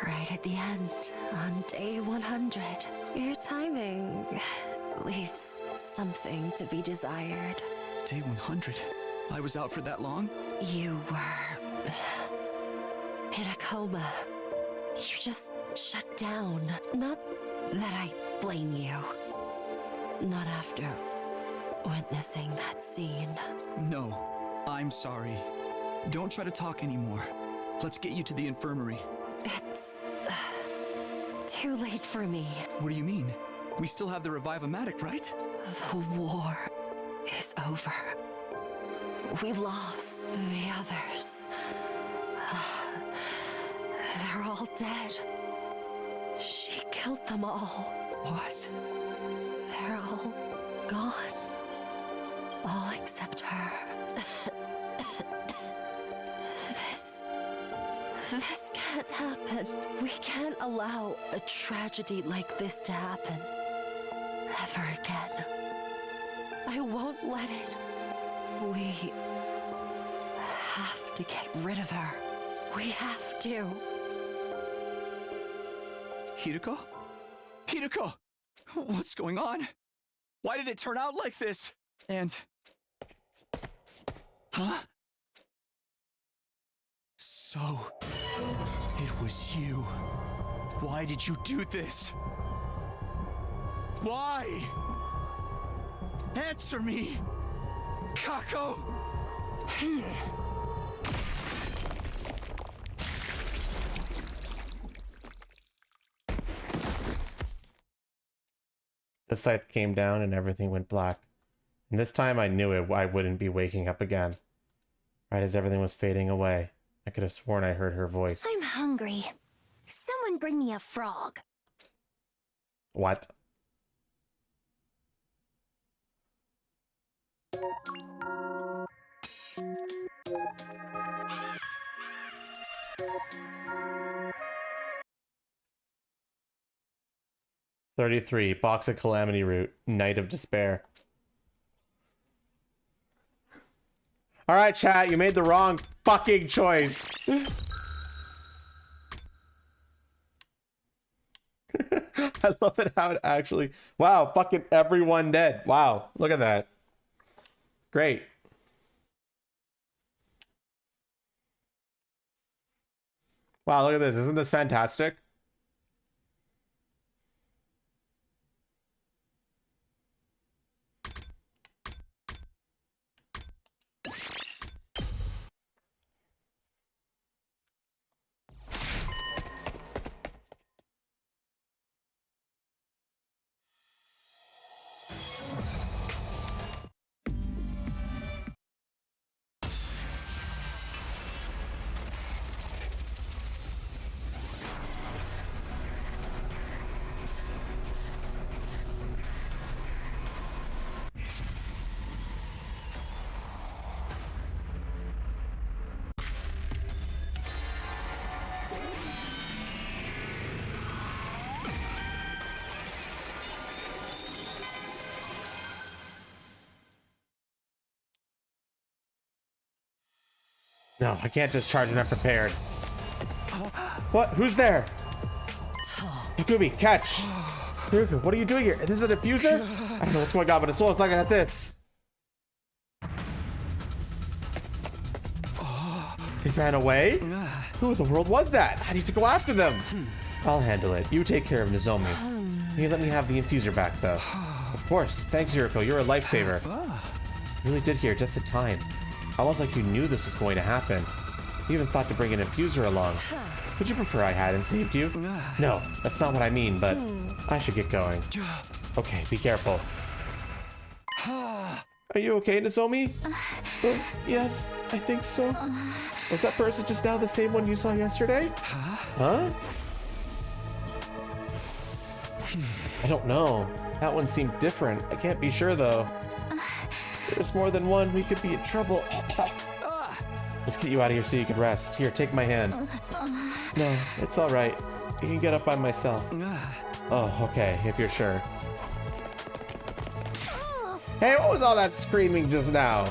Right at the end, on day 100. Your timing leaves something to be desired. Day 100? I was out for that long? You were... in a coma. You just shut down. Not that I blame you. Not after witnessing that scene. No, I'm sorry. Don't try to talk anymore. Let's get you to the infirmary. It's... too late for me. What do you mean? We still have the Revive-O-Matic, right? The war is over. We lost the others. They're all dead. She killed them all. What? They're all gone. All except her. This can't happen. We can't allow a tragedy like this to happen. Ever again. I won't let it. We have to get rid of her. We have to. Hideko? Hideko! What's going on? Why did it turn out like this? And... Huh? So... it was you. Why did you do this? Why? Answer me! Kako! The scythe came down and everything went black. And this time I knew it. I wouldn't be waking up again. Right as everything was fading away, I could have sworn I heard her voice. I'm hungry. Someone bring me a frog. What? $33, box of calamity root, night of despair. All right, chat, you made the wrong fucking choice. I love it how it actually... Wow, fucking everyone dead. Wow, look at that. Great. Wow, look at this. Isn't this fantastic? No, I can't just charge unprepared. What? Who's there? Takumi, catch! Hiruko, what are you doing here? Is this a diffuser? I don't know what's going on, but it's almost like I got this. They ran away? Who in the world was that? I need to go after them. I'll handle it. You take care of Nozomi. You let me have the infuser back, though. Of course. Thanks, Hiruko. You're a lifesaver. You really did here just in time. Almost like you knew this was going to happen. You even thought to bring an infuser along. Would you prefer I hadn't saved you? No, that's not what I mean, but I should get going. Okay, be careful. Are you okay, Nozomi? Yes, I think so. Was that person just now the same one you saw yesterday? Huh? I don't know. That one seemed different. I can't be sure, though. If there's more than one, we could be in trouble. Let's get you out of here so you can rest. Here, take my hand. No, it's all right. You can get up by myself. Oh, okay, if you're sure. Hey, what was all that screaming just now?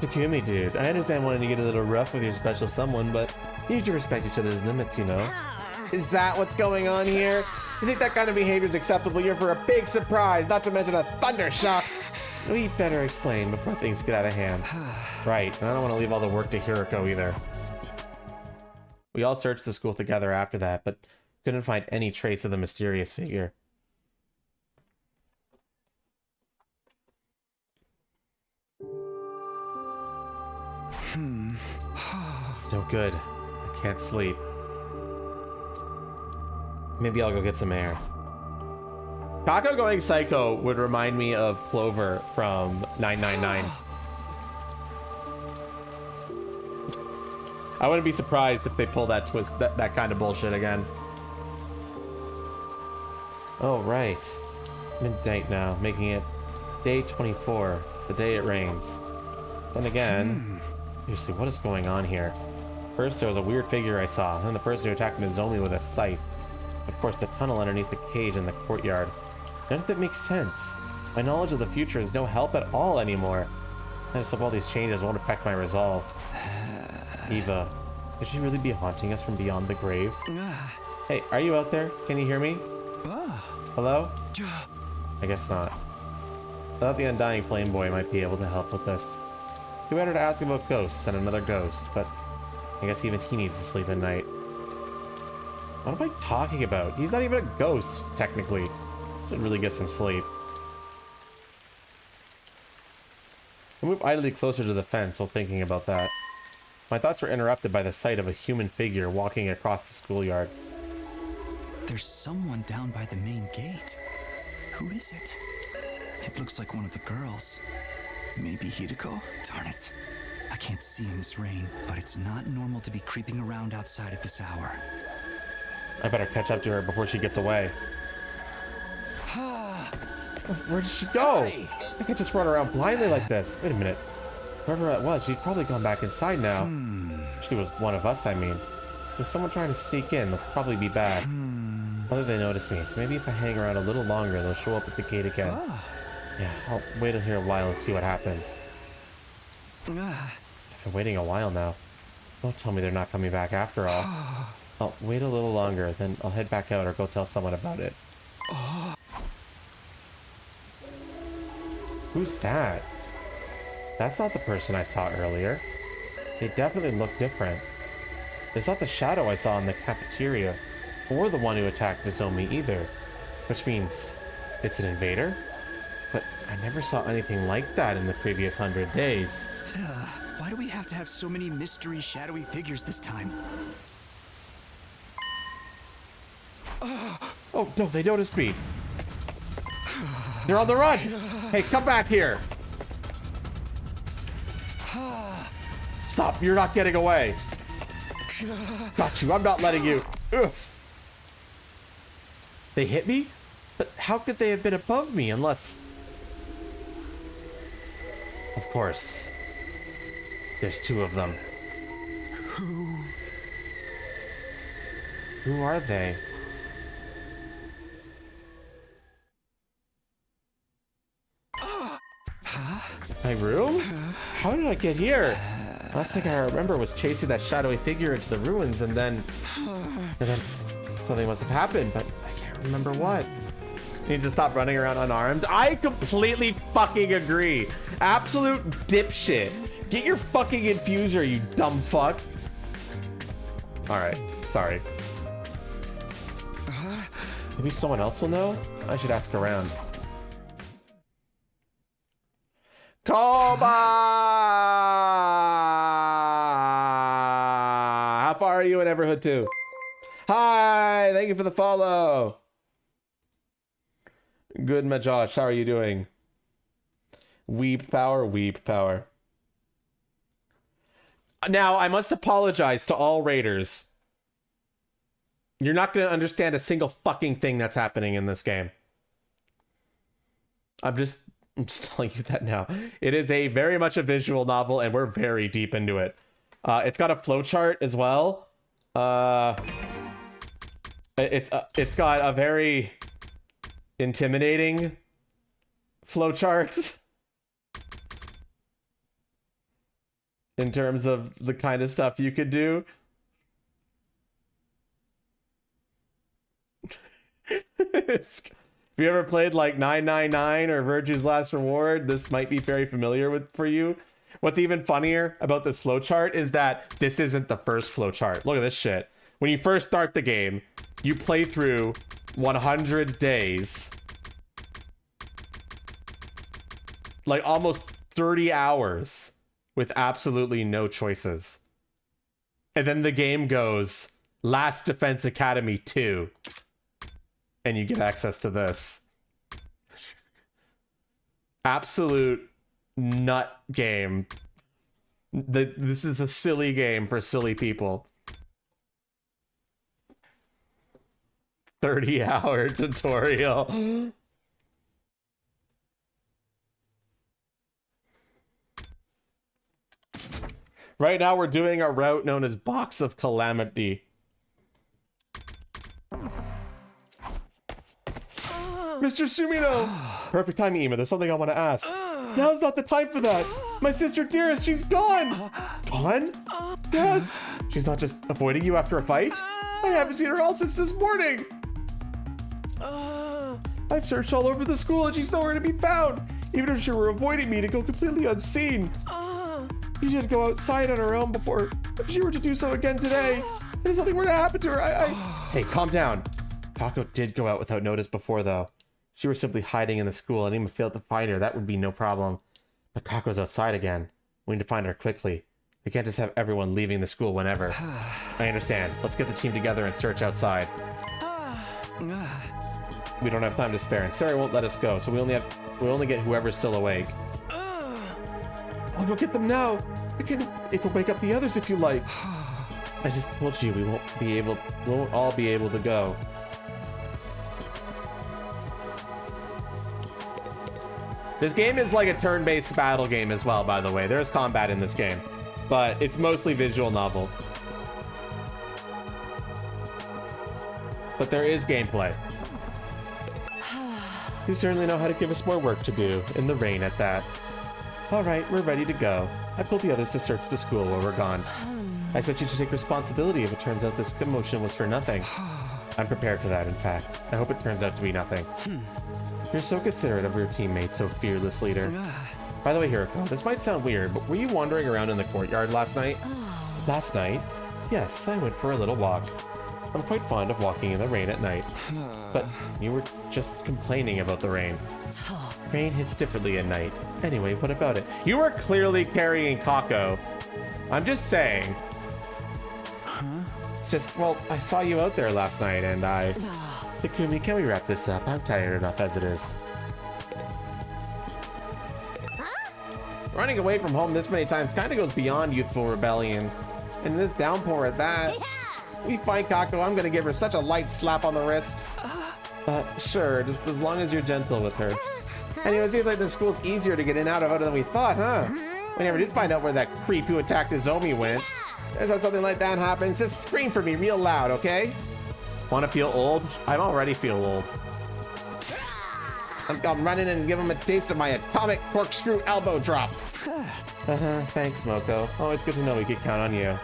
Takumi, dude, I understand wanting to get a little rough with your special someone, but you need to respect each other's limits, you know? Is that what's going on here? You think that kind of behavior is acceptable? You're for a big surprise, not to mention a thunder shock. We better explain before things get out of hand. Right, and I don't want to leave all the work to Hiruko either. We all searched the school together after that, but couldn't find any trace of the mysterious figure. It's no good. I can't sleep. Maybe I'll go get some air. Kako going psycho would remind me of Clover from 999. I wouldn't be surprised if they pull that twist, that kind of bullshit again. Oh, right. Midnight now, making it day 24, the day it rains. Then again, seriously, what is going on here? First, there was a weird figure I saw, then the person who attacked Nozomi with a scythe. Of course, the tunnel underneath the cage in the courtyard. None of that makes sense. My knowledge of the future is no help at all anymore. I just hope all these changes won't affect my resolve. Eva, could she really be haunting us from beyond the grave? Hey, are you out there? Can you hear me? Hello? I guess not. I thought the Undying Flame Boy might be able to help with this. Too better to ask about ghosts than another ghost, but I guess even he needs to sleep at night. What am I talking about? He's not even a ghost, technically. Should really get some sleep. I move idly closer to the fence while thinking about that. My thoughts were interrupted by the sight of a human figure walking across the schoolyard. There's someone down by the main gate. Who is it? It looks like one of the girls. Maybe Hideko? Darn it. I can't see in this rain, but it's not normal to be creeping around outside at this hour. I better catch up to her before she gets away. Where did she go? I can't just run around blindly like this. Wait a minute. Whoever that was, she'd probably gone back inside now. She was one of us, I mean. If there's someone trying to sneak in, they'll probably be bad. Whether they notice me, so maybe if I hang around a little longer, they'll show up at the gate again. Yeah, I'll wait here a while and see what happens. I've been waiting a while now. Don't tell me they're not coming back after all. I'll wait a little longer, then I'll head back out or go tell someone about it. Who's that? That's not the person I saw earlier. They definitely look different. It's not the shadow I saw in the cafeteria, or the one who attacked Nozomi either. Which means it's an invader? But I never saw anything like that in the previous 100 days. Why do we have to have so many mystery, shadowy figures this time? Oh, no, they noticed me. They're on the run. Hey, come back here. Stop, you're not getting away. Got you, I'm not letting you. Oof. They hit me? But how could they have been above me unless... Of course. There's two of them. Who are they? My room? How did I get here? Last thing I remember was chasing that shadowy figure into the ruins, and then something must have happened, but I can't remember what. He needs to stop running around unarmed. I completely fucking agree. Absolute dipshit. Get your fucking infuser, you dumb fuck. All right, sorry. Maybe someone else will know? I should ask around. Koba! How far are you in Everhood 2? Hi, thank you for the follow. Good, my Josh. How are you doing? Weep power, weep power. Now, I must apologize to all raiders. You're not going to understand a single fucking thing that's happening in this game. I'm just telling you that now. It is very much a visual novel, and we're very deep into it. It's got a flowchart as well. It's got a very intimidating flowchart in terms of the kind of stuff you could do. If you ever played like 999 or Virtue's Last Reward, this might be very familiar for you. What's even funnier about this flowchart is that this isn't the first flowchart. Look at this shit. When you first start the game, you play through 100 days. Like almost 30 hours with absolutely no choices. And then the game goes, Last Defense Academy 2. And you get access to this. Absolute nut game. This is a silly game for silly people. 30-hour tutorial. Right now we're doing a route known as Box of Calamity. Mr. Sumino! Perfect timing, Ema. There's something I want to ask. Now's not the time for that. My sister Dearest, she's gone! Gone? Yes! She's not just avoiding you after a fight? I haven't seen her all since this morning! I've searched all over the school and she's nowhere to be found! Even if she were avoiding me to go completely unseen. She didn't go outside on her own before. If she were to do so again today, and if something were to happen to her, Hey, calm down. Kako did go out without notice before, though. She was simply hiding in the school and Ema failed to find her. That would be no problem. But Kako's outside again. We need to find her quickly. We can't just have everyone leaving the school whenever. I understand. Let's get the team together and search outside. We don't have time to spare, and Sarah won't let us go, so we'll only get whoever's still awake. I'll go get them now. It will wake up the others if you like. I just told you we won't all be able to go. This game is like a turn-based battle game as well, by the way. There's combat in this game, but it's mostly visual novel. But there is gameplay. You certainly know how to give us more work to do, in the rain at that. Alright, we're ready to go. I pulled the others to search the school while we're gone. I expect you to take responsibility if it turns out this commotion was for nothing. I'm prepared for that, in fact. I hope it turns out to be nothing. You're so considerate of your teammates, so fearless leader. By the way, Hiroko, this might sound weird, but were you wandering around in the courtyard last night? Last night? Yes, I went for a little walk. I'm quite fond of walking in the rain at night. But you were just complaining about the rain. Rain hits differently at night. Anyway, what about it? You were clearly carrying Kako. I'm just saying. It's just, well, I saw you out there last night and Takumi, can we wrap this up? I'm tired enough as it is. Running away from home this many times kind of goes beyond youthful rebellion. And this downpour at that. We find Kako, I'm gonna give her such a light slap on the wrist. Sure, just as long as you're gentle with her. Anyway, it seems like the school's easier to get in and out of than we thought, huh? We never did find out where that creep who attacked Izomi went. There's how something like that happens, just scream for me real loud, okay? Want to feel old? I already feel old. I'm running and give him a taste of my atomic corkscrew elbow drop. Thanks, Moko. Always good to know we can count on you.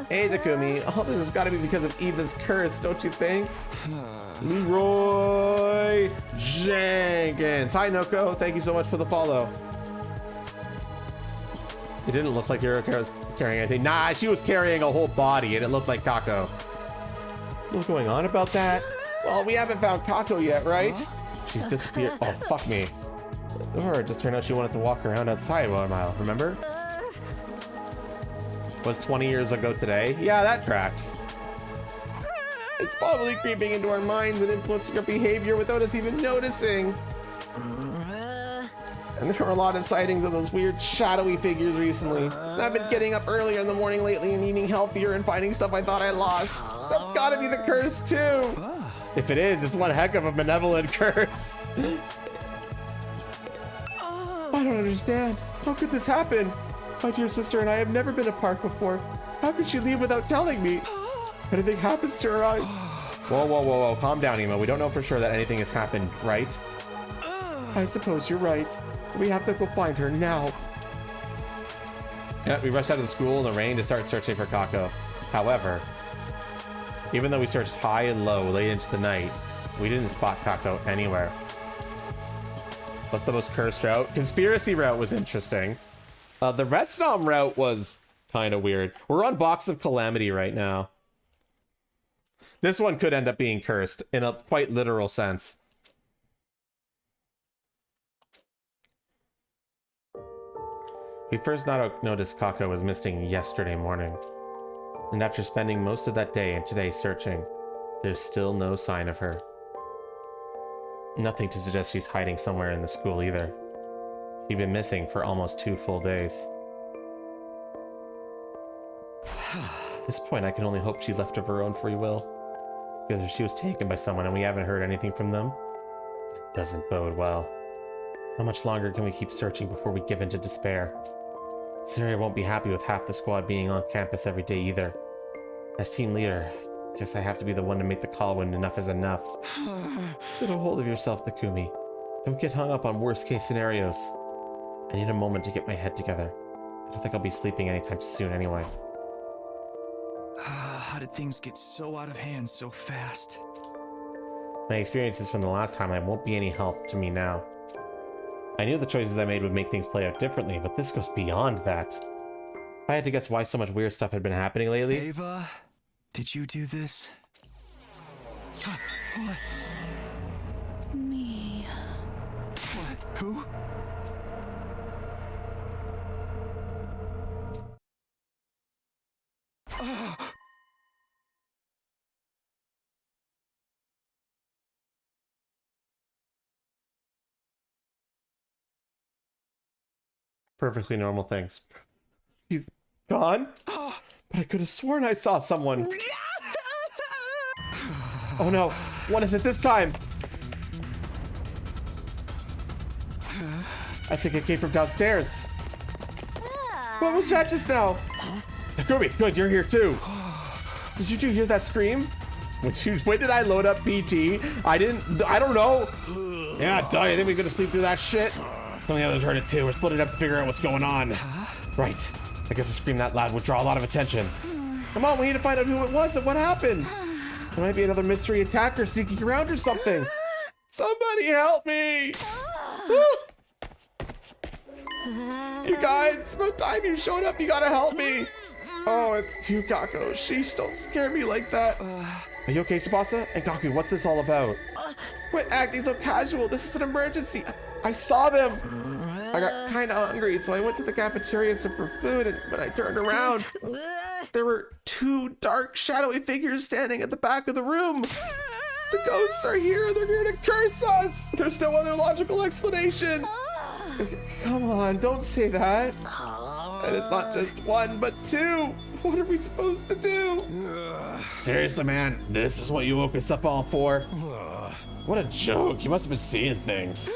Hey, Takumi. All this has got to be because of Eva's curse, don't you think? Leroy Jenkins. Hi, Noko. Thank you so much for the follow. It didn't look like Yurika was carrying anything. Nah, she was carrying a whole body, and it looked like Kako. What's going on about that? Well, we haven't found Kako yet, right? She's disappeared. Oh, fuck me. Or it just turned out she wanted to walk around outside for a mile, remember? Was 20 years ago today? Yeah, that tracks. It's probably creeping into our minds and influencing our behavior without us even noticing. And there are a lot of sightings of those weird shadowy figures recently. And I've been getting up earlier in the morning lately and eating healthier and finding stuff I thought I lost. That's gotta be the curse too. If it is, it's one heck of a benevolent curse. I don't understand. How could this happen? My dear sister and I have never been apart before. How could she leave without telling me? If anything happens to her, Whoa. Calm down, Emo. We don't know for sure that anything has happened, right? I suppose you're right. We have to go find her now. Yeah, we rushed out of the school in the rain to start searching for Kako. However, even though we searched high and low late into the night, we didn't spot Kako anywhere. What's the most cursed route? Conspiracy route was interesting. The Redstone route was kind of weird. We're on Box of Calamity right now. This one could end up being cursed in a quite literal sense. We first noticed Kako was missing yesterday morning. And after spending most of that day and today searching, there's still no sign of her. Nothing to suggest she's hiding somewhere in the school either. She'd been missing for almost 2 full days. At this point, I can only hope she left of her own free will. Because if she was taken by someone and we haven't heard anything from them, it doesn't bode well. How much longer can we keep searching before we give in to despair? Syria won't be happy with half the squad being on campus every day either. As team leader, I guess I have to be the one to make the call when enough is enough. Get a hold of yourself, Takumi. Don't get hung up on worst case scenarios. I need a moment to get my head together. I don't think I'll be sleeping anytime soon anyway. How did things get so out of hand so fast? My experiences from the last time won't be any help to me now. I knew the choices I made would make things play out differently, but this goes beyond that. If I had to guess why so much weird stuff had been happening lately... Ava, did you do this? What? Me. What? Who? Perfectly normal things. He's gone? But I could have sworn I saw someone. Oh no, what is it this time? I think it came from downstairs. What was that just now? Takumi, good, you're here too. Did you two hear that scream? When did I load up PT? I don't know. Yeah, duh, you think we could sleep through that shit? Some of the others heard it too. We're splitting up to figure out what's going on. Right. I guess a scream that loud would draw a lot of attention. Come on, we need to find out who it was and what happened. There might be another mystery attacker sneaking around or something. Somebody help me! You guys, it's about time you showed up. You gotta help me. Oh, it's you, Kako. Sheesh, don't scare me like that. Are you okay, Tsubasa? And Gaku, what's this all about? Quit acting so casual. This is an emergency. I saw them. I got kind of hungry, so I went to the cafeteria for food, and when I turned around, there were 2 dark, shadowy figures standing at the back of the room. The ghosts are here. They're here to curse us. There's no other logical explanation. Come on, don't say that. And it's not just 1, but 2. What are we supposed to do? Seriously, man, this is what you woke us up all for? What a joke. You must have been seeing things.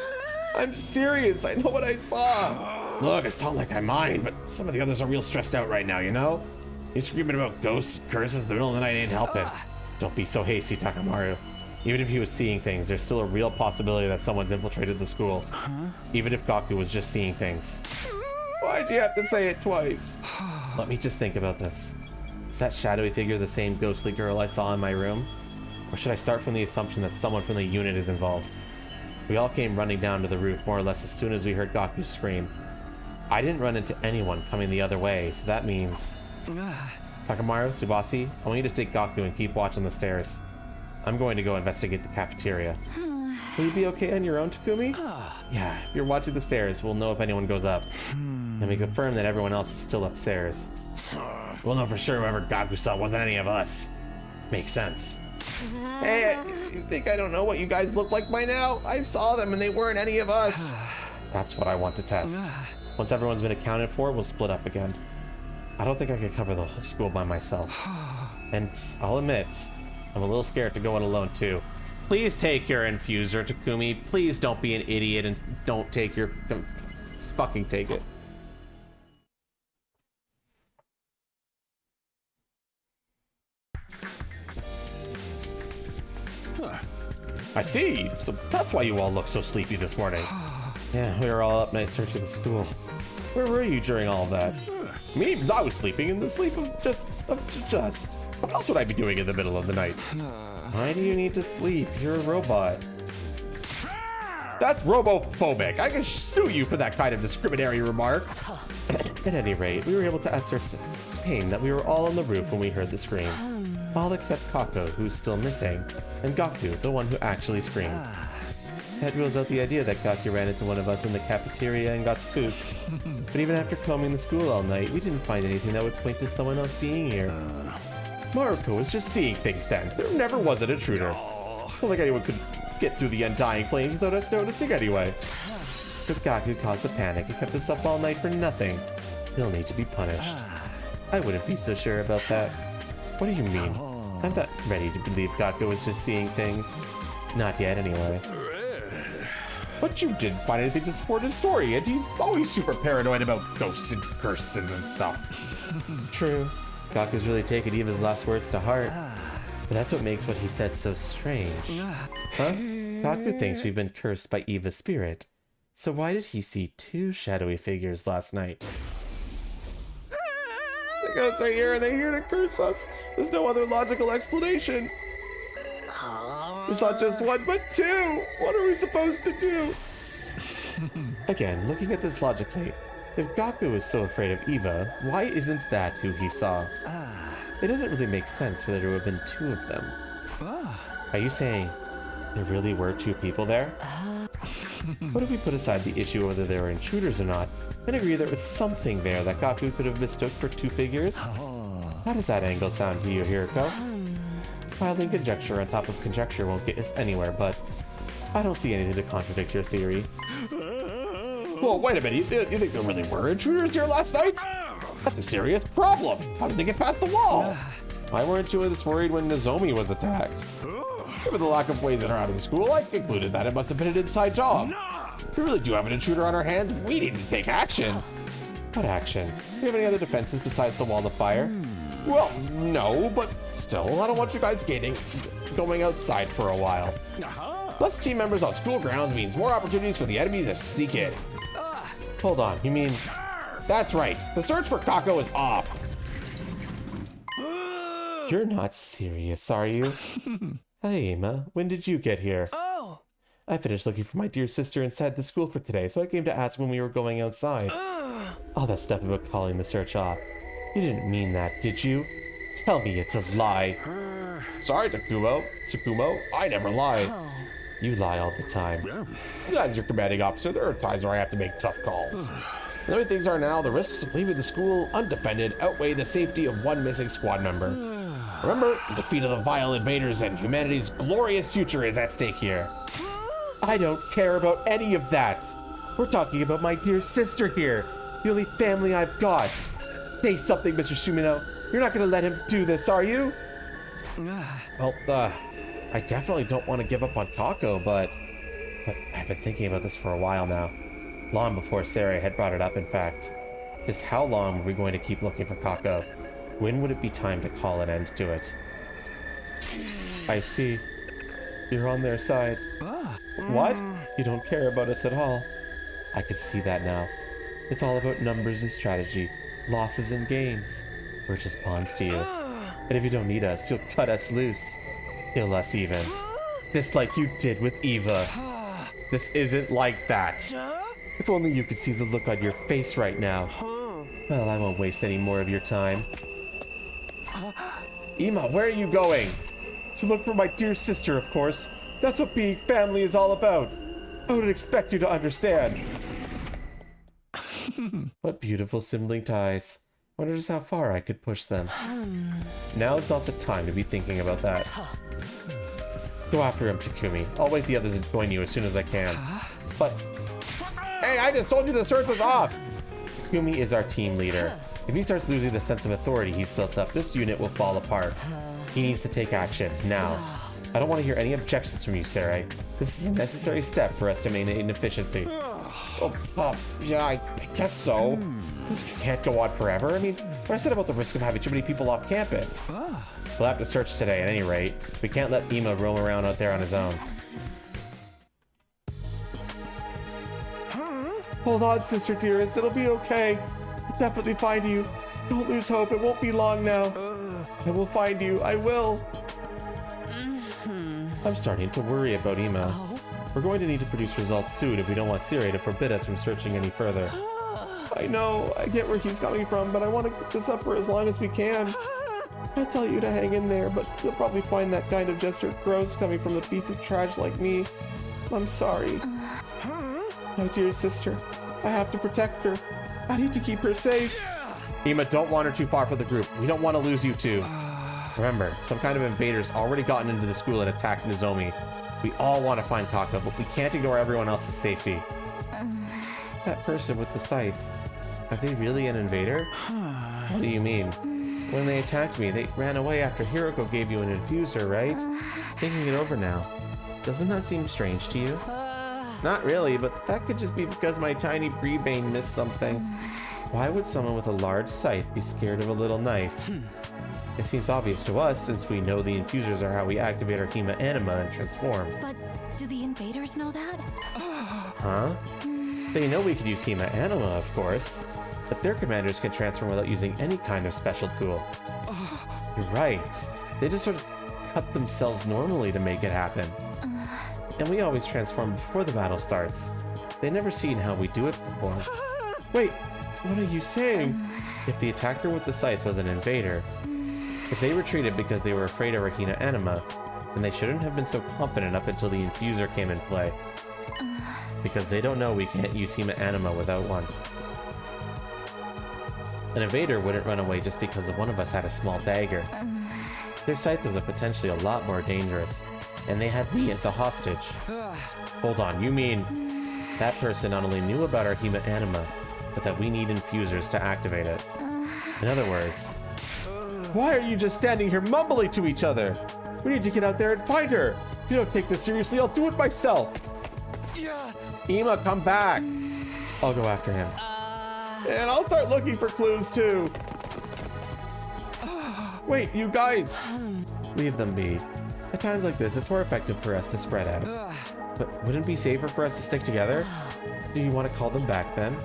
I'm serious. I know what I saw. Look, it's not like I mind, but some of the others are real stressed out right now, you know? You screaming about ghosts and curses in the middle of the night ain't helping. Don't be so hasty, Takamaru. Even if he was seeing things, there's still a real possibility that someone's infiltrated the school. Even if Gaku was just seeing things. Why'd you have to say it twice? Let me just think about this. Is that shadowy figure the same ghostly girl I saw in my room? Or should I start from the assumption that someone from the unit is involved? We all came running down to the roof more or less as soon as we heard Gaku scream. I didn't run into anyone coming the other way, so that means... Takamaru, Tsubasi, I want you to take Gaku and keep watching the stairs. I'm going to go investigate the cafeteria. Will you be okay on your own, Takumi? Yeah, if you're watching the stairs, we'll know if anyone goes up. Then we confirm that everyone else is still upstairs. We'll know for sure whoever Gaku saw wasn't any of us. Makes sense. Hey, you think I don't know what you guys look like by now? I saw them and they weren't any of us. That's what I want to test. Once everyone's been accounted for, we'll split up again. I don't think I could cover the whole school by myself. And I'll admit, I'm a little scared to go in alone too. Please take your infuser, Takumi. Please don't be an idiot and don't take your... Just fucking take it. I see. So that's why you all look so sleepy this morning. Yeah, we were all up night searching the school. Where were you during all of that? Me? I was sleeping in the sleep of just. What else would I be doing in the middle of the night? Why do you need to sleep? You're a robot. That's robophobic. I can sue you for that kind of discriminatory remark. At any rate, we were able to ascertain that we were all on the roof when we heard the scream. All except Kako, who's still missing, and Gaku, the one who actually screamed. That rules out the idea that Gaku ran into one of us in the cafeteria and got spooked. But even after combing the school all night, we didn't find anything that would point to someone else being here. Maruko was just seeing things then. There never was an intruder. I don't think anyone could get through the undying flames without us noticing anyway. So Gaku caused the panic and kept us up all night for nothing. He'll need to be punished. I wouldn't be so sure about that. What do you mean? I'm not ready to believe Gaku was just seeing things. Not yet, anyway. But you didn't find anything to support his story, and he's always super paranoid about ghosts and curses and stuff. True. Gaku's really taken Eva's last words to heart. But that's what makes what he said so strange. Huh? Gaku thinks we've been cursed by Eva's spirit. So why did he see two shadowy figures last night? The ghosts are here and they're here to curse us. There's no other logical explanation. It's not just one, but two. What are we supposed to do? Again, looking at this logically, if Gaku is so afraid of Eva, why isn't that who he saw? It doesn't really make sense for there to have been two of them. Are you saying there really were two people there? What if we put aside the issue of whether they were intruders or not, and agree there was something there that Gaku could have mistook for two figures? How does that angle sound to you, Hiriko? Piling conjecture on top of conjecture won't get us anywhere, but I don't see anything to contradict your theory. Well, wait a minute, you think there really were intruders here last night? That's a serious problem. How did they get past the wall? Why weren't you this worried when Nozomi was attacked? Given the lack of ways in or out of the school, I concluded that it must have been an inside job. We really do have an intruder on our hands. We need to take action. What action? Do you have any other defenses besides the wall of fire? Well, no, but still, I don't want you guys going outside for a while. Less team members on school grounds means more opportunities for the enemy to sneak in. Hold on, you mean... That's right, the search for Kako is off. You're not serious, are you? Hey, Emma, when did you get here? Oh! I finished looking for my dear sister inside the school for today, so I came to ask when we were going outside. All that stuff about calling the search off. You didn't mean that, did you? Tell me it's a lie. Sorry, Tsukumo, I never lie. You lie all the time. As your commanding officer, there are times where I have to make tough calls. The way things are now, the risks of leaving the school undefended outweigh the safety of one missing squad member. Remember, the defeat of the vile invaders and humanity's glorious future is at stake here. I don't care about any of that. We're talking about my dear sister here, the only family I've got. Say something, Mr. Shumino. You're not gonna let him do this, are you? Well, I definitely don't want to give up on Kako, but I've been thinking about this for a while now. Long before Sarah had brought it up, in fact. Just how long were we going to keep looking for Kako? When would it be time to call an end to it? I see. You're on their side. What? You don't care about us at all. I could see that now. It's all about numbers and strategy, losses and gains. We're just pawns to you. And if you don't need us, you'll cut us loose. Kill us even. Just like you did with Eva. This isn't like that. If only you could see the look on your face right now. Well, I won't waste any more of your time. Ema, where are you going? To look for my dear sister, of course. That's what being family is all about. I would expect you to understand. What beautiful sibling ties. Wonder just how far I could push them. Now's not the time to be thinking about that. Go after him, Takumi. I'll wait the others to join you as soon as I can. But... Hey, I just told you the search was off! Takumi is our team leader. If he starts losing the sense of authority he's built up, this unit will fall apart. He needs to take action, now. I don't want to hear any objections from you, Sarai. This is a necessary step for us to maintain efficiency. Yeah, I guess so. This can't go on forever. I mean, what I said about the risk of having too many people off campus. We'll have to search today at any rate. We can't let Ema roam around out there on his own. Hold on, sister dearest. It'll be okay. I'll definitely find you. Don't lose hope. It won't be long now. I will find you. I will. I'm starting to worry about Ema. We're going to need to produce results soon if we don't want Siri to forbid us from searching any further. I know. I get where he's coming from, but I want to keep this up for as long as we can. I tell you to hang in there, but you'll probably find that kind of gesture gross coming from a piece of trash like me. I'm sorry. My dear sister, I have to protect her. I need to keep her safe. Ema, don't wander too far from the group. We don't want to lose you too. Remember, some kind of invader's already gotten into the school and attacked Nozomi. We all want to find Kako, but we can't ignore everyone else's safety. That person with the scythe, are they really an invader? What do you mean? When they attacked me, they ran away after Hiroko gave you an infuser, right? Thinking it over now. Doesn't that seem strange to you? Not really, but that could just be because my tiny Breebane missed something. Why would someone with a large scythe be scared of a little knife? It seems obvious to us since we know the infusers are how we activate our Hema Anima and transform. But do the invaders know that? Huh? They know we could use Hema Anima, of course, but their commanders can transform without using any kind of special tool. You're right. They just sort of cut themselves normally to make it happen. And we always transform before the battle starts. They've never seen how we do it before. Wait, what are you saying? If the attacker with the scythe was an invader, if they retreated because they were afraid of our Hina Anima, then they shouldn't have been so confident up until the infuser came in play. Because they don't know we can't use Hema Anima without one. An invader wouldn't run away just because one of us had a small dagger. Their scythe was potentially a lot more dangerous, and they had me as a hostage. Hold on, you mean that person not only knew about our Hema Anima, but that we need infusers to activate it? In other words, why are you just standing here mumbling to each other? We need to get out there and find her. If you don't take this seriously, I'll do it myself. Ema, come back. I'll go after him. And I'll start looking for clues too. Wait, you guys. Leave them be. At times like this, it's more effective for us to spread out. But wouldn't it be safer for us to stick together? Do you want to call them back then?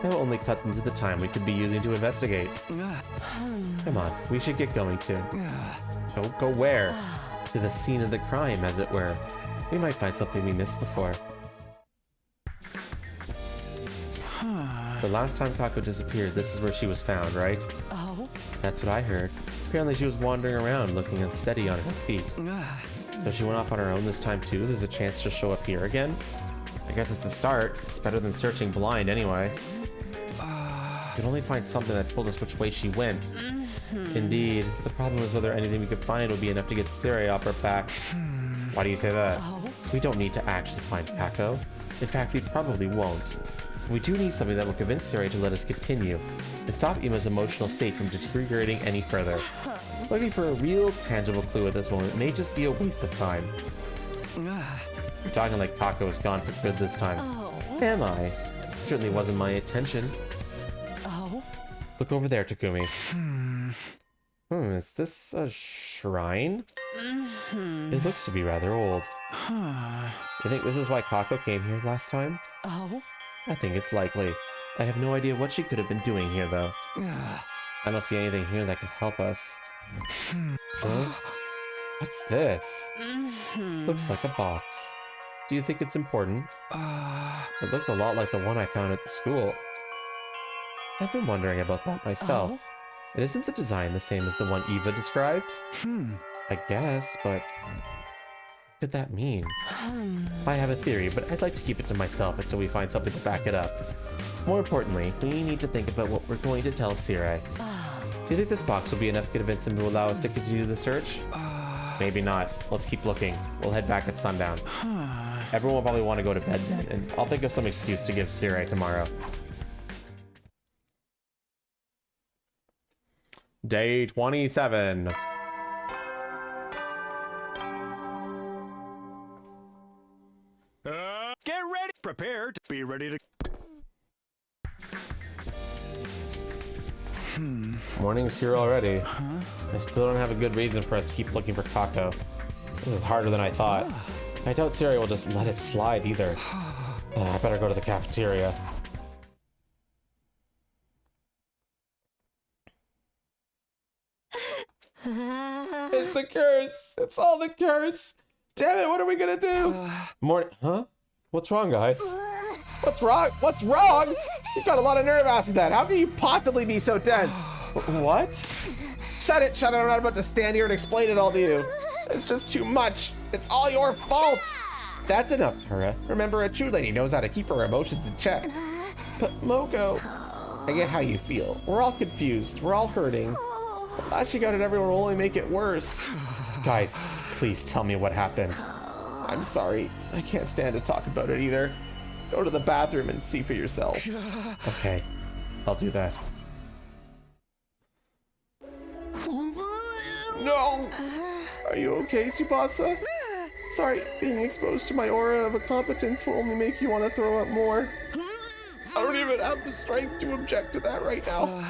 That will only cut into the time we could be using to investigate. Come on, we should get going too. Go where? To the scene of the crime, as it were. We might find something we missed before. The last time Kako disappeared, this is where she was found, right? Oh? That's what I heard. Apparently she was wandering around, looking unsteady on her feet. So she went off on her own this time too? There's a chance she'll show up here again? I guess it's a start. It's better than searching blind anyway. We could only find something that told us which way she went. Indeed. The problem is whether anything we could find would be enough to get Siri off our backs. Why do you say that? We don't need to actually find Kako. In fact, we probably won't. We do need something that will convince Siri to let us continue, and stop Ema's emotional state from deteriorating any further. Looking for a real, tangible clue at this moment may just be a waste of time. You're talking like Kako is gone for good this time. Am I? It certainly wasn't my intention. Look over there, Takumi. Is this a shrine? It looks to be rather old. You think this is why Kako came here last time? Oh? I think it's likely. I have no idea what she could have been doing here, though. I don't see anything here that could help us. Huh? What's this? Looks like a box. Do you think it's important? It looked a lot like the one I found at the school. I've been wondering about that myself. Oh? And isn't the design the same as the one Eva described? I guess, but what could that mean? I have a theory, but I'd like to keep it to myself until we find something to back it up. More importantly, we need to think about what we're going to tell Sirai. Do you think this box will be enough to convince him to allow us to continue the search? Maybe not. Let's keep looking. We'll head back at sundown. Everyone will probably want to go to bed then, and I'll think of some excuse to give Sirai tomorrow. Day 27. Get ready. Prepare to be ready to. Morning's here already. I still don't have a good reason for us to keep looking for Kako. This is harder than I thought. I doubt Sirai will just let it slide either. I better go to the cafeteria. It's the curse! It's all the curse! Damn it, what are we gonna do? Huh? What's wrong, guys? What's wrong? What's wrong? You've got a lot of nerve asking that. How can you possibly be so tense? What? Shut it, I'm not about to stand here and explain it all to you. It's just too much. It's all your fault. That's enough, Kara. Remember, a true lady knows how to keep her emotions in check. But Moko, I get how you feel. We're all confused. We're all hurting. Lashing out at everyone will only make it worse. Guys, please tell me what happened. I'm sorry. I can't stand to talk about it either. Go to the bathroom and see for yourself. Okay, I'll do that. No! Are you okay, Tsubasa? Sorry, being exposed to my aura of incompetence will only make you want to throw up more. I don't even have the strength to object to that right now.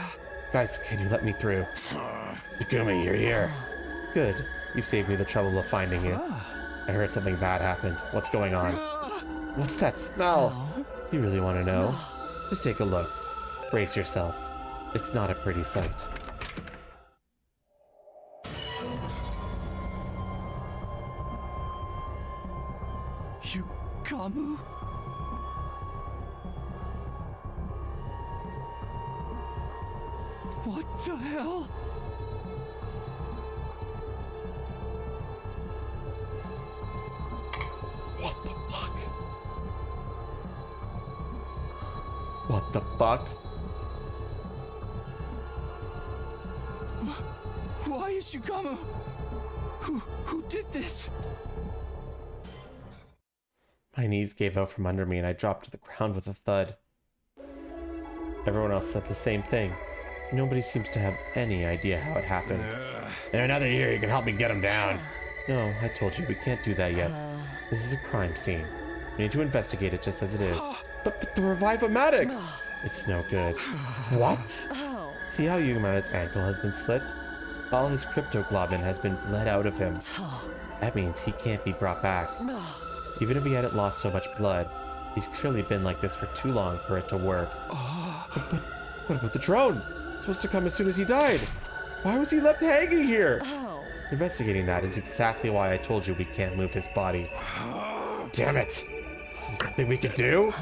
Guys, can you let me through? Takumi, you're here. Good. You've saved me the trouble of finding you. I heard something bad happened. What's going on? What's that smell? You really want to know? Just take a look. Brace yourself. It's not a pretty sight. Yukamu? What the hell? What the fuck? What the fuck? Why is Yukamu? Who did this? My knees gave out from under me and I dropped to the ground with a thud. Everyone else said the same thing. Nobody seems to have any idea how it happened. They're another year, you can help me get them down. No, I told you, we can't do that yet. This is a crime scene. We need to investigate it just as it is. But the Revive-O-Matic! It's no good. What? See how Yugama's ankle has been slit? All his cryptoglobin has been bled out of him. That means he can't be brought back. Even if he hadn't lost so much blood, he's clearly been like this for too long for it to work. But what about the drone? It's supposed to come as soon as he died. Why was he left hanging here? Investigating that is exactly why I told you we can't move his body. Damn it! There's nothing we can do?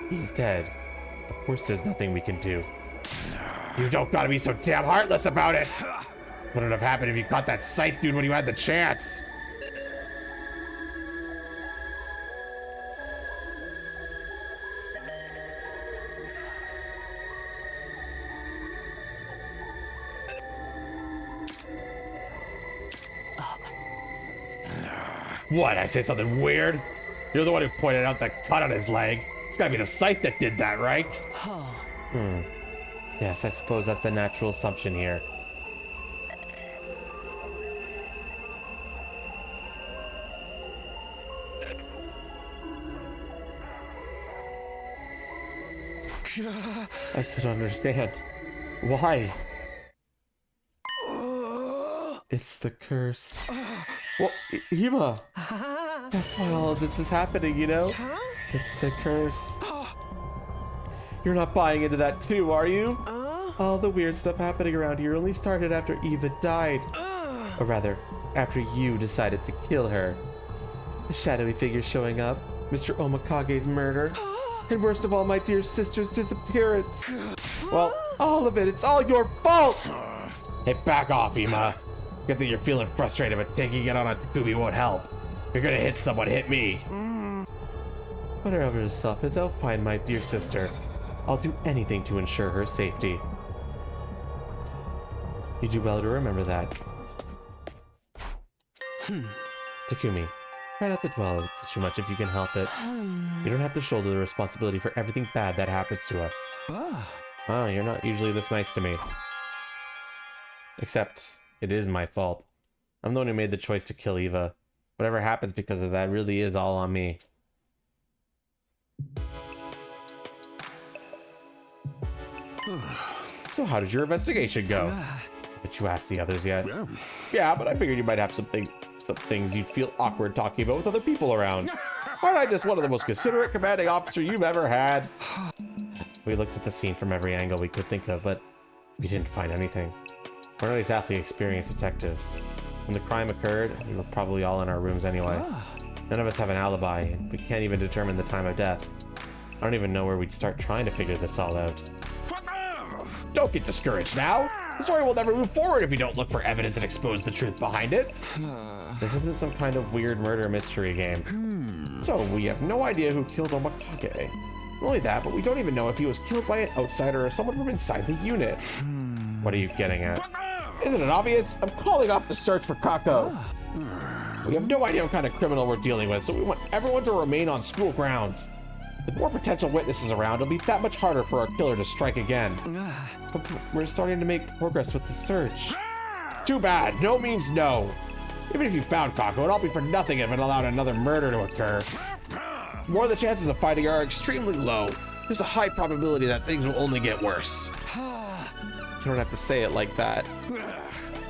He's dead. Of course there's nothing we can do. You don't gotta be so damn heartless about it! What would have happened if you caught that scythe dude when you had the chance? What, I say something weird? You're the one who pointed out the cut on his leg. It's gotta be the scythe that did that, right? Yes, I suppose that's the natural assumption here. I still don't understand. Why? It's the curse. Well, Ema! That's why all of this is happening, you know? It's the curse. You're not buying into that too, are you? All the weird stuff happening around here only started after Eva died. Or rather, after you decided to kill her. The shadowy figure showing up, Mr. Omikage's murder, and worst of all, my dear sister's disappearance. Well, all of it, it's all your fault! Hey, back off, Ema. Good thing you're feeling frustrated, but taking it on Takumi won't help. If you're gonna hit someone, hit me. Whatever is softens, I'll find my dear sister. I'll do anything to ensure her safety. You do well to remember that. Takumi, try not to dwell on it too much if you can help it. You don't have to shoulder the responsibility for everything bad that happens to us. Oh, you're not usually this nice to me. Except, it is my fault. I'm the one who made the choice to kill Eva. Whatever happens because of that really is all on me. So how does your investigation go? But you asked the others yet? Yeah, but I figured you might have some things you'd feel awkward talking about with other people around. Aren't I just one of the most considerate commanding officer you've ever had? We looked at the scene from every angle we could think of, but we didn't find anything. We're not exactly experienced detectives. When the crime occurred, we were probably all in our rooms anyway. None of us have an alibi, and we can't even determine the time of death. I don't even know where we'd start trying to figure this all out. Don't get discouraged now! The story will never move forward if you don't look for evidence and expose the truth behind it. This isn't some kind of weird murder mystery game. So we have no idea who killed Omikage. Not only that, but we don't even know if he was killed by an outsider or someone from inside the unit. What are you getting at? Isn't it obvious? I'm calling off the search for Kako. We have no idea what kind of criminal we're dealing with, so we want everyone to remain on school grounds. With more potential witnesses around, it'll be that much harder for our killer to strike again. But we're starting to make progress with the search. Too bad. No means no. Even if you found Kako, it'd all be for nothing if it allowed another murder to occur. More the chances of finding are extremely low. There's a high probability that things will only get worse. You don't have to say it like that.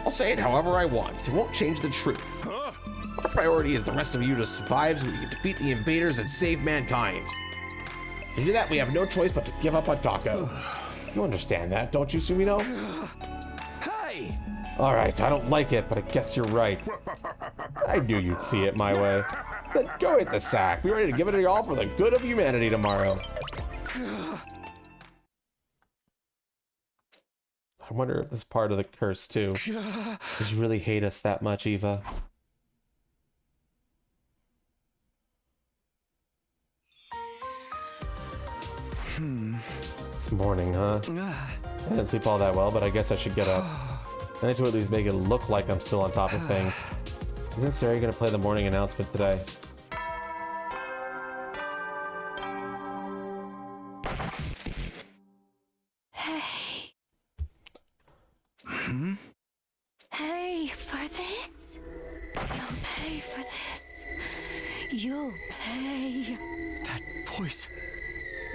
I'll say it however I want. It won't change the truth. Our priority is the rest of you to survive so that you can defeat the invaders and save mankind. To do that, we have no choice but to give up on Kako. You understand that, don't you, Sumino? Hey! Alright, I don't like it, but I guess you're right. I knew you'd see it my way. Then go hit the sack. Be ready to give it your all for the good of humanity tomorrow. I wonder if this is part of the curse, too. Did you really hate us that much, Eva? It's morning, huh? I didn't sleep all that well, but I guess I should get up. I need to at least make it look like I'm still on top of things. Isn't Sari gonna play the morning announcement today? Hey. Pay for this? You'll pay for this. You'll pay. That voice.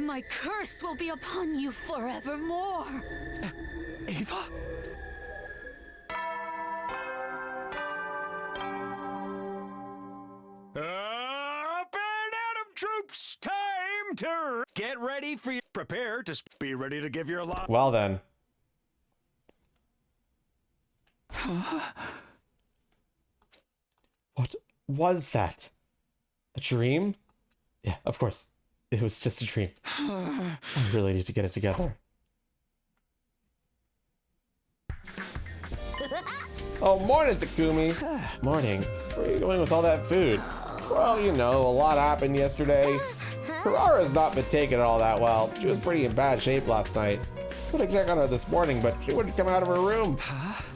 My curse will be upon you forevermore. Ava? Up and Adam troops! Time to get ready for your... Prepare to be ready to give your life. Well then. What was that? A dream? Yeah, of course. It was just a dream. I really need to get it together. Oh, morning, Takumi. Morning. Where are you going with all that food? Well, you know, a lot happened yesterday. Karara's not been taking it all that well. She was pretty in bad shape last night. I went to check on her this morning, but she wouldn't come out of her room.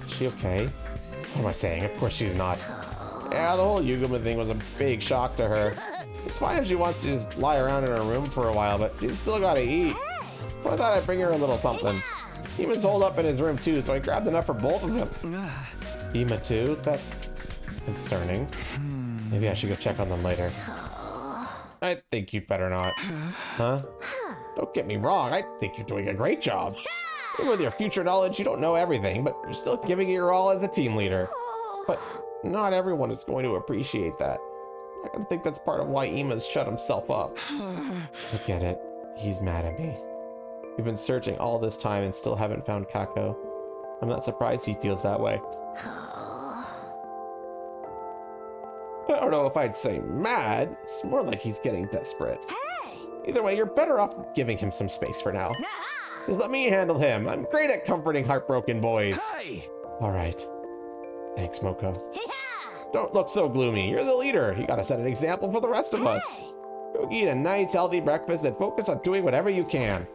Is she okay? What am I saying? Of course she's not. Yeah, the whole Yugama thing was a big shock to her. It's fine if she wants to just lie around in her room for a while, but she's still gotta eat. So I thought I'd bring her a little something. Ima's holed up in his room too, so I grabbed enough for both of them. Ima too? That's concerning. Maybe I should go check on them later. I think you'd better not. Huh? Don't get me wrong, I think you're doing a great job. Even with your future knowledge, you don't know everything, but you're still giving it your all as a team leader. But not everyone is going to appreciate that. I think that's part of why Ima's shut himself up. I get it. He's mad at me. We've been searching all this time and still haven't found Kako. I'm not surprised he feels that way. I don't know if I'd say mad. It's more like he's getting desperate. Hey! Either way, you're better off giving him some space for now. Just let me handle him. I'm great at comforting heartbroken boys. Hey! All right. Thanks, Moko. Don't look so gloomy. You're the leader. You gotta set an example for the rest of us. Go eat a nice, healthy breakfast and focus on doing whatever you can.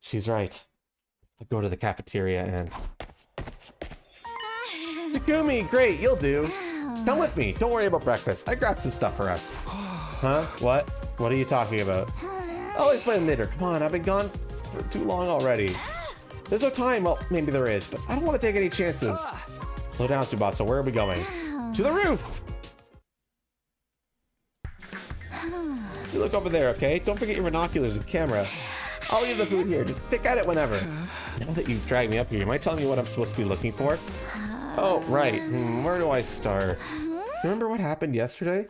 She's right. I'll go to the cafeteria and... Takumi, great, you'll do. Come with me. Don't worry about breakfast. I grabbed some stuff for us. Huh? What? What are you talking about? I'll explain later. Come on, I've been gone for too long already. There's no time. Well, maybe there is, but I don't want to take any chances. Slow down, Tsubasa. Where are we going? To the roof! You look over there, okay? Don't forget your binoculars and camera. I'll leave the food here. Just pick at it whenever. Now that you've dragged me up here, you might tell me what I'm supposed to be looking for? Oh, right. Where do I start? Remember what happened yesterday?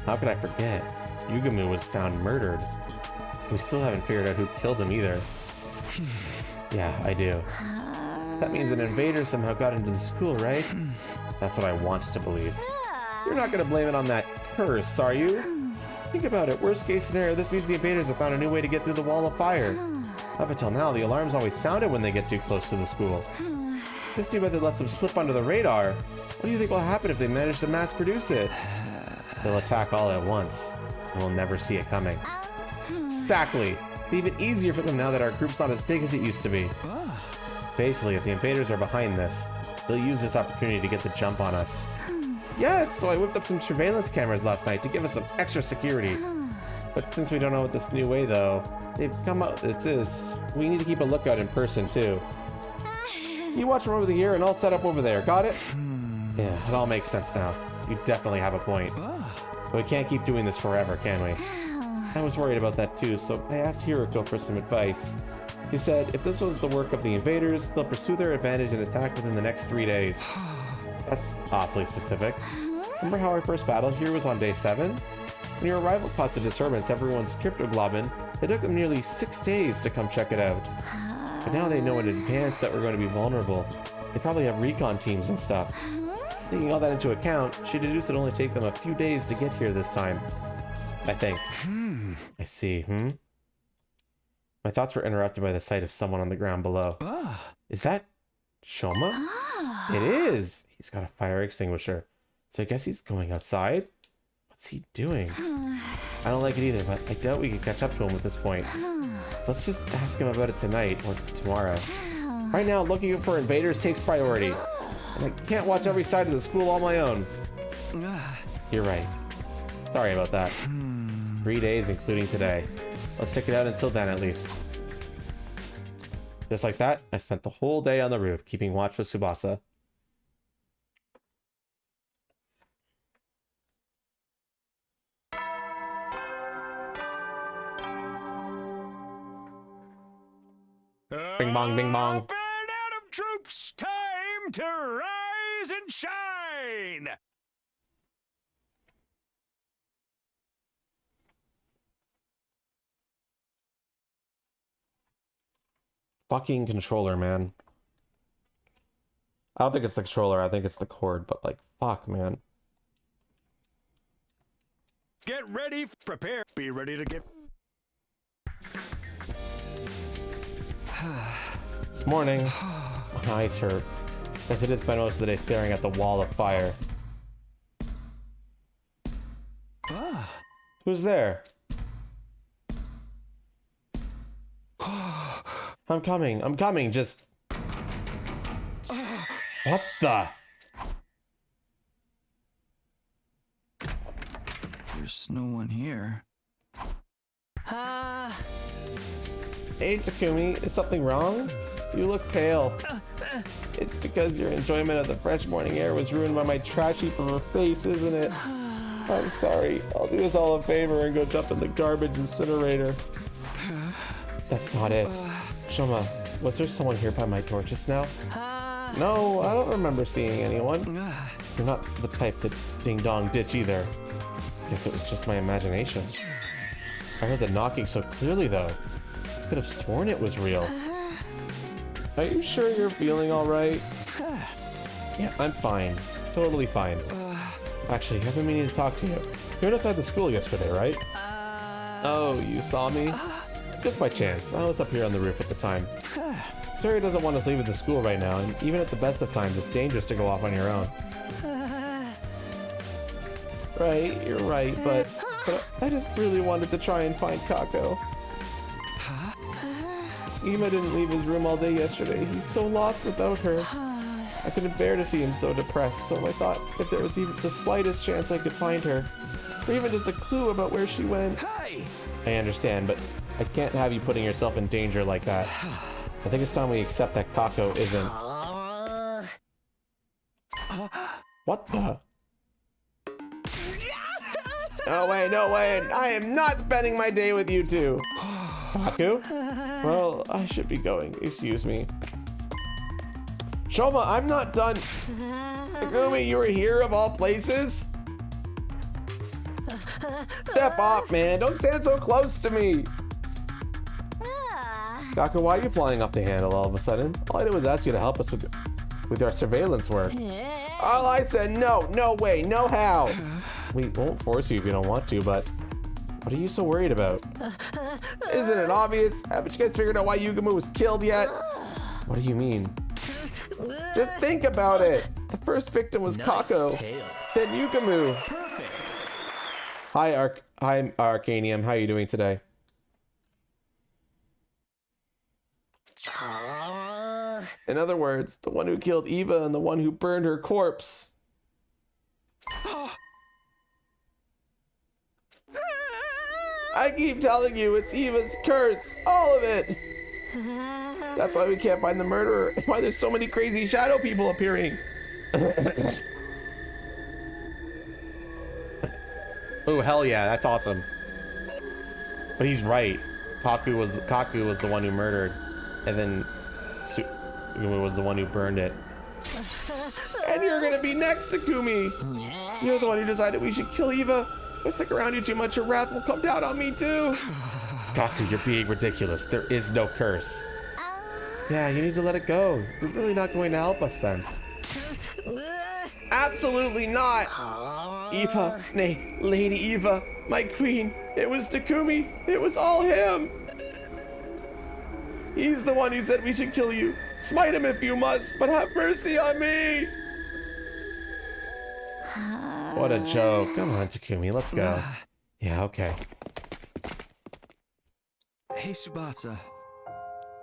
How could I forget? Yugamu was found murdered. We still haven't figured out who killed him either. Yeah, I do. That means an invader somehow got into the school, right? That's what I want to believe. You're not gonna blame it on that curse, are you? Think about it. Worst case scenario, this means the invaders have found a new way to get through the wall of fire. Up until now, the alarms always sounded when they get too close to the school. This new method lets them slip under the radar. What do you think will happen if they manage to mass produce it? They'll attack all at once, and we'll never see it coming. Exactly. It'll be even easier for them now that our group's not as big as it used to be. Basically, if the invaders are behind this, they'll use this opportunity to get the jump on us. Yes, so I whipped up some surveillance cameras last night to give us some extra security. But since we don't know what this new way, though, they've come out with this. We need to keep a lookout in person, too. You watch from over here and I'll set up over there. Got it? Yeah, it all makes sense now. You definitely have a point. But we can't keep doing this forever, can we? I was worried about that, too, so I asked Hiroko for some advice. He said if this was the work of the invaders, they'll pursue their advantage and attack within the next 3 days. That's awfully specific. Remember how our first battle here was on day 7? When your arrival caused a disturbance everyone's cryptoglobin, it took them nearly 6 days to come check it out. But now they know in advance that we're going to be vulnerable. They probably have recon teams and stuff. Taking all that into account, she deduced it'd only take them a few days to get here this time. I think. I see, My thoughts were interrupted by the sight of someone on the ground below. Is that Shoma? It is! He's got a fire extinguisher. So I guess he's going outside? What's he doing? I don't like it either, but I doubt we could catch up to him at this point. Let's just ask him about it tonight or tomorrow. Right now, looking for invaders takes priority. And I can't watch every side of the school on my own. You're right. Sorry about that. 3 days, including today. Let's stick it out until then, at least. Just like that, I spent the whole day on the roof, keeping watch with Tsubasa. Bing bong, bing bong. Up and Adam troops, time to rise and shine! Fucking controller, man. I don't think it's the controller, I think it's the cord, but like, fuck, man. Get ready, prepare, be ready to get... This morning, my eyes hurt. Guess I did spend most of the day staring at the wall of fire. Who's there? I'm coming, just... What the? There's no one here. Hey, Takumi, is something wrong? You look pale. It's because your enjoyment of the fresh morning air was ruined by my trash heap of a face, isn't it? I'm sorry. I'll do us all a favor and go jump in the garbage incinerator. That's not it. Shoma, Was there someone here by my door just now? No, I don't remember seeing anyone. You're not the type to ding-dong ditch either. Guess it was just my imagination. I heard the knocking so clearly, though. I could have sworn it was real. Are you sure you're feeling all right? Yeah, I'm fine. Totally fine. Actually, I've been meaning to talk to you. You went outside the school yesterday, right? Oh, you saw me? Just by chance. I was up here on the roof at the time. Suri doesn't want us leaving the school right now, and even at the best of times, it's dangerous to go off on your own. Right, you're right, but I just really wanted to try and find Kako. Ema didn't leave his room all day yesterday. He's so lost without her. I couldn't bear to see him so depressed, so I thought if there was even the slightest chance I could find her, or even just a clue about where she went. Hey! I understand, but I can't have you putting yourself in danger like that. I think it's time we accept that Kako isn't... What the? No way, no way! I am not spending my day with you two! Kaku? Well, I should be going. Excuse me. Shoma, I'm not done. Takumi, you were here of all places? Step off, man. Don't stand so close to me. Kaku, why are you flying off the handle all of a sudden? All I did was ask you to help us with our surveillance work. All I said, no, no way, no how. We won't force you if you don't want to, but what are you so worried about? Isn't it obvious? Haven't you guys figured out why Yugamu was killed yet? What do you mean? Just think about it. The first victim was Kako, then Yugamu. Perfect. Hi, Arcanium. How are you doing today? In other words, the one who killed Eva and the one who burned her corpse. I keep telling you, it's Eva's curse, all of it. That's why we can't find the murderer, and why there's so many crazy shadow people appearing. Oh, hell yeah, that's awesome. But he's right. Kaku was the one who murdered, and then Takumi was the one who burned it. And you're gonna be next, Takumi. You're the one who decided we should kill Eva. If I stick around you too much, your wrath will come down on me too. Kaku, you're being ridiculous. There is no curse. Yeah, you need to let it go. You're really not going to help us then. Absolutely not. Eva, nay, Lady Eva, my queen. It was Takumi. It was all him. He's the one who said we should kill you. Smite him if you must, but have mercy on me. What a joke. Come on, Takumi, let's go. Yeah, okay. Hey, Tsubasa.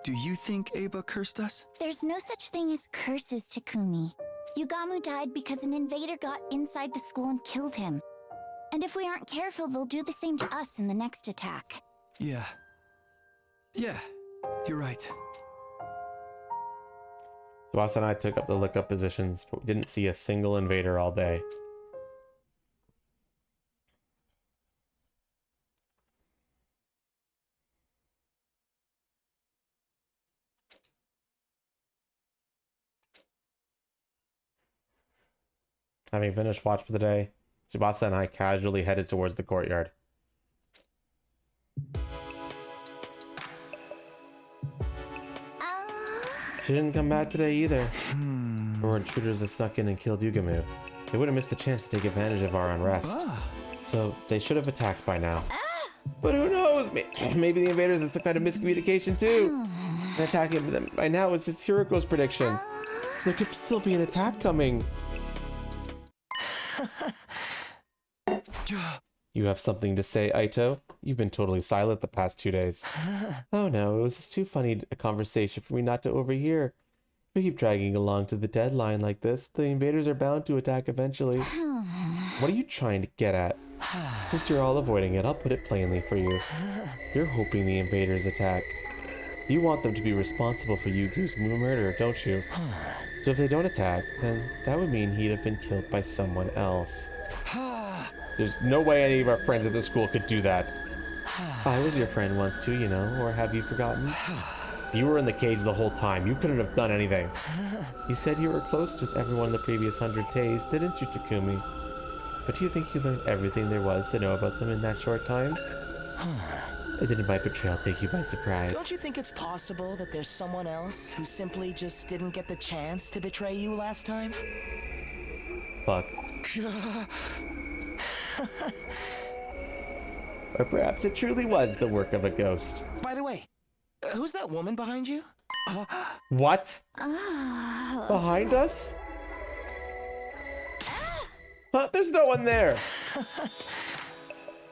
Do you think Eva cursed us? There's no such thing as curses, Takumi. Yugamu died because an invader got inside the school and killed him. And if we aren't careful, they'll do the same to us in the next attack. Yeah. Yeah, you're right. Tsubasa and I took up the lookup positions, but we didn't see a single invader all day. Having finished watch for the day, Tsubasa and I casually headed towards the courtyard. She didn't come back today either. There were intruders that snuck in and killed Yugamu. They would have missed the chance to take advantage of our unrest. So they should have attacked by now. But who knows? Maybe the invaders had some kind of miscommunication too. And attacking them by now is just Hiroko's prediction. There could still be an attack coming. You have something to say, Aito? You've been totally silent the past 2 days. Oh no, it was just too funny a conversation for me not to overhear. If we keep dragging along to the deadline like this, the invaders are bound to attack eventually. What are you trying to get at? Since you're all avoiding it, I'll put it plainly for you. You're hoping the invaders attack. You want them to be responsible for Yugu's murder, don't you? So if they don't attack, then that would mean he'd have been killed by someone else. There's no way any of our friends at this school could do that. I was your friend once too, you know, or have you forgotten? You were in the cage the whole time. You couldn't have done anything. You said you were close to everyone in the previous 100 days, didn't you, Takumi? But do you think you learned everything there was to know about them in that short time? And didn't my betrayal take you by surprise? Don't you think it's possible that there's someone else who simply just didn't get the chance to betray you last time? Fuck. Or perhaps it truly was the work of a ghost. By the way, who's that woman behind you? What? Behind us? Huh, there's no one there.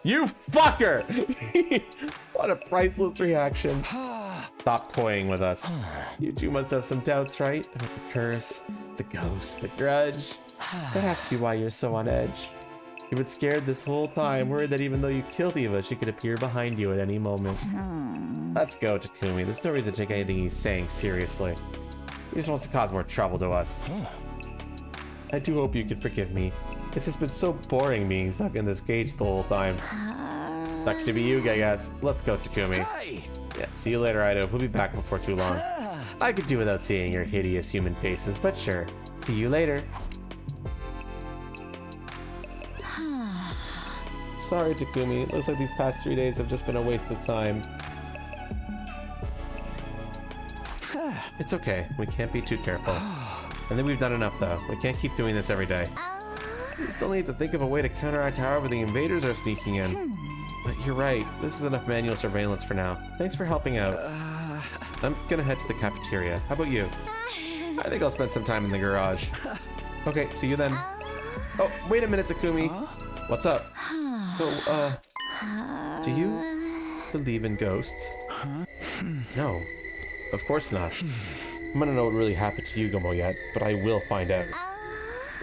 You fucker! What a priceless reaction. Stop toying with us. You two must have some doubts, right? About the curse, the ghost, the grudge. That has to be why you're so on edge. You've been scared this whole time, worried that even though you killed Eva, she could appear behind you at any moment. Let's go, Takumi. There's no reason to take anything he's saying seriously. He just wants to cause more trouble to us. I do hope you can forgive me. It's just been so boring being stuck in this cage the whole time. Sucks to be you, I guess. Let's go, Takumi. Hi. Yeah, see you later, Ido. We'll be back before too long. I could do without seeing your hideous human faces, but sure. See you later. Sorry, Takumi. It looks like these past 3 days have just been a waste of time. It's okay. We can't be too careful. I think we've done enough, though. We can't keep doing this every day. We still need to think of a way to counteract however the invaders are sneaking in. But you're right. This is enough manual surveillance for now. Thanks for helping out. I'm gonna head to the cafeteria. How about you? I think I'll spend some time in the garage. Okay, see you then. Oh, wait a minute, Takumi. What's up? So, do you believe in ghosts? No, of course not. I'm gonna know what really happened to you, Gomo, yet, but I will find out.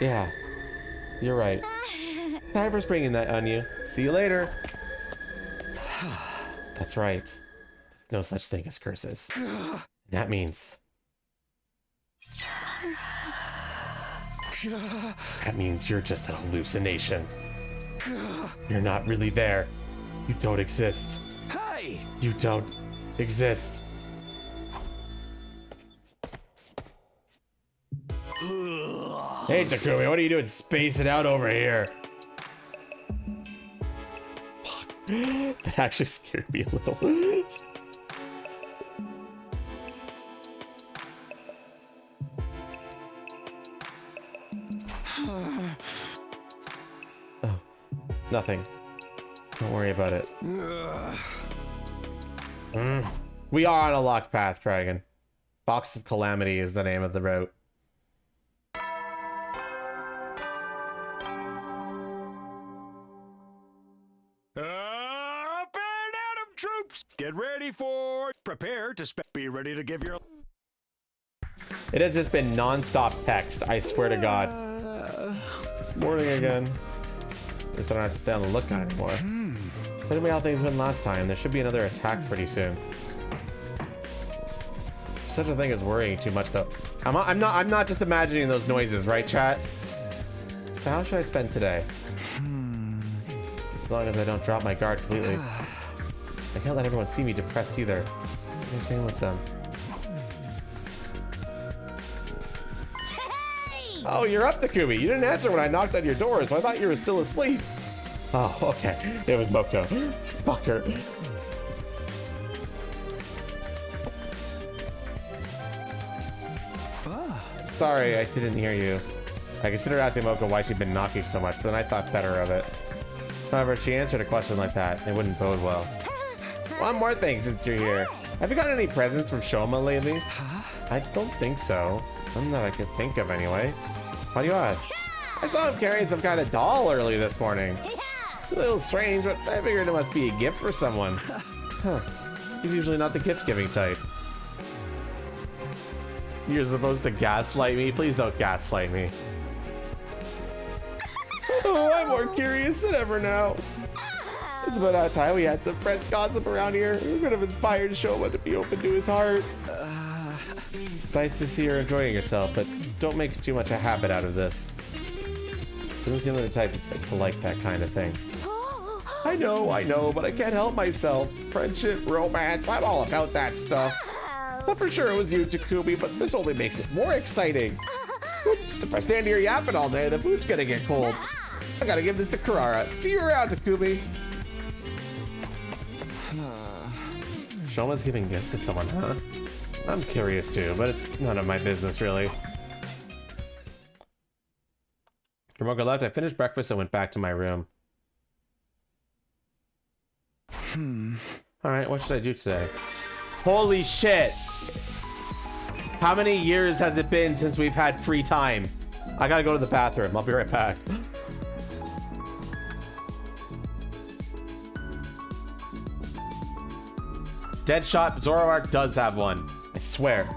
Yeah, you're right. Sorry for springing that on you. See you later. That's right. There's no such thing as curses. That means... That means you're just a hallucination. You're not really there. You don't exist. Hi. You don't exist. Hey, Takumi, what are you doing spacing out over here? Fuck. That actually scared me a little. Oh, nothing. Don't worry about it. We are on a locked path, Dragon. Box of Calamity is the name of the route. Up and Adam troops! Get ready for... Prepare to be ready to give your... It has just been non-stop text, I swear to God. Morning again. At least I don't have to stay on the lookout anymore. Look at how things went last time. There should be another attack pretty soon. Such a thing as worrying too much, though. I'm not just imagining those noises, right, chat? So how should I spend today? As long as I don't drop my guard completely. I can't let everyone see me depressed either. Anything with them. Oh, you're up, Takumi. You didn't answer when I knocked on your door, so I thought you were still asleep. Oh, okay. It was Moko. Fucker. Sorry, I didn't hear you. I considered asking Moko why she'd been knocking so much, but then I thought better of it. However, if she answered a question like that, it wouldn't bode well. One more thing since you're here. Have you gotten any presents from Shoma lately? I don't think so. None that I could think of anyway. Why do you ask? I saw him carrying some kind of doll early this morning. A little strange, but I figured it must be a gift for someone. Huh. He's usually not the gift-giving type. You're supposed to gaslight me? Please don't gaslight me. Oh, I'm more curious than ever now. It's about that time we had some fresh gossip around here. We could have inspired Shoma to be open to his heart. It's nice to see her enjoying herself, but don't make too much a habit out of this. Doesn't seem like the type to like that kind of thing. I know, but I can't help myself. Friendship, romance, I'm all about that stuff. Thought for sure it was you, Takumi, but this only makes it more exciting. Oops, if I stand here yapping all day, the food's gonna get cold. I gotta give this to Karara. See you around, Takumi. Shoma's giving gifts to someone, huh? I'm curious too, but it's none of my business, really. Remoga left. I finished breakfast and went back to my room. Alright, what should I do today? Holy shit! How many years has it been since we've had free time? I gotta go to the bathroom. I'll be right back. Deadshot Zoroark does have one. I swear.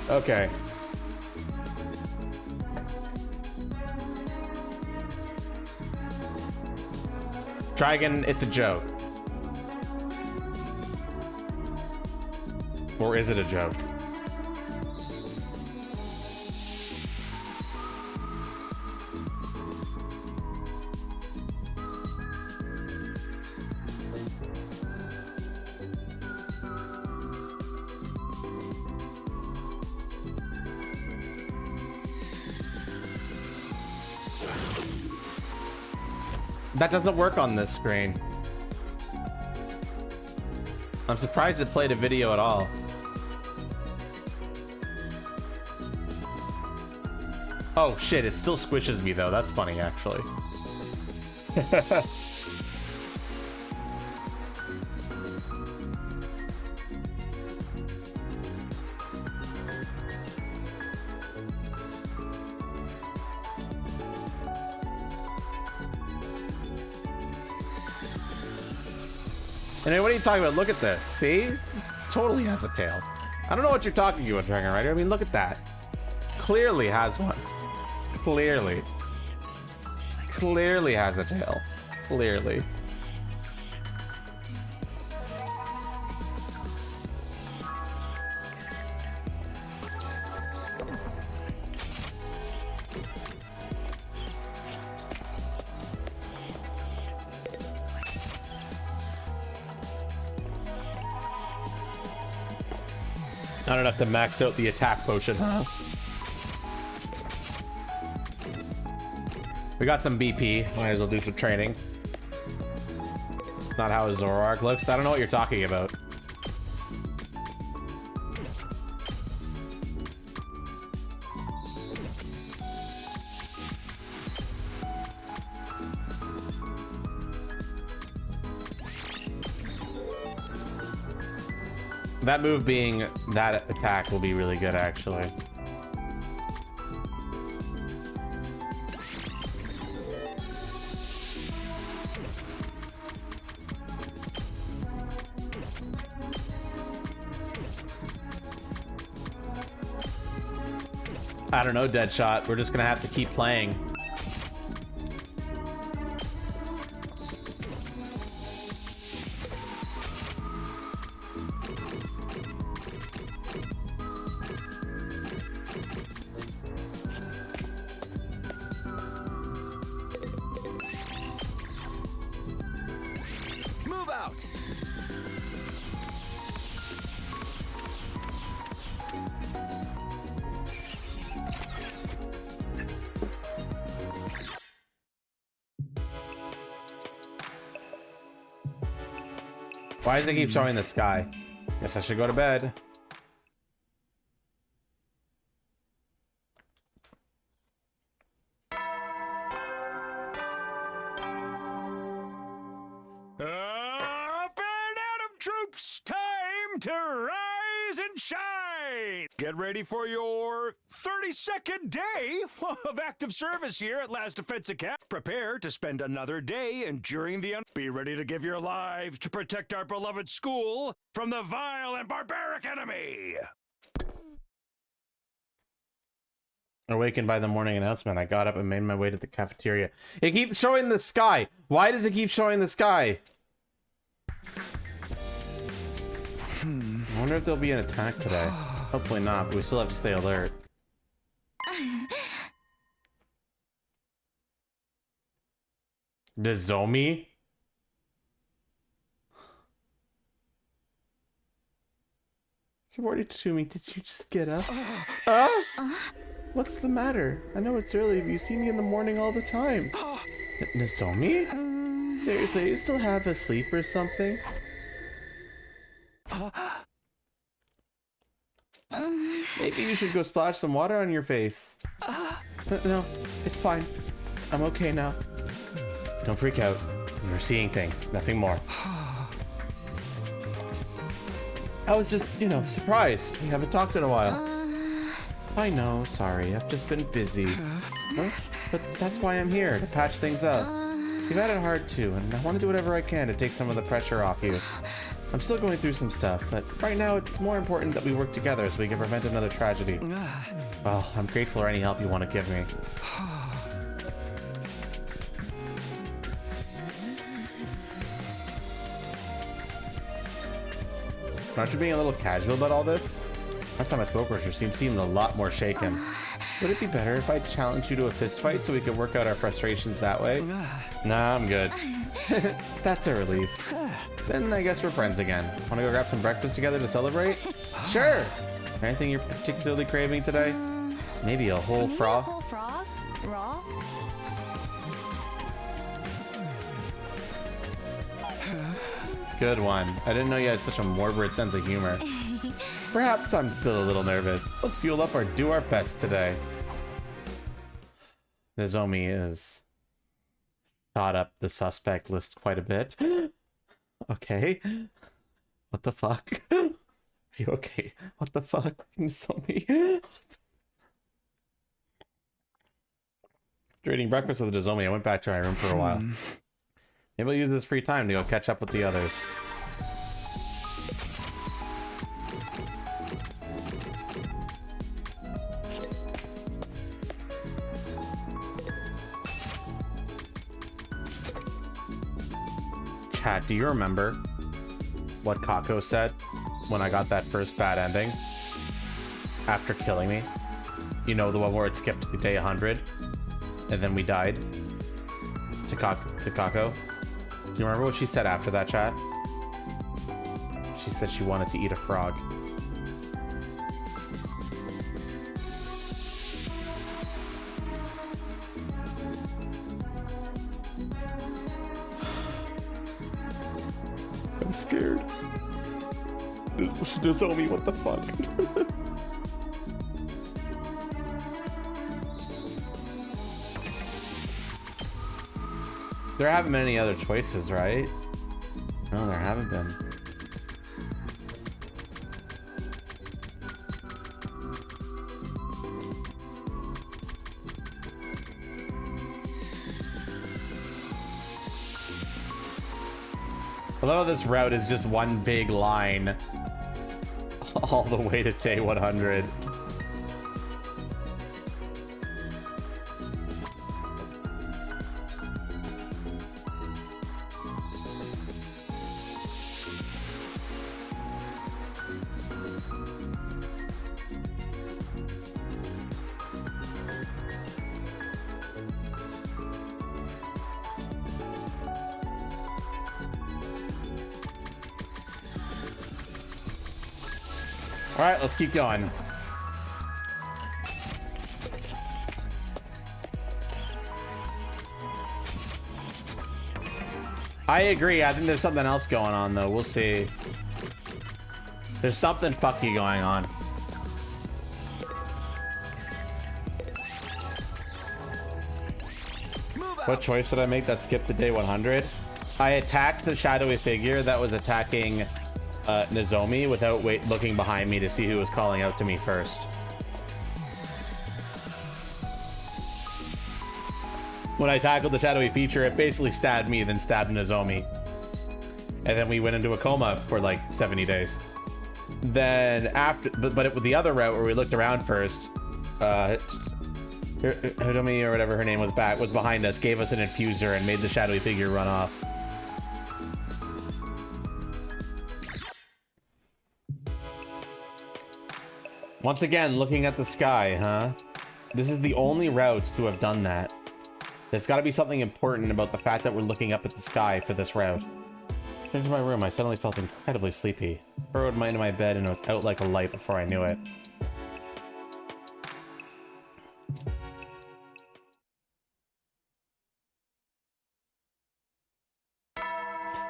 Okay. Try again, it's a joke. Or is it a joke? That doesn't work on this screen. I'm surprised it played a video at all. Oh shit, it still squishes me though. That's funny actually. Anyway, what are you talking about? Look at this. See? Totally has a tail. I don't know what you're talking about, Dragon Rider. I mean, look at that. Clearly has one. Clearly. Clearly has a tail. Clearly. Not enough to max out the attack potion, huh? We got some BP. Might as well do some training. Not how a Zoroark looks. I don't know what you're talking about. That move being that attack will be really good, actually. I don't know, Deadshot. We're just gonna have to keep playing. Move out! Why does it keep showing the sky? Guess I should go to bed. Up and Atom troops, time to rise and shine. Get ready for your 32nd day of active service here at Last Defense Academy. Prepare to spend another day enduring the Be ready to give your lives to protect our beloved school from the vile and barbaric enemy. Awakened by the morning announcement, I got up and made my way to the cafeteria. It keeps showing the sky. Why does it keep showing the sky? I wonder if there'll be an attack today. Hopefully not, but we still have to stay alert. Nozomi? Moritsumi, did you just get up? What's the matter? I know it's early, but you see me in the morning all the time. Nozomi? Seriously, you still half asleep or something? Maybe you should go splash some water on your face. No, it's fine. I'm okay now. Don't freak out. You're seeing things, nothing more. I was just, you know, surprised. We haven't talked in a while. I know, sorry. I've just been busy. Huh? But that's why I'm here, to patch things up. You've had it hard too, and I want to do whatever I can to take some of the pressure off you. I'm still going through some stuff, but right now it's more important that we work together so we can prevent another tragedy. Well, I'm grateful for any help you want to give me. Aren't you being a little casual about all this? Last time I spoke with her, she seemed a lot more shaken. Would it be better if I challenged you to a fist fight so we could work out our frustrations that way? Nah, I'm good. That's a relief. Then I guess we're friends again. Want to go grab some breakfast together to celebrate? Sure! Anything you're particularly craving today? Maybe a whole frog? A whole frog? Raw? Good one. I didn't know you had such a morbid sense of humor. Perhaps I'm still a little nervous. Let's fuel up or do our best today. Nozomi is shot up the suspect list quite a bit. Okay. What the fuck? Are you okay? What the fuck? Nozomi? After eating breakfast with Nozomi, I went back to my room for a while. Maybe I'll use this free time to go catch up with the others. Chat, do you remember what Kako said when I got that first bad ending? After killing me? You know, the one where it skipped to the day 100? And then we died? To Kako? Do you remember what she said after that, chat? She said she wanted to eat a frog. I'm scared. Nozomi, what the fuck? There haven't been any other choices, right? No, there haven't been. Although this route is just one big line all the way to day 100. All right, let's keep going. I agree. I think there's something else going on, though. We'll see. There's something fucky going on. What choice did I make that skipped the day 100? I attacked the shadowy figure that was attacking Nozomi without looking behind me to see who was calling out to me first. When I tackled the shadowy feature, it basically stabbed me, then stabbed Nozomi. And then we went into a coma for like 70 days. Then after, but with the other route where we looked around first, Hidomi or whatever her name was behind us, gave us an infuser and made the shadowy figure run off. Once again, looking at the sky, huh? This is the only route to have done that. There's got to be something important about the fact that we're looking up at the sky for this route. Into my room, I suddenly felt incredibly sleepy. Burrowed into my bed and was out like a light before I knew it.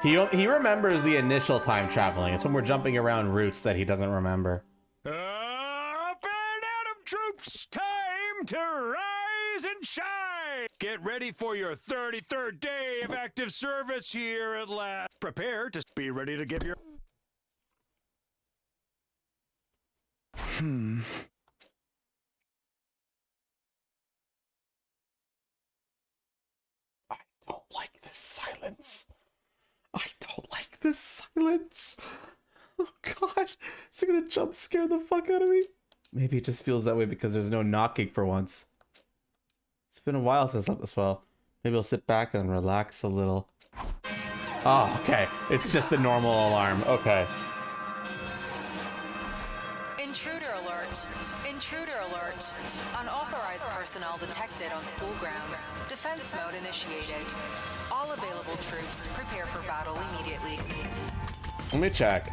He remembers the initial time traveling. It's when we're jumping around routes that he doesn't remember. Up and Adam troops, time to rise and shine. Get ready for your 33rd day of active service here at last. Prepare to be ready to give your... I don't like this silence. I don't like this silence? Oh god, is it gonna jump scare the fuck out of me? Maybe it just feels that way because there's no knocking for once. It's been a while since I slept this well. Maybe I'll sit back and relax a little. Oh, okay. It's just the normal alarm. Okay. Intruder alert. Intruder alert. Unauthorized personnel detected on school grounds. Defense mode initiated. All available troops prepare for battle immediately. Let me check.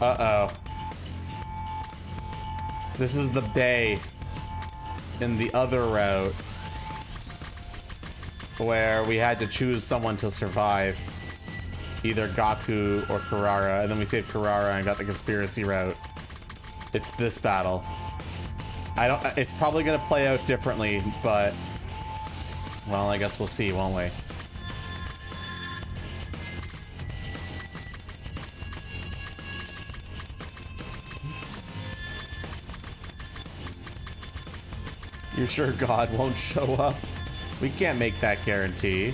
Uh-oh. This is the bay in the other route where we had to choose someone to survive. Either Gaku or Karara, and then we saved Karara and got the conspiracy route. It's this battle. It's probably gonna play out differently, but well, I guess we'll see, won't we? You're sure God won't show up? We can't make that guarantee.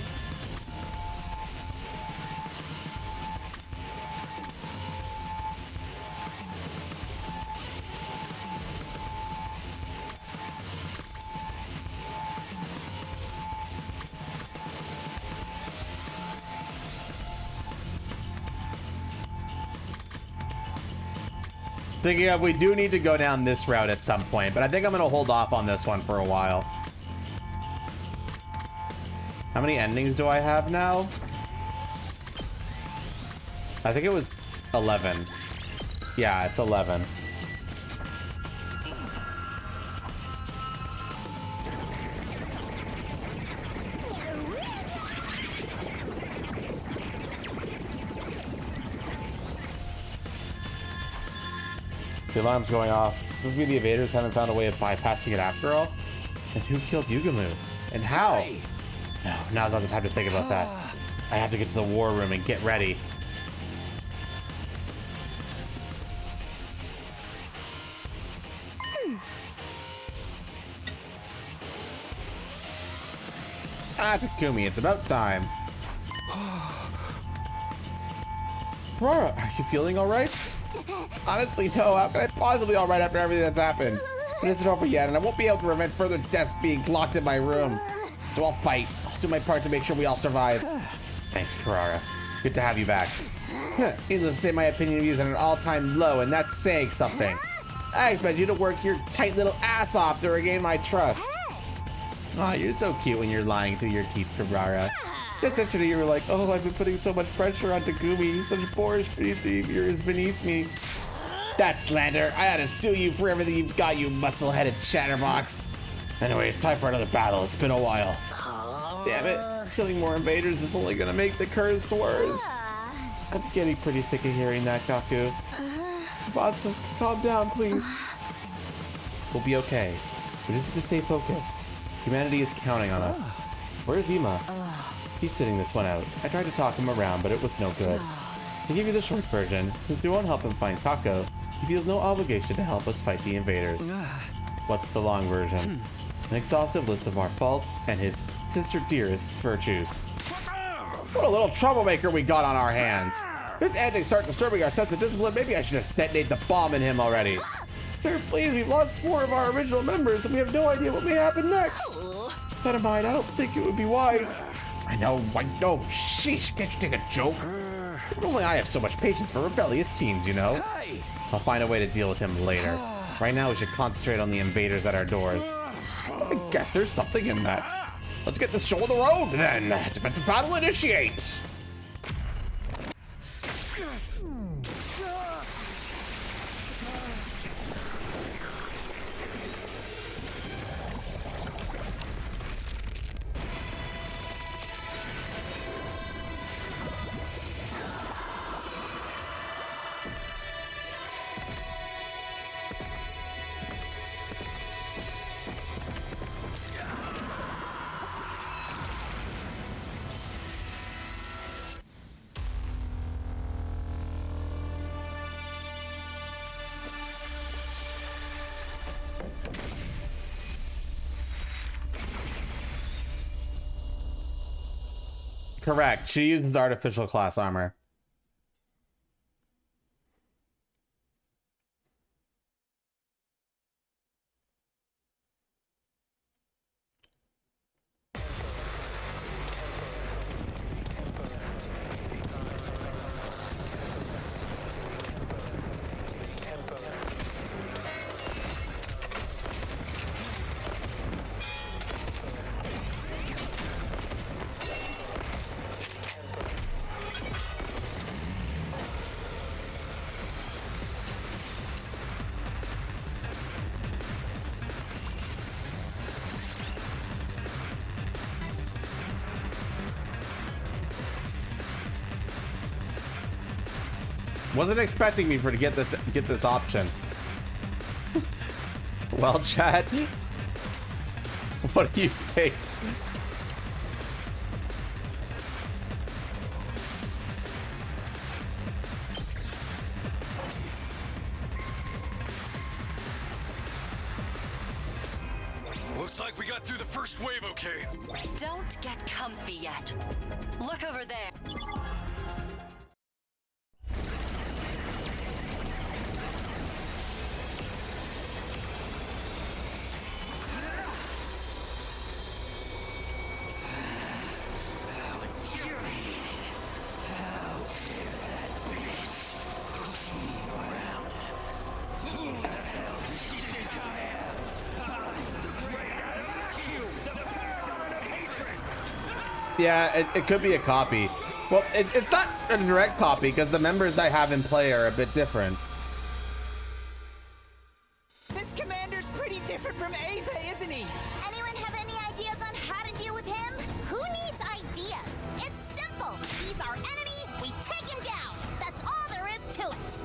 Thinking of, we do need to go down this route at some point, but I think I'm gonna hold off on this one for a while. How many endings do I have now? I think it was 11. Yeah, it's 11. The alarm's going off. This must be the invaders haven't found a way of bypassing it after all. And who killed Yugamu? And how? No, now's not the time to think about that. I have to get to the war room and get ready. Ah, Takumi, it's about time. Aurora, are you feeling all right? Honestly, no. How can I possibly be all right after everything that's happened? But it's not over yet, and I won't be able to prevent further deaths being locked in my room. So I'll fight. I'll do my part to make sure we all survive. Thanks, Karara. Good to have you back. Needless to say, my opinion of you is at an all-time low, and that's saying something. I expect you to work your tight little ass off to regain my trust. Aw, you're so cute when you're lying through your teeth, Karara. Just yesterday you were like, oh, I've been putting so much pressure on Takumi. Such boorish behavior is beneath me. That's slander. I ought to sue you for everything you've got, you muscle-headed chatterbox. Anyway, it's time for another battle. It's been a while. Damn it. Killing more invaders is only gonna make the curse worse. I'm getting pretty sick of hearing that, Gaku. Tsubasa, calm down, please. We'll be okay. We just need to stay focused. Humanity is counting on us. Where's Ima? He's sitting this one out. I tried to talk him around, but it was no good. To give you the short version, since we won't help him find Kako, he feels no obligation to help us fight the invaders. What's the long version? An exhaustive list of our faults and his sister dearest's virtues. What a little troublemaker we got on our hands. His antics start disturbing our sense of discipline. Maybe I should just detonate the bomb in him already. Sir, please, we've lost 4 of our original members and we have no idea what may happen next. That in mind, I don't think it would be wise. I know. Sheesh, can't you take a joke? Only I have so much patience for rebellious teens, you know. I'll find a way to deal with him later. Right now, we should concentrate on the invaders at our doors. I guess there's something in that. Let's get this show on the road, then. Defensive battle initiate. Correct. She uses artificial class armor. Wasn't expecting me to get this option. Well, chat, what do you think? Looks like we got through the first wave, okay? Don't get comfy yet. Look over there. Yeah, it could be a copy. Well, it's not a direct copy because the members I have in play are a bit different. This commander's pretty different from Ava, isn't he? Anyone have any ideas on how to deal with him? Who needs ideas? It's simple. He's our enemy. We take him down. That's all there is to it.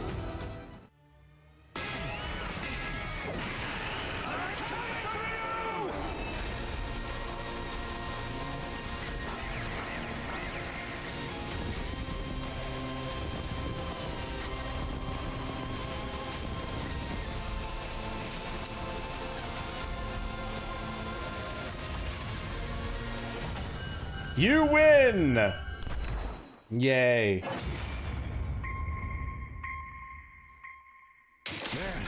You win! Yay. Man,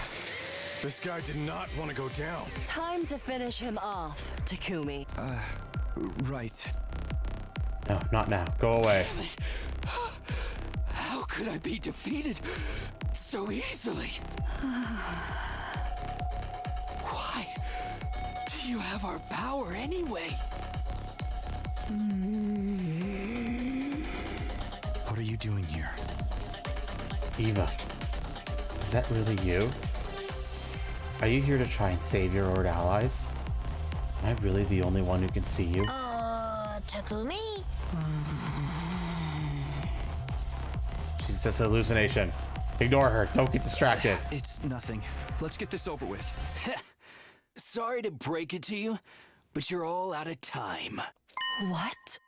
this guy did not want to go down. Time to finish him off, Takumi. Right. No, not now. Go away. How could I be defeated so easily? Why do you have our power anyway? What are you doing here? Eva, is that really you? Are you here to try and save your Horde allies? Am I really the only one who can see you? Takumi? She's just a hallucination. Ignore her. Don't get distracted. It's nothing. Let's get this over with. Sorry to break it to you, but you're all out of time. What?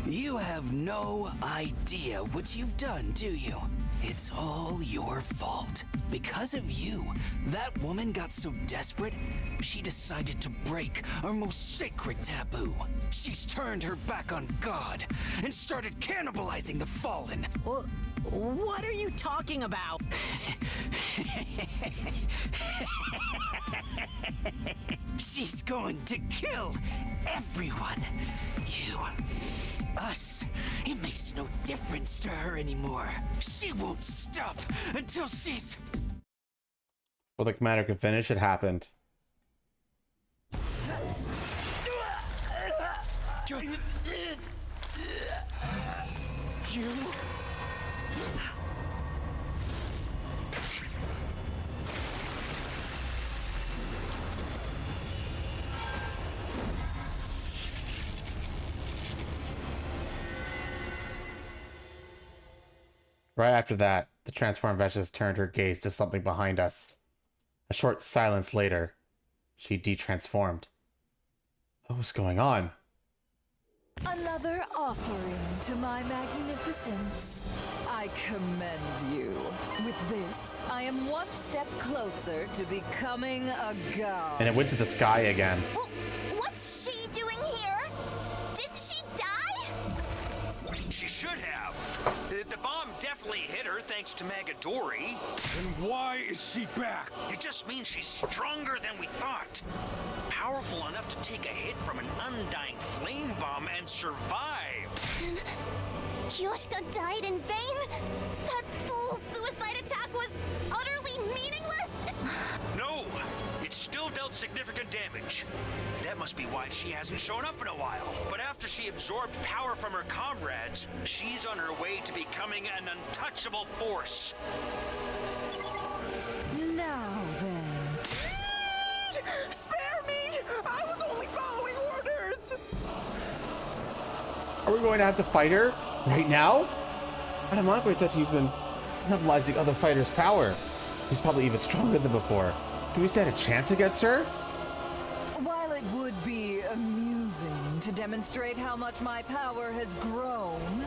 You have no idea what you've done, do you? It's all your fault. Because of you, that woman got so desperate, she decided to break our most sacred taboo. She's turned her back on God and started cannibalizing the fallen. What are you talking about? She's going to kill everyone. You, us. It makes no difference to her anymore. She won't stop until she's... Before the commander could finish, it happened. You... Right after that, the transformed Vesh's turned her gaze to something behind us. A short silence later, she de-transformed. What was going on? Another offering to my magnificence. I commend you. With this, I am one step closer to becoming a god. And it went to the sky again. Well, what's she doing here she should have. The bomb definitely hit her thanks to Magadori. And why is she back? It just means she's stronger than we thought. Powerful enough to take a hit from an undying flame bomb and survive. Kyoshika died in vain? That fool suicide attack was utterly meaningless? No, it still dealt significant damage. That must be why she hasn't shown up in a while. But after she absorbed power from her comrades, she's on her way to becoming an untouchable force. Now then. Spare me! I was only following orders! Are we going to have to fight her right now? Adamakwe said he's been mobilizing other fighters' power. He's probably even stronger than before. Do we stand a chance against her? While it would be amusing to demonstrate how much my power has grown.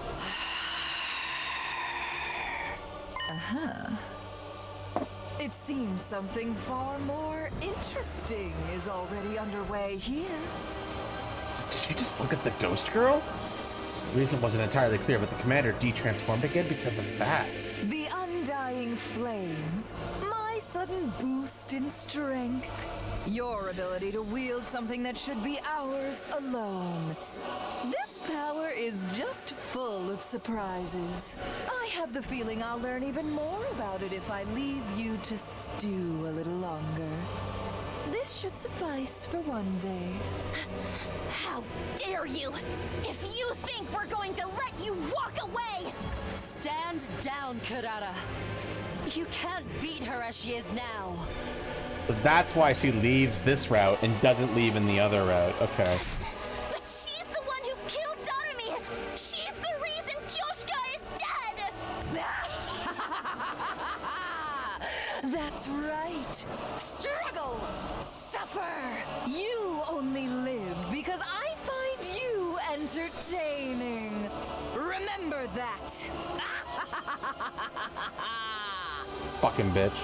It seems something far more interesting is already underway here. Did you just look at the ghost girl? The reason wasn't entirely clear, but the commander de-transformed again because of that. The undying flames, my sudden boost in strength, your ability to wield something that should be ours alone. This power is just full of surprises. I have the feeling I'll learn even more about it if I leave you to stew a little longer. This should suffice for one day. How dare you! If you think we're going to let you walk away! Stand down, Kurara. You can't beat her as she is now. But that's why she leaves this route and doesn't leave in the other route. Okay. But she's the one who killed Darumi! She's the reason Kyoshika is dead! That's right. Struggle! Suffer! You only live because I find you entertaining. Remember that. Fucking bitch.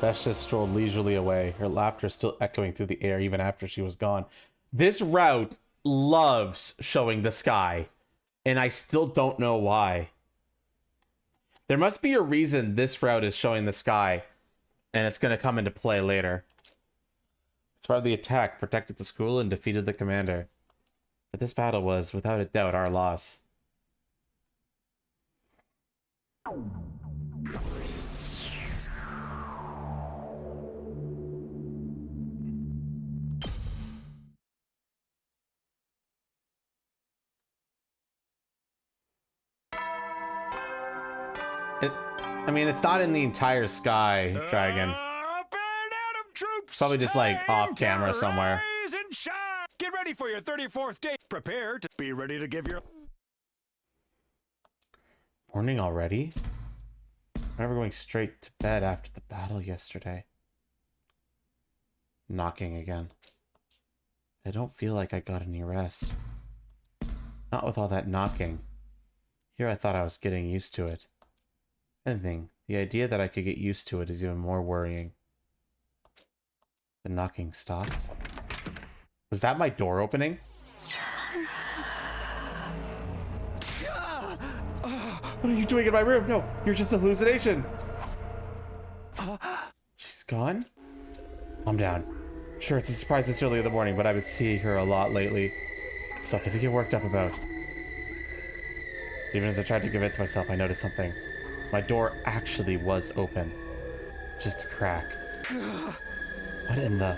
Vesh just strolled leisurely away, her laughter still echoing through the air even after she was gone. This route loves showing the sky, and I still don't know why. There must be a reason this route is showing the sky, and it's going to come into play later. It's part of the attack, protected the school, and defeated the commander. But this battle was, without a doubt, our loss. I mean, it's not in the entire sky, Dragon. It's probably just like off camera somewhere. Rise and shine. Get ready for your 34th day. Prepare to be ready to give your... Morning already? I remember going straight to bed after the battle yesterday. Knocking again. I don't feel like I got any rest. Not with all that knocking. Here I thought I was getting used to it. Anything, the idea that I could get used to it is even more worrying. The knocking stopped. Was that my door opening? What are you doing in my room? No, you're just a hallucination. She's gone? Calm down. Sure, it's a surprise this early in the morning, but I've been seeing her a lot lately. Something to get worked up about. Even as I tried to convince myself, I noticed something. My door actually was open. Just a crack. What in the...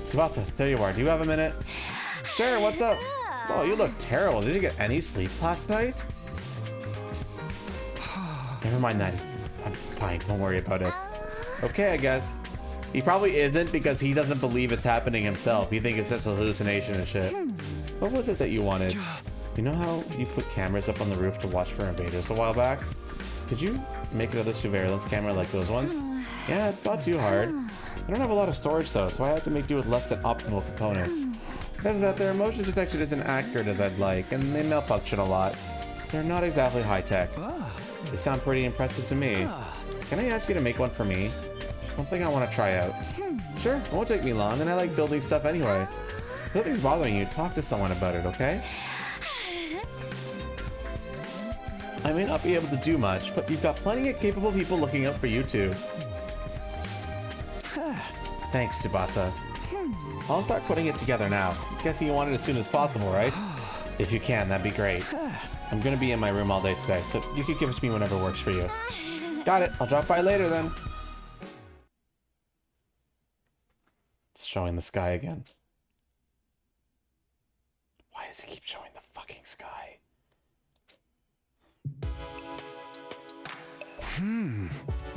Tsubasa, there you are. Do you have a minute? Sure, what's up? Oh, you look terrible. Did you get any sleep last night? Never mind that. I'm fine. Don't worry about it. Okay, I guess. He probably isn't because he doesn't believe it's happening himself. He thinks it's just a hallucination and shit. What was it that you wanted? You know how you put cameras up on the roof to watch for invaders a while back? Could you make another surveillance camera like those ones? Yeah, it's not too hard. I don't have a lot of storage though, so I have to make do with less than optimal components. Because of that, their motion detection isn't accurate as I'd like, and they malfunction a lot. They're not exactly high-tech. They sound pretty impressive to me. Can I ask you to make one for me? something I want to try out. Sure, it won't take me long, and I like building stuff anyway. If nothing's bothering you, talk to someone about it, okay? I may not be able to do much, but you've got plenty of capable people looking out for you too. Thanks, Tsubasa. I'll start putting it together now. Guessing you want it as soon as possible, right? If you can, that'd be great. I'm gonna be in my room all day today, so you can give it to me whenever works for you. Got it. I'll drop by later then. It's showing the sky again. Why does it keep showing the fucking sky?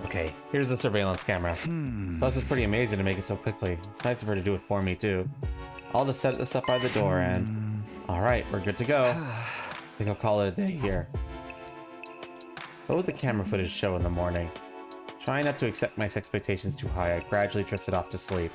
Okay, here's the surveillance camera. Plus, it's pretty amazing to make it so quickly. It's nice of her to do it for me, too. I'll just set this up by the door and... Alright, we're good to go. I think I'll call it a day here. What would the camera footage show in the morning? Trying not to accept my expectations too high, I gradually drifted off to sleep.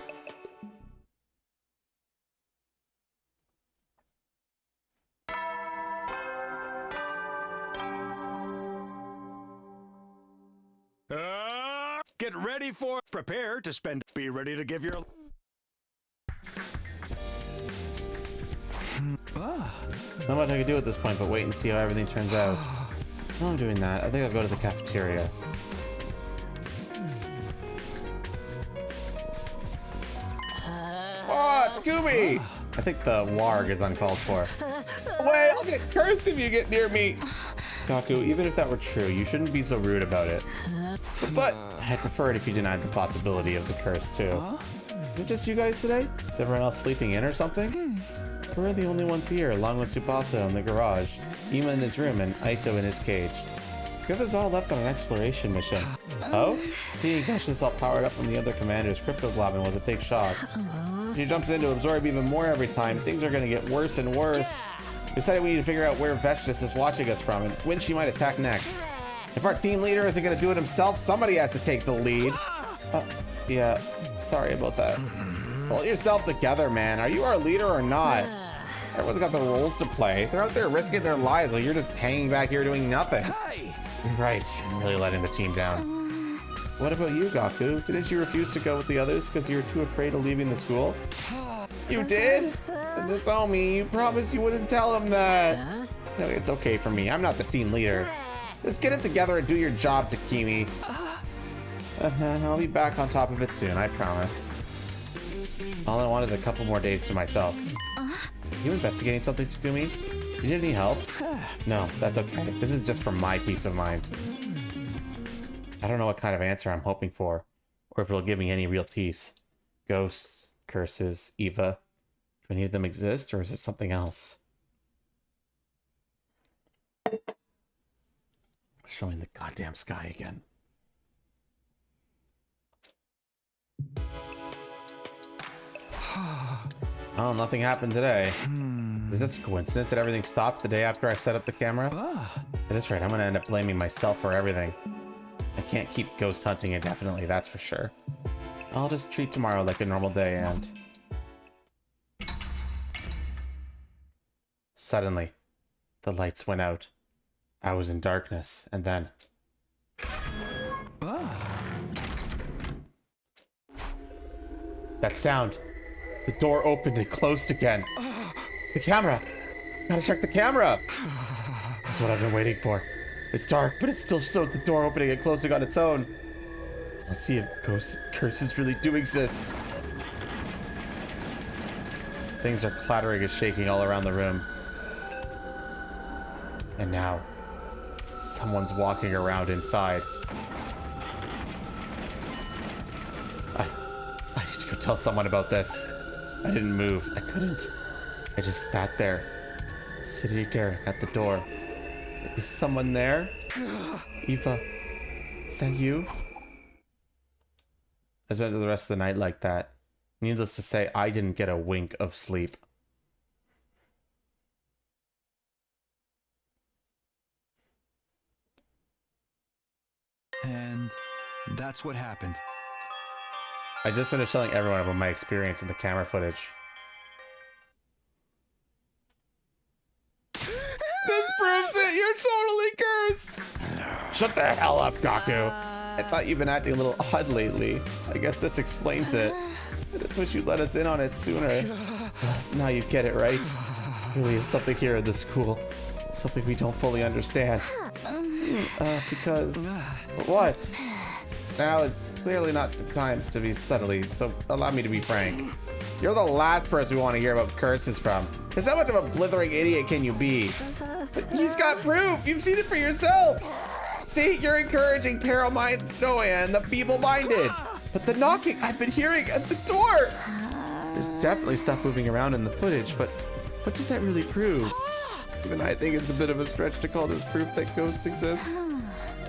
Get ready for... Prepare to spend... Be ready to give your... Not much I can do at this point, but wait and see how everything turns out. While I'm doing that, I think I'll go to the cafeteria. Oh, Takumi! I think the warg is uncalled for. Wait, I'll get cursed if you get near me! Gaku, even if that were true, you shouldn't be so rude about it. But I'd prefer it if you denied the possibility of the curse, too. Is it just you guys today? Is everyone else sleeping in or something? We're the only ones here, along with Tsubasa in the garage, Ima in his room, and Aito in his cage. The others all left on an exploration mission. Oh? Seeing Gushes all powered up from the other commander's cryptoglobin was a big shock. She jumps in to absorb even more every time. Things are gonna get worse and worse. We decided we need to figure out where Vtuber is watching us from and when she might attack next. If our team leader isn't gonna do it himself, somebody has to take the lead. Yeah, sorry about that. Pull yourself together, man. Are you our leader or not? Everyone's got the roles to play. They're out there risking their lives while you're just hanging back here doing nothing. You're right, I'm really letting the team down. What about you, Gaku? Didn't you refuse to go with the others because you were too afraid of leaving the school? You did? Disown me. You promised you wouldn't tell him that. No, it's okay for me. I'm not the team leader. Just get it together and do your job, Takumi. I'll be back on top of it soon, I promise. All I want is a couple more days to myself. You investigating something, Takumi? You need any help? No, that's okay. This is just for my peace of mind. I don't know what kind of answer I'm hoping for, or if it'll give me any real peace. Ghosts, curses, Eva. Do any of them exist, or is it something else? Showing the goddamn sky again. Oh, nothing happened today. Is it just a coincidence that everything stopped the day after I set up the camera? That's right, I'm gonna end up blaming myself for everything. I can't keep ghost hunting indefinitely, that's for sure. I'll just treat tomorrow like a normal day and... Suddenly, the lights went out. I was in darkness, and then... That sound. The door opened and closed again. The camera! Gotta check the camera! This is what I've been waiting for. It's dark, but it still showed the door opening and closing on its own. Let's see if ghosts curses really do exist. Things are clattering and shaking all around the room. And now, someone's walking around inside. I need to go tell someone about this. I didn't move. I couldn't. I just sat there, sitting there at the door. Is someone there? Eva, is that you? I spent the rest of the night like that. Needless to say, I didn't get a wink of sleep. And that's what happened. I just finished telling everyone about my experience in the camera footage. This proves it! You're totally cursed! Shut the hell up, Gaku! I thought you've been acting a little odd lately. I guess this explains it. I just wish you'd let us in on it sooner. Now you get it, right? Really is something here at the school. Something we don't fully understand. Because... What? Now is clearly not the time to be subtly, so allow me to be frank. You're the last person we want to hear about curses from. Because how much of a blithering idiot can you be? But he's got proof! You've seen it for yourself! See, you're encouraging paranoia and the feeble-minded. But the knocking I've been hearing at the door! There's definitely stuff moving around in the footage, but what does that really prove? Even I think it's a bit of a stretch to call this proof that ghosts exist.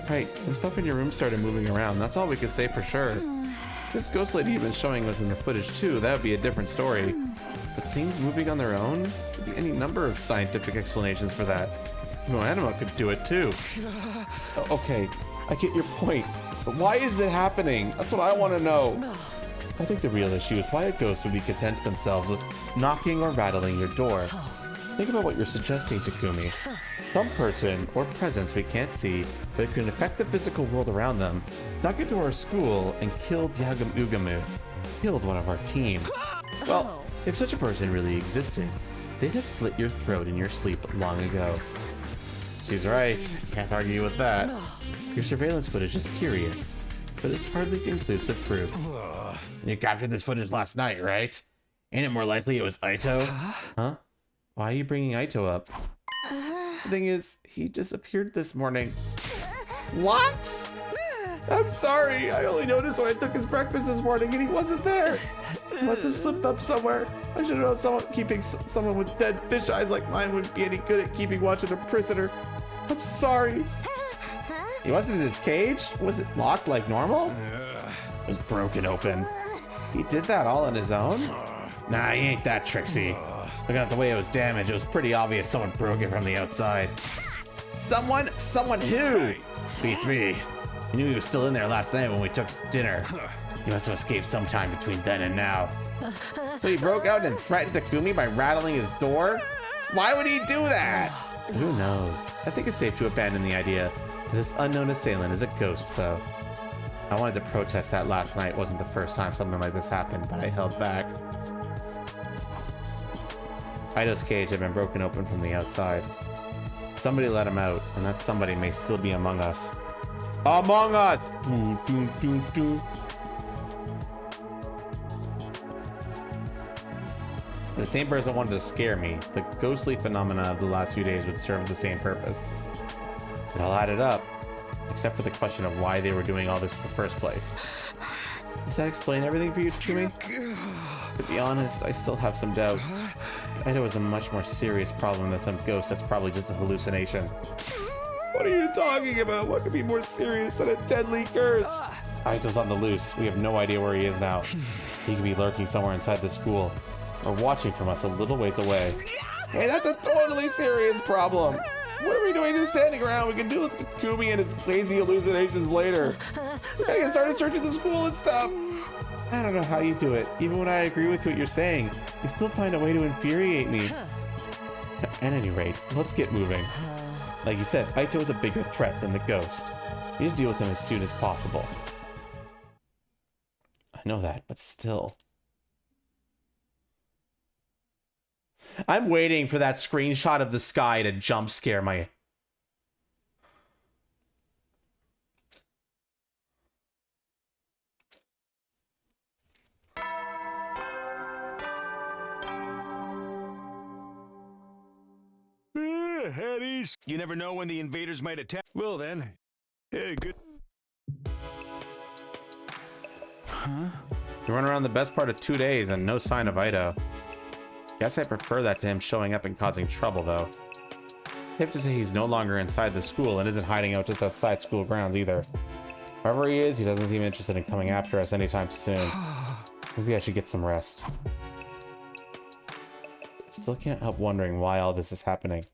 Right, some stuff in your room started moving around. That's all we could say for sure. This ghost lady you've been showing us in the footage too, that would be a different story. But things moving on their own? Could be any number of scientific explanations for that. No animal could do it too. Okay, I get your point. But why is it happening? That's what I want to know. I think the real issue is why a ghost would be content themselves with knocking or rattling your door. Think about what you're suggesting, Takumi. Some person or presence we can't see, but it can affect the physical world around them, snuck into our school and killed Yagam Ugamu. Killed one of our team. Well, if such a person really existed, they'd have slit your throat in your sleep long ago. She's right. Can't argue with that. Your surveillance footage is curious, but it's hardly conclusive proof. You captured this footage last night, right? Ain't it more likely it was Aito? Huh? Why are you bringing Aito up? The thing is, he disappeared this morning. What? I'm sorry. I only noticed when I took his breakfast this morning and he wasn't there. He must have slipped up somewhere. I should have known keeping someone with dead fish eyes like mine wouldn't be any good at keeping watch of a prisoner. I'm sorry. He wasn't in his cage? Was it locked like normal? It was broken open. He did that all on his own? Nah, he ain't that tricksy. Looking at the way it was damaged, it was pretty obvious someone broke it from the outside. Someone? Someone who? Beats me. He knew he was still in there last night when we took dinner. He must have escaped sometime between then and now. So he broke out and threatened Takumi by rattling his door? Why would he do that? Who knows? I think it's safe to abandon the idea that this unknown assailant is a ghost, though. I wanted to protest that last night. It wasn't the first time something like this happened, but I held back. Aito's cage had been broken open from the outside. Somebody let him out, and that somebody may still be among us. Among us! Doo, doo, doo, doo. The same person wanted to scare me. The ghostly phenomena of the last few days would serve the same purpose. It all added up, except for the question of why they were doing all this in the first place. Does that explain everything for you, Takumi? To be honest, I still have some doubts. Aito is a much more serious problem than some ghost that's probably just a hallucination. What are you talking about? What could be more serious than a deadly curse? Aito's on the loose. We have no idea where he is now. He could be lurking somewhere inside the school, or watching from us a little ways away. Hey, that's a totally serious problem. What are we doing just standing around? We can deal with Takumi and his lazy hallucinations later. We gotta start searching the school and stuff. I don't know how you do it. Even when I agree with what you're saying, you still find a way to infuriate me. At any rate, let's get moving. Like you said, Aito is a bigger threat than the ghost. We need to deal with him as soon as possible. I know that, but still. I'm waiting for that screenshot of the sky to jump scare my... Headies. You never know when the invaders might attack. Well then, hey, good. Huh? You run around the best part of 2 days and no sign of Aito. Guess I prefer that to him showing up and causing trouble, though. Safe to say he's no longer inside the school and isn't hiding out just outside school grounds either. Wherever he is, he doesn't seem interested in coming after us anytime soon. Maybe I should get some rest. Still can't help wondering why all this is happening.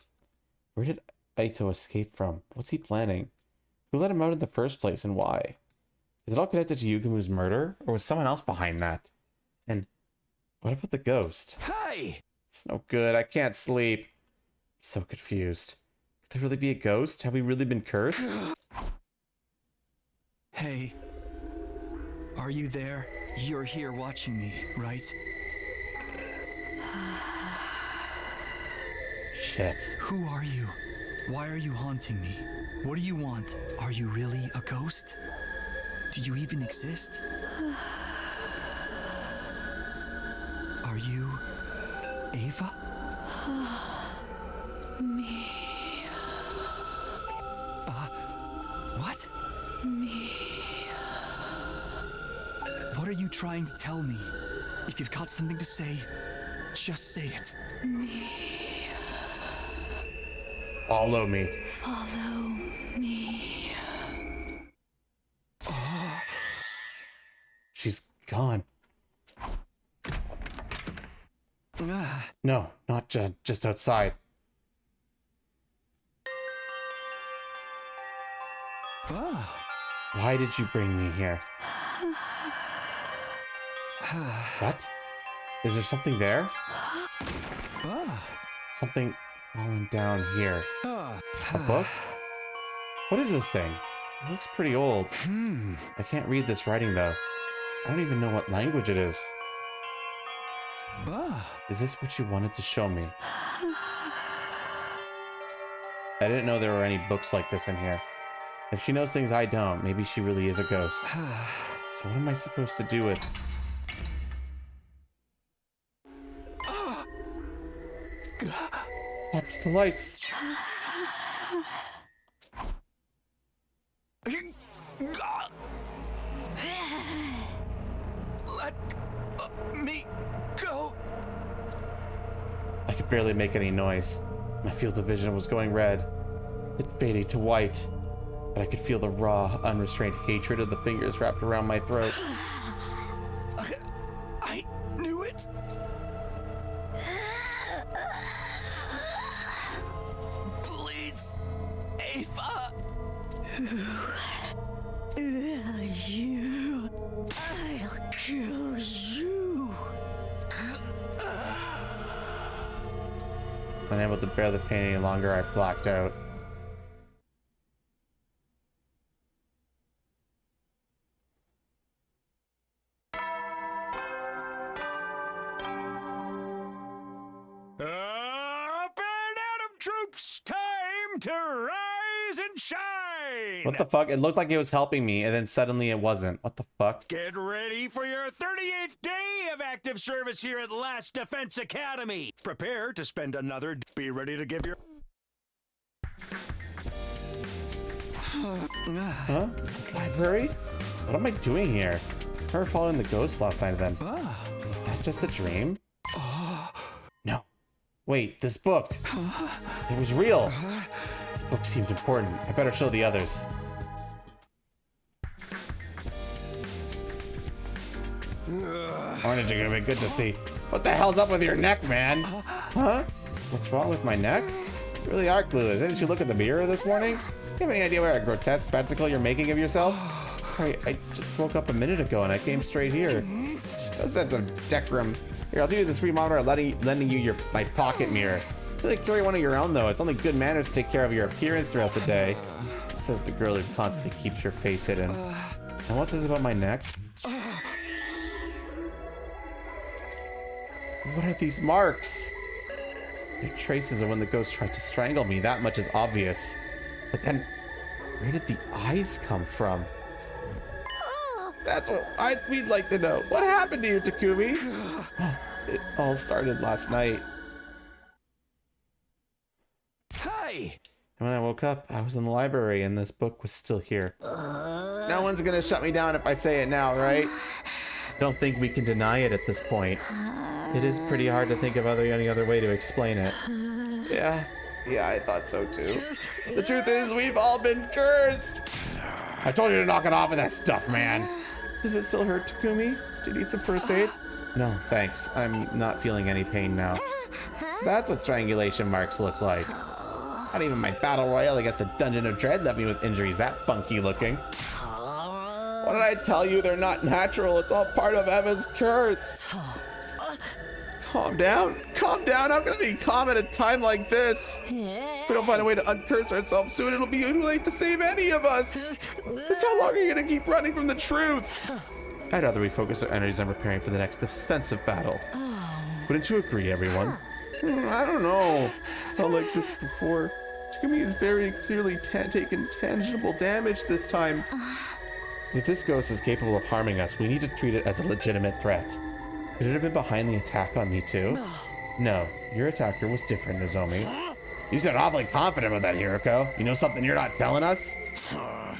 Where did Aito escape from? What's he planning? Who let him out in the first place and why? Is it all connected to Yugamu's murder? Or was someone else behind that? And what about the ghost? Hey! It's no good. I can't sleep. I'm so confused. Could there really be a ghost? Have we really been cursed? Hey. Are you there? You're here watching me, right? Shit. Who are you? Why are you haunting me? What do you want? Are you really a ghost? Do you even exist? Are you Ava? Me. What? Me. What are you trying to tell me? If you've got something to say, just say it. Me. Follow me. Follow me. She's gone. No, not just outside. Why did you bring me here? What? Is there something there? Something falling down here. A book? What is this thing? It looks pretty old. I can't read this writing though. I don't even know what language it is. Is this what you wanted to show me? I didn't know there were any books like this in here. If she knows things I don't, maybe she really is a ghost. So what am I supposed to do with... Watch the lights. Let me go. I could barely make any noise. My field of vision was going red. It faded to white. But I could feel the raw, unrestrained hatred of the fingers wrapped around my throat. I knew it. Please, Ava. You. I'll kill you. Unable to bear the pain any longer, I blacked out. Troops, time to rise and shine! What the fuck? It looked like it was helping me, and then suddenly it wasn't. What the fuck? Get ready for your 38th day of active service here at Last Defense Academy. Prepare to spend another day. Be ready to give your... Huh? Library? What am I doing here? I were following the ghost last night then. Was that just a dream? No. Wait, this book. It was real. This book seemed important. I better show the others. Orange are gonna be good to see. What the hell's up with your neck, man? Huh? What's wrong with my neck? You really are clueless. Didn't you look at the mirror this morning? Do you have any idea what a grotesque spectacle you're making of yourself? I just woke up a minute ago and I came straight here. Just no sense of decorum. Here, I'll do you this free moment of lending you my pocket mirror. Really carry one of your own though. It's only good manners to take care of your appearance throughout the day. Says the girl who constantly keeps your face hidden. And what's this about my neck? What are these marks? They're traces of when the ghost tried to strangle me. That much is obvious. But then, where did the eyes come from? That's what we'd like to know. What happened to you, Takumi? It all started last night. Hey! And when I woke up, I was in the library and this book was still here. No one's gonna shut me down if I say it now, right? I don't think we can deny it at this point. It is pretty hard to think of any other way to explain it. Yeah, I thought so too. The truth is, we've all been cursed. I told you to knock it off with that stuff, man. Does it still hurt, Takumi? Do you need some first aid? No, thanks. I'm not feeling any pain now. So that's what strangulation marks look like. Not even my battle royale against the Dungeon of Dread left me with injuries that funky looking. What did I tell you? They're not natural. It's all part of Eva's curse. Calm down. Calm down. How can I be calm at a time like this? If we don't find a way to uncurse ourselves soon, it'll be too late to save any of us. Just how long are you gonna keep running from the truth? I'd rather we focus our energies on preparing for the next defensive battle. Wouldn't you agree, everyone? I don't know. It's not like this before. Takumi has very clearly taken tangible damage this time. If this ghost is capable of harming us, we need to treat it as a legitimate threat. Could it have been behind the attack on me too? No, your attacker was different, Nozomi. You sound awfully confident about that, Hiroko. You know something you're not telling us?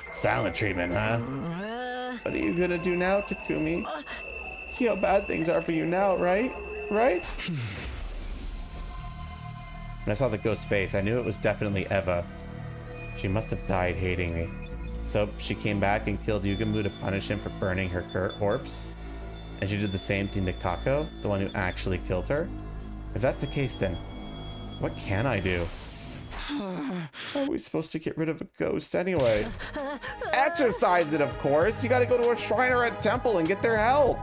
Silent treatment, huh? What are you gonna do now, Takumi? See how bad things are for you now, right? Right? When I saw the ghost's face, I knew it was definitely Eva. She must have died hating me. So she came back and killed Yugamu to punish him for burning her corpse? And she did the same thing to Kako, the one who actually killed her? If that's the case, then what can I do? How are we supposed to get rid of a ghost anyway? Exorcise it, of course! You gotta go to a shrine or a temple and get their help!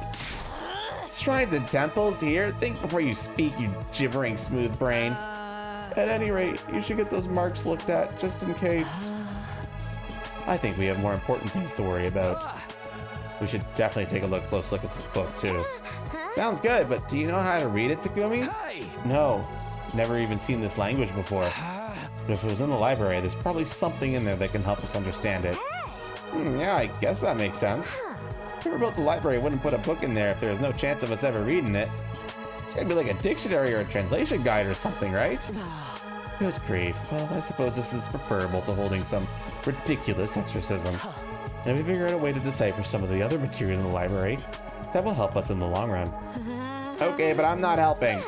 Shrines and temples here? Think before you speak, you gibbering smooth brain. At any rate, you should get those marks looked at, just in case. I think we have more important things to worry about. We should definitely take a close look at this book, too. Sounds good, but do you know how to read it, Takumi? No, never even seen this language before. But if it was in the library, there's probably something in there that can help us understand it. Yeah, I guess that makes sense. Whoever built the library wouldn't put a book in there if there was no chance of us ever reading it. It's gotta be like a dictionary or a translation guide or something, right? Good grief. Well, I suppose this is preferable to holding some ridiculous exorcism. And we figure out a way to decipher some of the other material in the library that will help us in the long run. Okay, but I'm not helping.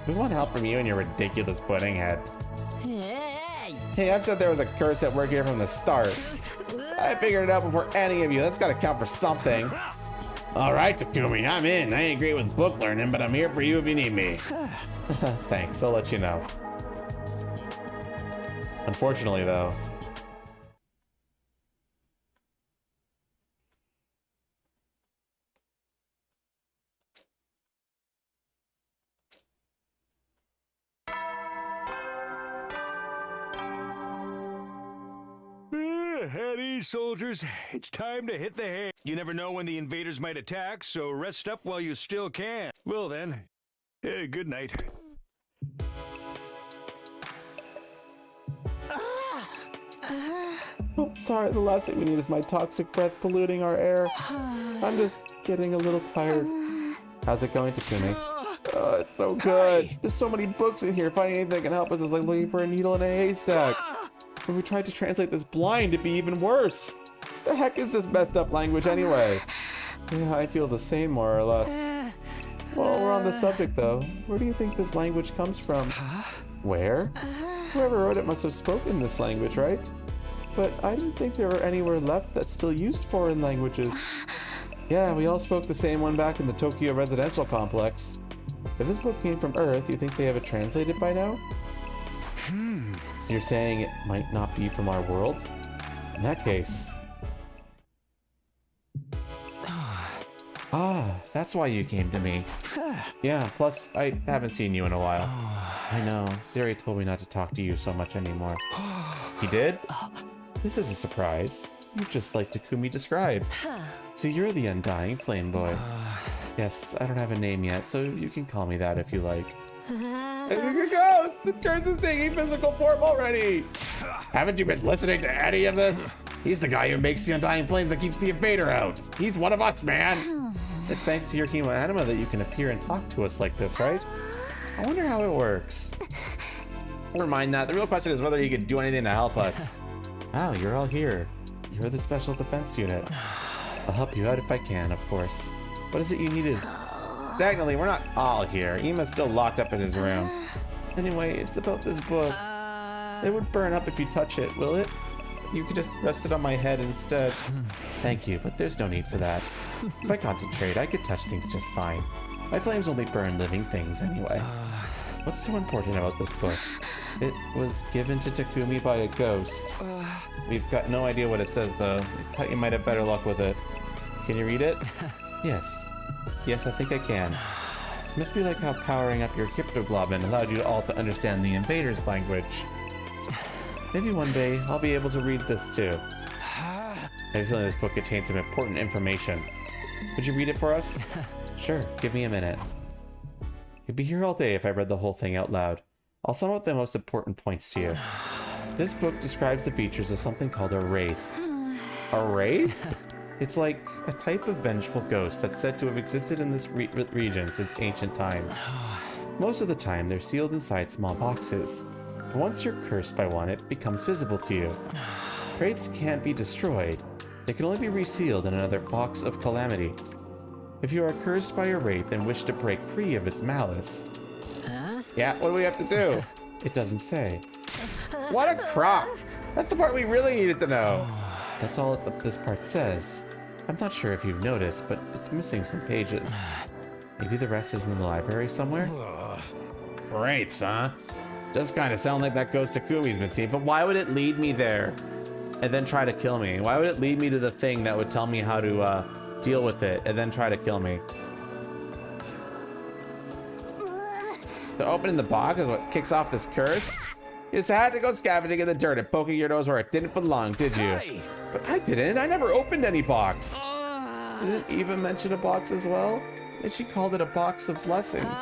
We want help from you and your ridiculous pudding head. Hey, I've said there was a curse at work here from the start. I figured it out before any of you. That's gotta count for something. All right, Takumi, I'm in. I ain't great with book learning, but I'm here for you if you need me. Thanks, I'll let you know. Unfortunately, though, Heady, soldiers, it's time to hit the hay. You never know when the invaders might attack, so rest up while you still can. Well then, good night. oh, sorry, the last thing we need is my toxic breath polluting our air. I'm just getting a little tired. How's it going, Takumi? Oh, it's so good. There's so many books in here. Finding anything that can help us is like looking for a needle in a haystack. When we tried to translate this blind, it'd be even worse. The heck is this messed up language anyway? Yeah, I feel the same more or less. Well, we're on the subject though. Where do you think this language comes from? Where? Whoever wrote it must have spoken this language, right? But I didn't think there were anywhere left that's still used foreign languages. Yeah, we all spoke the same one back in the Tokyo residential complex. If this book came from Earth, you think they have it translated by now? So you're saying it might not be from our world? In that case... Ah, that's why you came to me. Yeah, plus I haven't seen you in a while. I know, Siri told me not to talk to you so much anymore. He did? This is a surprise. You're just like Takumi described. So you're the Undying Flame Boy. Yes, I don't have a name yet, so you can call me that if you like. There it goes! The curse is taking physical form already! Haven't you been listening to any of this? He's the guy who makes the Undying Flames that keeps the invader out. He's one of us, man! It's thanks to your Hemo Anima that you can appear and talk to us like this, right? I wonder how it works. Never mind that. The real question is whether you can do anything to help us. Wow, you're all here. You're the Special Defense Unit. I'll help you out if I can, of course. What is it you needed? Technically, we're not all here. Ima's still locked up in his room. Anyway, it's about this book. It would burn up if you touch it, will it? You could just rest it on my head instead. Thank you, but there's no need for that. If I concentrate, I could touch things just fine. My flames only burn living things anyway. What's so important about this book? It was given to Takumi by a ghost. We've got no idea what it says, though. I thought you might have better luck with it. Can you read it? Yes. Yes, I think I can. It must be like how powering up your cryptoglobin allowed you all to understand the invader's language. Maybe one day I'll be able to read this too. I have a feeling this book contains some important information. Would you read it for us? Sure, give me a minute. You'd be here all day if I read the whole thing out loud. I'll sum up the most important points to you. This book describes the features of something called a wraith. A wraith? It's like a type of vengeful ghost that's said to have existed in this region since ancient times. Most of the time, they're sealed inside small boxes. But once you're cursed by one, it becomes visible to you. Wraiths can't be destroyed. They can only be resealed in another box of calamity. If you are cursed by a wraith and wish to break free of its malice... Yeah, what do we have to do? It doesn't say. What a crock! That's the part we really needed to know. That's all this part says. I'm not sure if you've noticed, but it's missing some pages. Maybe the rest is in the library somewhere? Wraiths, huh? Does kind of sound like that ghost Takumi's been seeing, but why would it lead me there and then try to kill me? Why would it lead me to the thing that would tell me how to deal with it and then try to kill me? The opening the box is what kicks off this curse? You just had to go scavenging in the dirt and poking your nose where it didn't belong, did you? Hey. But I didn't. I never opened any box. Didn't Eva mention a box as well? And she called it a box of blessings.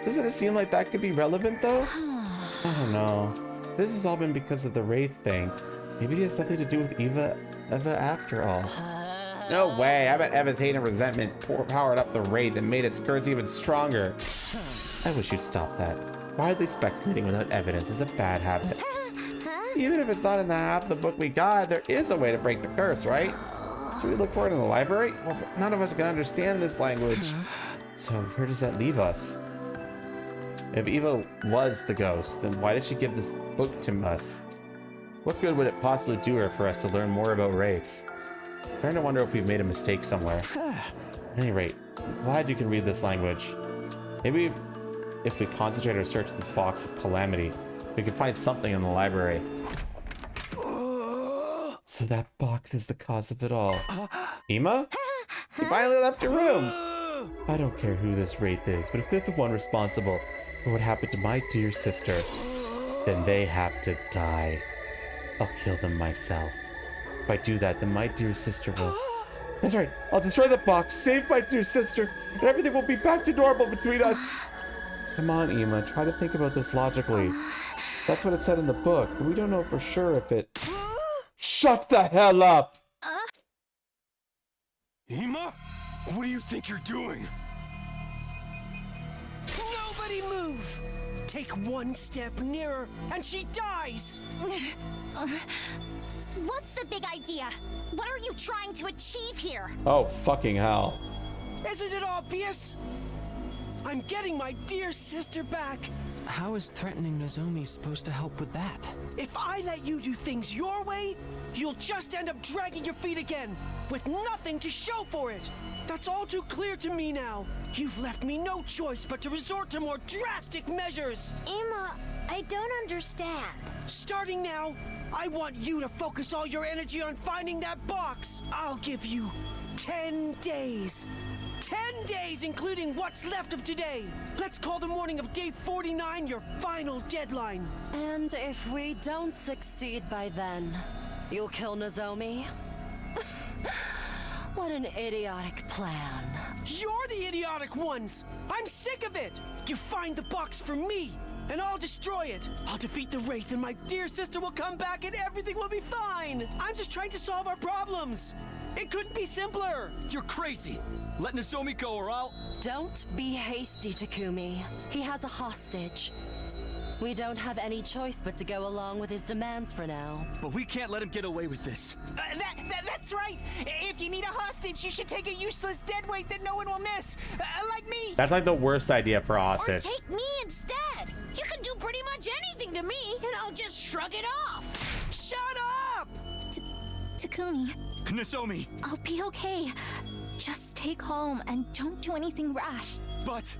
Doesn't it seem like that could be relevant, though? I don't know. This has all been because of the Wraith thing. Maybe it has something to do with Eva after all. No way. I bet Eva's hate and resentment powered up the Wraith and made its curse even stronger. I wish you'd stop that. Widely speculating without evidence is a bad habit. Even if it's not in the half of the book we got, there is a way to break the curse, right? Should we look for it in the library? Well, none of us can understand this language. So where does that leave us? If Eva was the ghost, then why did she give this book to us? What good would it possibly do her for us to learn more about wraiths? I'm starting to wonder if we've made a mistake somewhere. At any rate, I'm glad you can read this language. Maybe if we concentrate or search this box of calamity, we could find something in the library. So that box is the cause of it all. Ema? You finally left your room! I don't care who this wraith is, but if they're the one responsible for what happened to my dear sister, then they have to die. I'll kill them myself. If I do that, then my dear sister will... That's right, I'll destroy the box, save my dear sister, and everything will be back to normal between us. Come on, Ema, try to think about this logically. That's what it said in the book, but we don't know for sure if it... Shut the hell up! Ema? What do you think you're doing? Nobody move! Take one step nearer, and she dies! What's the big idea? What are you trying to achieve here? Oh, fucking hell. Isn't it obvious? I'm getting my dear sister back. How is threatening Nozomi supposed to help with that? If I let you do things your way, you'll just end up dragging your feet again, with nothing to show for it. That's all too clear to me now. You've left me no choice but to resort to more drastic measures. Emma, I don't understand. Starting now, I want you to focus all your energy on finding that box. I'll give you 10 days. 10 days, including what's left of today. Let's call the morning of day 49 your final deadline. And if we don't succeed by then, you'll kill Nozomi? What an idiotic plan. You're the idiotic ones! I'm sick of it! You find the box for me, and I'll destroy it. I'll defeat the Wraith, and my dear sister will come back, and everything will be fine. I'm just trying to solve our problems. It couldn't be simpler. You're crazy. Let Nozomi go or I'll... Don't be hasty, Takumi. He has a hostage. We don't have any choice but to go along with his demands for now. But we can't let him get away with this. That's right. If you need a hostage, you should take a useless deadweight that no one will miss. Like me. That's like the worst idea for a Or hostage. take me instead. You can do pretty much anything to me, and I'll just shrug it off. Shut up! Takumi, Nozomi! I'll be okay. Just stay calm and don't do anything rash. But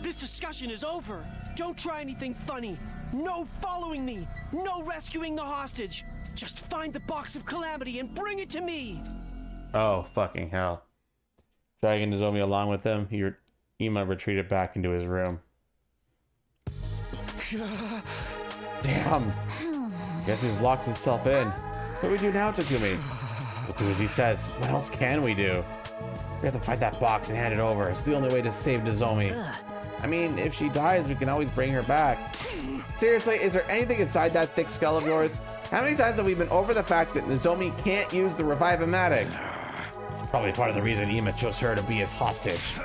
this discussion is over. Don't try anything funny. No following me. No rescuing the hostage. Just find the box of calamity and bring it to me. Oh, fucking hell. Dragging Nozomi along with him, Ema retreated back into his room. Damn. Guess he's locked himself in. What do we do now, Takumi? We'll do as he says. What else can we do? We have to find that box and hand it over. It's the only way to save Nozomi. I mean, if she dies, we can always bring her back. Seriously, is there anything inside that thick skull of yours? How many times have we been over the fact that Nozomi can't use the Revive-O-Matic? It's probably part of the reason Ima chose her to be his hostage.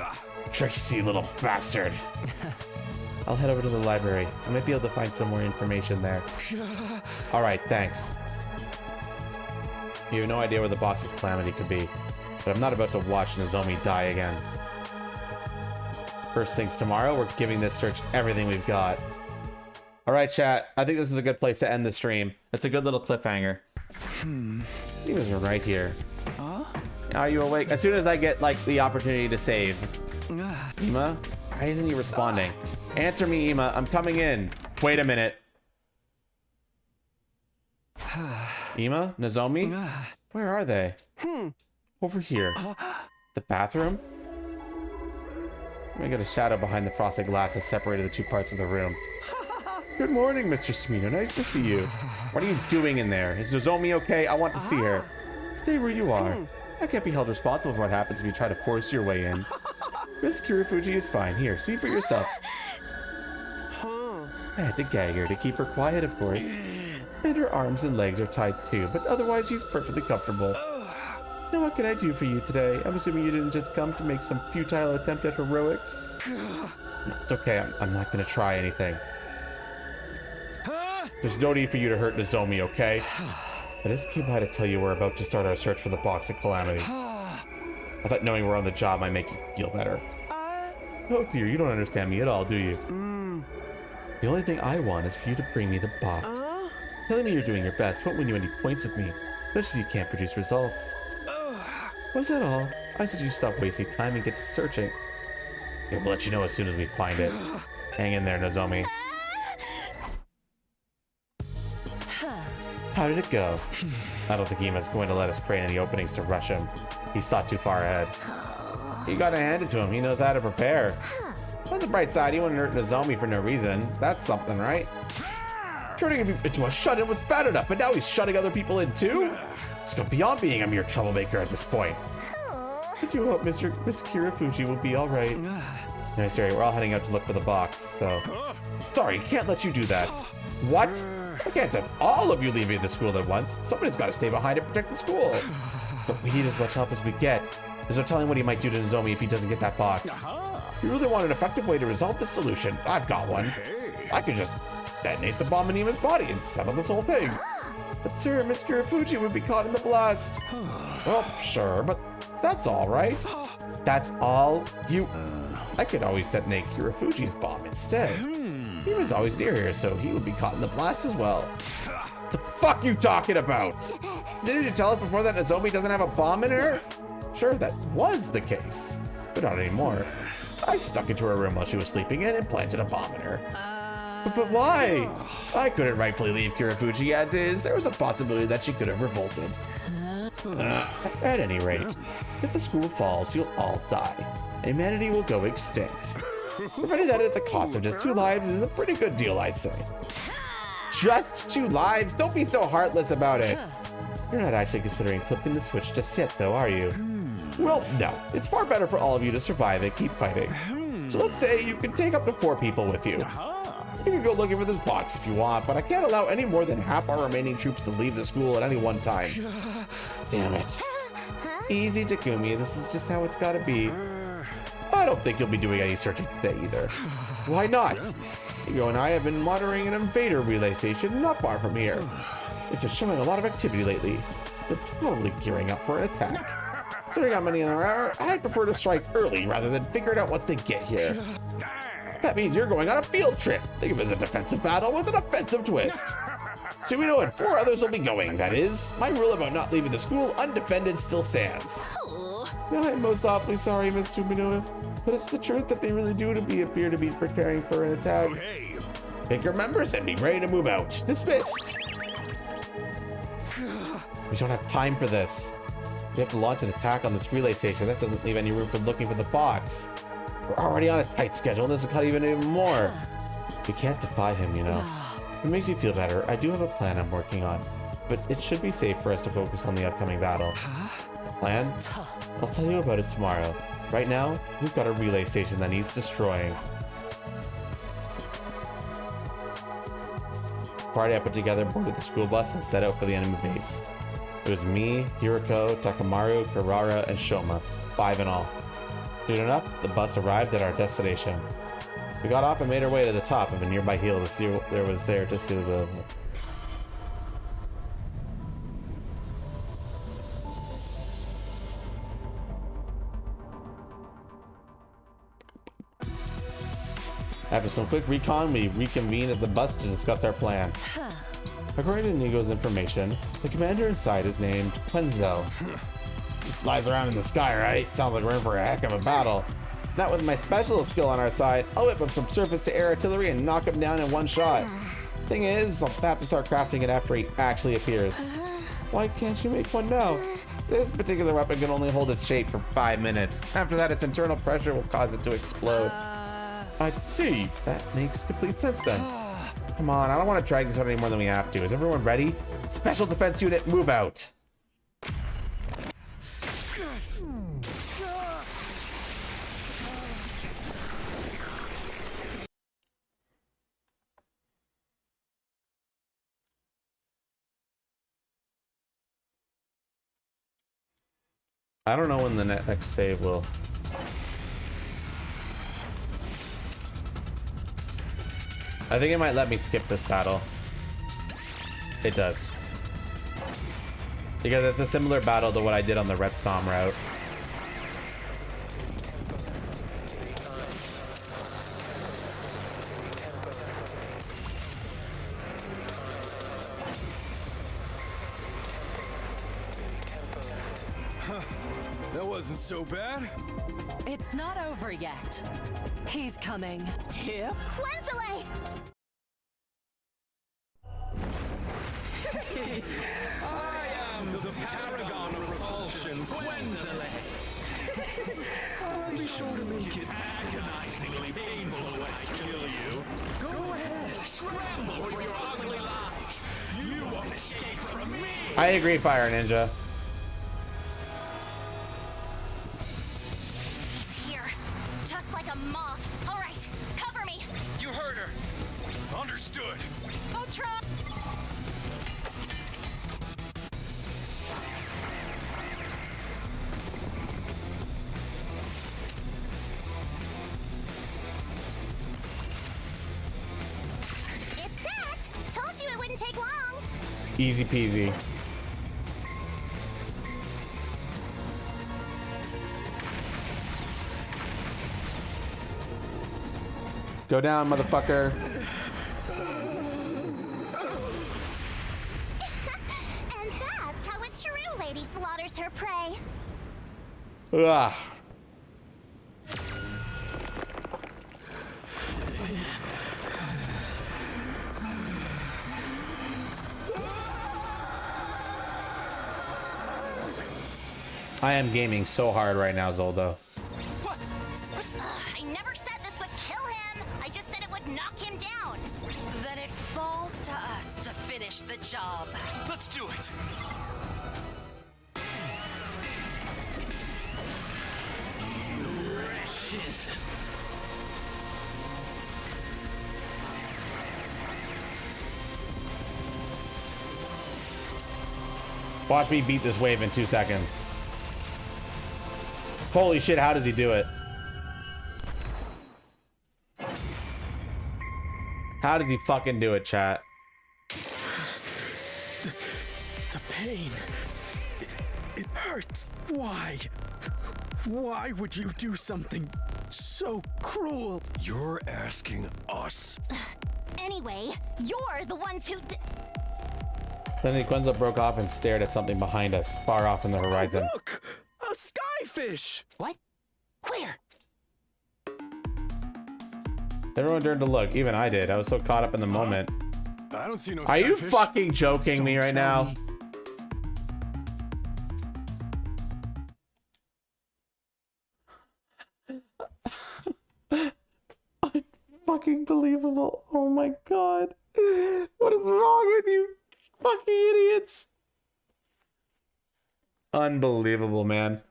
Tricksy little bastard. I'll head over to the library. I might be able to find some more information there. All right, thanks. You have no idea where the box of Calamity could be, but I'm not about to watch Nozomi die again. First things tomorrow, we're giving this search everything we've got. All right, chat. I think this is a good place to end the stream. It's a good little cliffhanger. You guys are right here. Are you awake? As soon as I get, like, the opportunity to save. Ima? Why isn't he responding? Answer me, Ima. I'm coming in. Wait a minute. Ima? Nozomi? Where are they? Over here. The bathroom? I got a shadow behind the frosted glass that separated the two parts of the room. Good morning, Mr. Smino. Nice to see you. What are you doing in there? Is Nozomi okay? I want to see her. Stay where you are. I can't be held responsible for what happens if you try to force your way in. Miss Kirifuji is fine. Here, see for yourself. I had to gag her to keep her quiet, of course. And her arms and legs are tied too, but otherwise she's perfectly comfortable. Now what can I do for you today? I'm assuming you didn't just come to make some futile attempt at heroics? It's okay, I'm not gonna try anything. There's no need for you to hurt Nozomi, okay? I just came by to tell you we're about to start our search for the box of Calamity. I thought knowing we're on the job might make you feel better. Oh dear, you don't understand me at all, do you? The only thing I want is for you to bring me the box. Telling me you're doing your best won't win you any points with me, especially if you can't produce results. Was that all? I said you stop wasting time and get to searching. Okay, we'll let you know as soon as we find it. Hang in there, Nozomi. How did it go? I don't think Ima's going to let us pray in any openings to rush him. He's thought too far ahead. You gotta hand it to him. He knows how to prepare. On the bright side, he wouldn't hurt Nozomi for no reason. That's something, right? Turning him into a shut-in was bad enough, but now he's shutting other people in too? It's gone beyond being a mere troublemaker at this point. I do hope Miss Kirifuji will be alright. No, sorry, we're all heading out to look for the box, so... Sorry, can't let you do that. What? I can't have all of you leaving the school at once. Somebody's got to stay behind and protect the school. But we need as much help as we get. There's no telling what he might do to Nozomi if he doesn't get that box. If you really want an effective way to resolve this solution, I've got one. I could just detonate the bomb in Ima's body and settle this whole thing. But sir, Miss Kirifuji would be caught in the blast. Well, sure, but that's all, right? That's all you... I could always detonate Kirifuji's bomb instead. He was always near here, so he would be caught in the blast as well. The fuck you talking about? Didn't you tell us before that Nozomi doesn't have a bomb in her? Sure, that was the case, but not anymore. I snuck into her room while she was sleeping and implanted a bomb in her. But why? I couldn't rightfully leave Kirifuji as is. There was a possibility that she could have revolted. At any rate, if the school falls, you'll all die. Humanity will go extinct. Preventing that at the cost of just 2 lives is a pretty good deal, I'd say. Just 2 lives? Don't be so heartless about it. You're not actually considering flipping the switch just yet, though, are you? Well, no. It's far better for all of you to survive and keep fighting. So let's say you can take up to 4 people with you. You can go looking for this box if you want, but I can't allow any more than half our remaining troops to leave the school at any one time. Damn it. Easy, Takumi. This is just how it's gotta be. I don't think you'll be doing any searching today either. Why not? Igo and I have been monitoring an invader relay station not far from here. It's been showing a lot of activity lately. They're probably gearing up for an attack. Considering how many there are, I'd prefer to strike early rather than figure it out once they get here. That means you're going on a field trip. Think of it as a defensive battle with an offensive twist. So we know, and 4 others will be going. That is, my rule about not leaving the school undefended still stands. I'm most awfully sorry, Miss Suminoe, but it's the truth that they really do appear to be preparing for an attack. Pick your members and be ready to move out. Dismissed. We don't have time for this. We have to launch an attack on this relay station. That doesn't leave any room for looking for the box. We're already on a tight schedule, and this will cut even more. We can't defy him, you know. If it makes you feel better, I do have a plan I'm working on, but it should be safe for us to focus on the upcoming battle. Plan? I'll tell you about it tomorrow. Right now, we've got a relay station that needs destroying. Party I put together boarded the school bus and set out for the enemy base. It was me, Hiroko, Takamaru, Karara, and Shoma, 5 in all. Soon enough, the bus arrived at our destination. We got off and made our way to the top of a nearby hill to see what there was there to see the... After some quick recon, we reconvened at the bus to discuss our plan. According to Nigo's information, the commander inside is named Quenzel. He flies around in the sky, right? Sounds like we're in for a heck of a battle. Not with my specialist skill on our side, I'll whip up some surface-to-air artillery and knock him down in one shot. Thing is, I'll have to start crafting it after he actually appears. Why can't you make one now? This particular weapon can only hold its shape for 5 minutes. After that, its internal pressure will cause it to explode. I see. That makes complete sense then. Come on, I don't want to drag this out any more than we have to. Is everyone ready? Special Defense Unit, move out! I don't know when the next save will... I think it might let me skip this battle. It does. Because it's a similar battle to what I did on the Red Storm route. That wasn't so bad. It's not over yet. He's coming. Here? Quenzele! I am the paragon of repulsion, Quenzele. I'll be sure to make it agonizingly painful when I kill you. Go ahead, scramble for your ugly lives. You won't escape from me. I agree, Fire Ninja. Just like a moth. All right, cover me. You heard her. Understood. I'll try. It's set. Told you it wouldn't take long. Easy peasy. Go down, motherfucker. And that's how a true lady slaughters her prey. Ugh. I am gaming so hard right now, Zoldo. I never said this would kill him. I just said it would knock him down. Then it falls to us to finish the job. Let's do it. Wretches. Watch me beat this wave in 2 seconds. Holy shit, how does he do it? How does he fucking do it, chat? The pain. It hurts. Why? Why would you do something so cruel? You're asking us. Anyway, you're the ones who. Then Quenzel broke off and stared at something behind us, far off in the horizon. Oh, look! A skyfish! What? Where? Everyone turned to look. Even I did. I was so caught up in the moment. I don't see no Are you skyfish. fucking joking me right now? Unfucking believable. Oh my god. What is wrong with you fucking idiots? Unbelievable, man.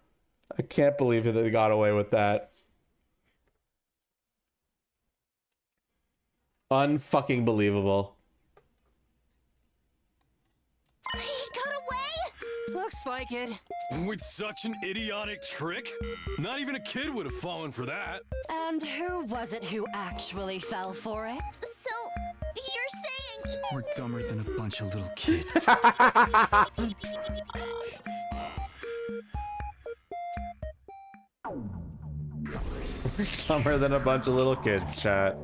I can't believe that they got away with that. Unfucking believable. He got away? Looks like it. With such an idiotic trick? Not even a kid would have fallen for that. And who was it who actually fell for it? So, you're saying... We're dumber than a bunch of little kids. Dumber than a bunch of little kids, chat.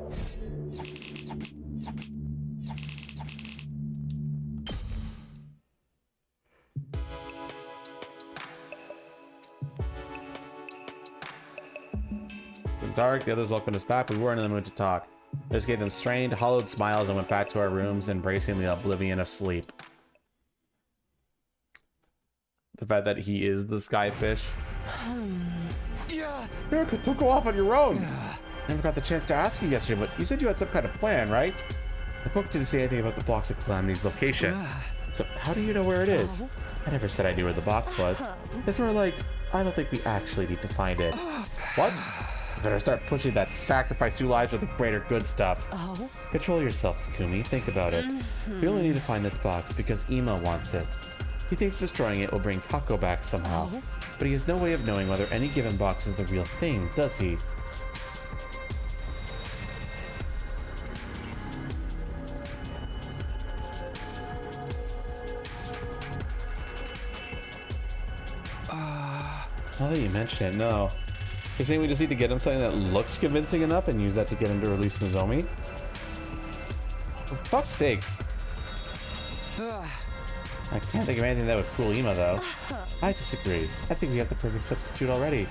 Dark, the others welcomed us back. We weren't in the mood to talk. I just gave them strained, hollowed smiles and went back to our rooms, embracing the oblivion of sleep. The fact that he is the skyfish. Yeah. Erica, don't go off on your own. Never got the chance to ask you yesterday, but you said you had some kind of plan, right? The book didn't say anything about the box of Calamity's location. So how do you know where it is? I never said I knew where the box was. It's more like, I don't think we actually need to find it. What? You better start pushing that sacrifice 2 lives for the greater good stuff. Control yourself, Takumi. Think about it. We only need to find this box because Ima wants it. He thinks destroying it will bring Kako back somehow. But he has no way of knowing whether any given box is the real thing, does he? Now that you mention it, no. You're saying we just need to get him something that looks convincing enough and use that to get him to release Nozomi? For fuck's sakes. I can't think of anything that would fool Ima, though. I disagree. I think we have the perfect substitute already.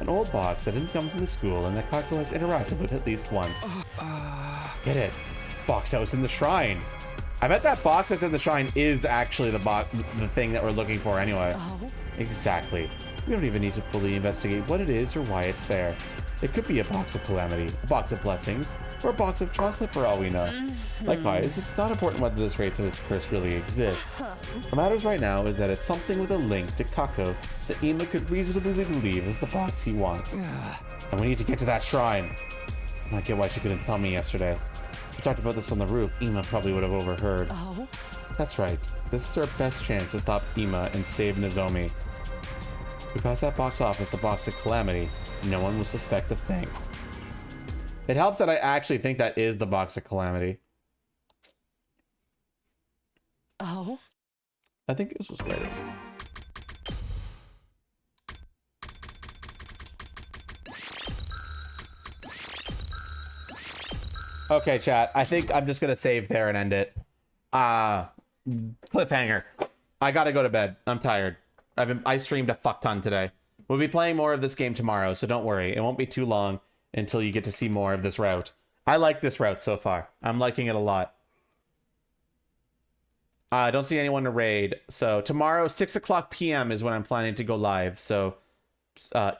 An old box that didn't come from the school and that Kako has interacted with at least once. Get it? Box that was in the shrine. I bet that box that's in the shrine is actually the thing that we're looking for anyway. Exactly. We don't even need to fully investigate what it is or why it's there. It could be a box of calamity, a box of blessings, or a box of chocolate for all we know. Likewise, it's not important whether this Wraith curse really exists. What matters right now is that it's something with a link to Kako that Ima could reasonably believe is the box he wants. And we need to get to that shrine. I get why she couldn't tell me yesterday. We talked about this on the roof. Ima probably would have overheard. That's right. This is our best chance to stop Ima and save Nozomi. If we pass that box off as the box of calamity, no one will suspect a thing. It helps that I actually think that is the box of calamity. I think this was right. Okay, chat. I think I'm just gonna save there and end it. Cliffhanger. I gotta go to bed. I'm tired. I streamed a fuck ton today. We'll be playing more of this game tomorrow, so don't worry. It won't be too long until you get to see more of this route. I like this route so far. I'm liking it a lot. I don't see anyone to raid. So tomorrow, 6 o'clock p.m. is when I'm planning to go live. So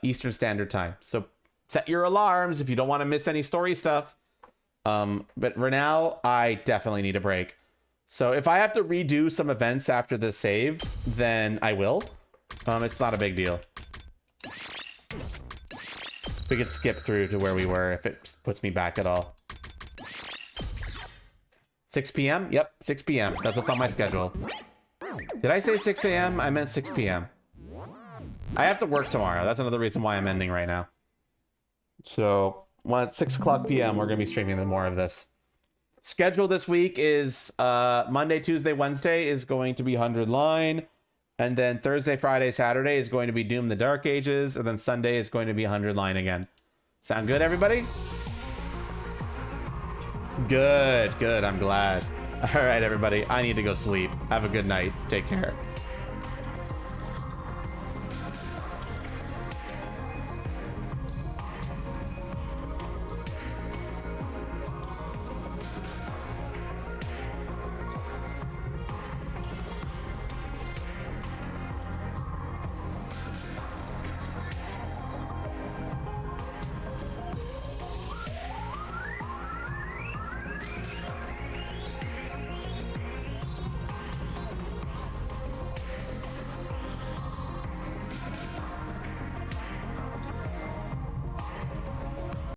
Eastern Standard Time. So set your alarms if you don't want to miss any story stuff. But for now, I definitely need a break. So if I have to redo some events after the save, then I will. It's not a big deal. We could skip through to where we were if it puts me back at all. 6 p.m.? Yep, 6 p.m. That's what's on my schedule. Did I say 6 a.m.? I meant 6 p.m. I have to work tomorrow. That's another reason why I'm ending right now. So, at 6 o'clock p.m., we're going to be streaming more of this. Schedule this week is Monday, Tuesday, Wednesday is going to be 100 Line. And then Thursday, Friday, Saturday is going to be Doom the Dark Ages. And then Sunday is going to be 100 Line again. Sound good, everybody? Good, good. I'm glad. All right, everybody. I need to go sleep. Have a good night. Take care.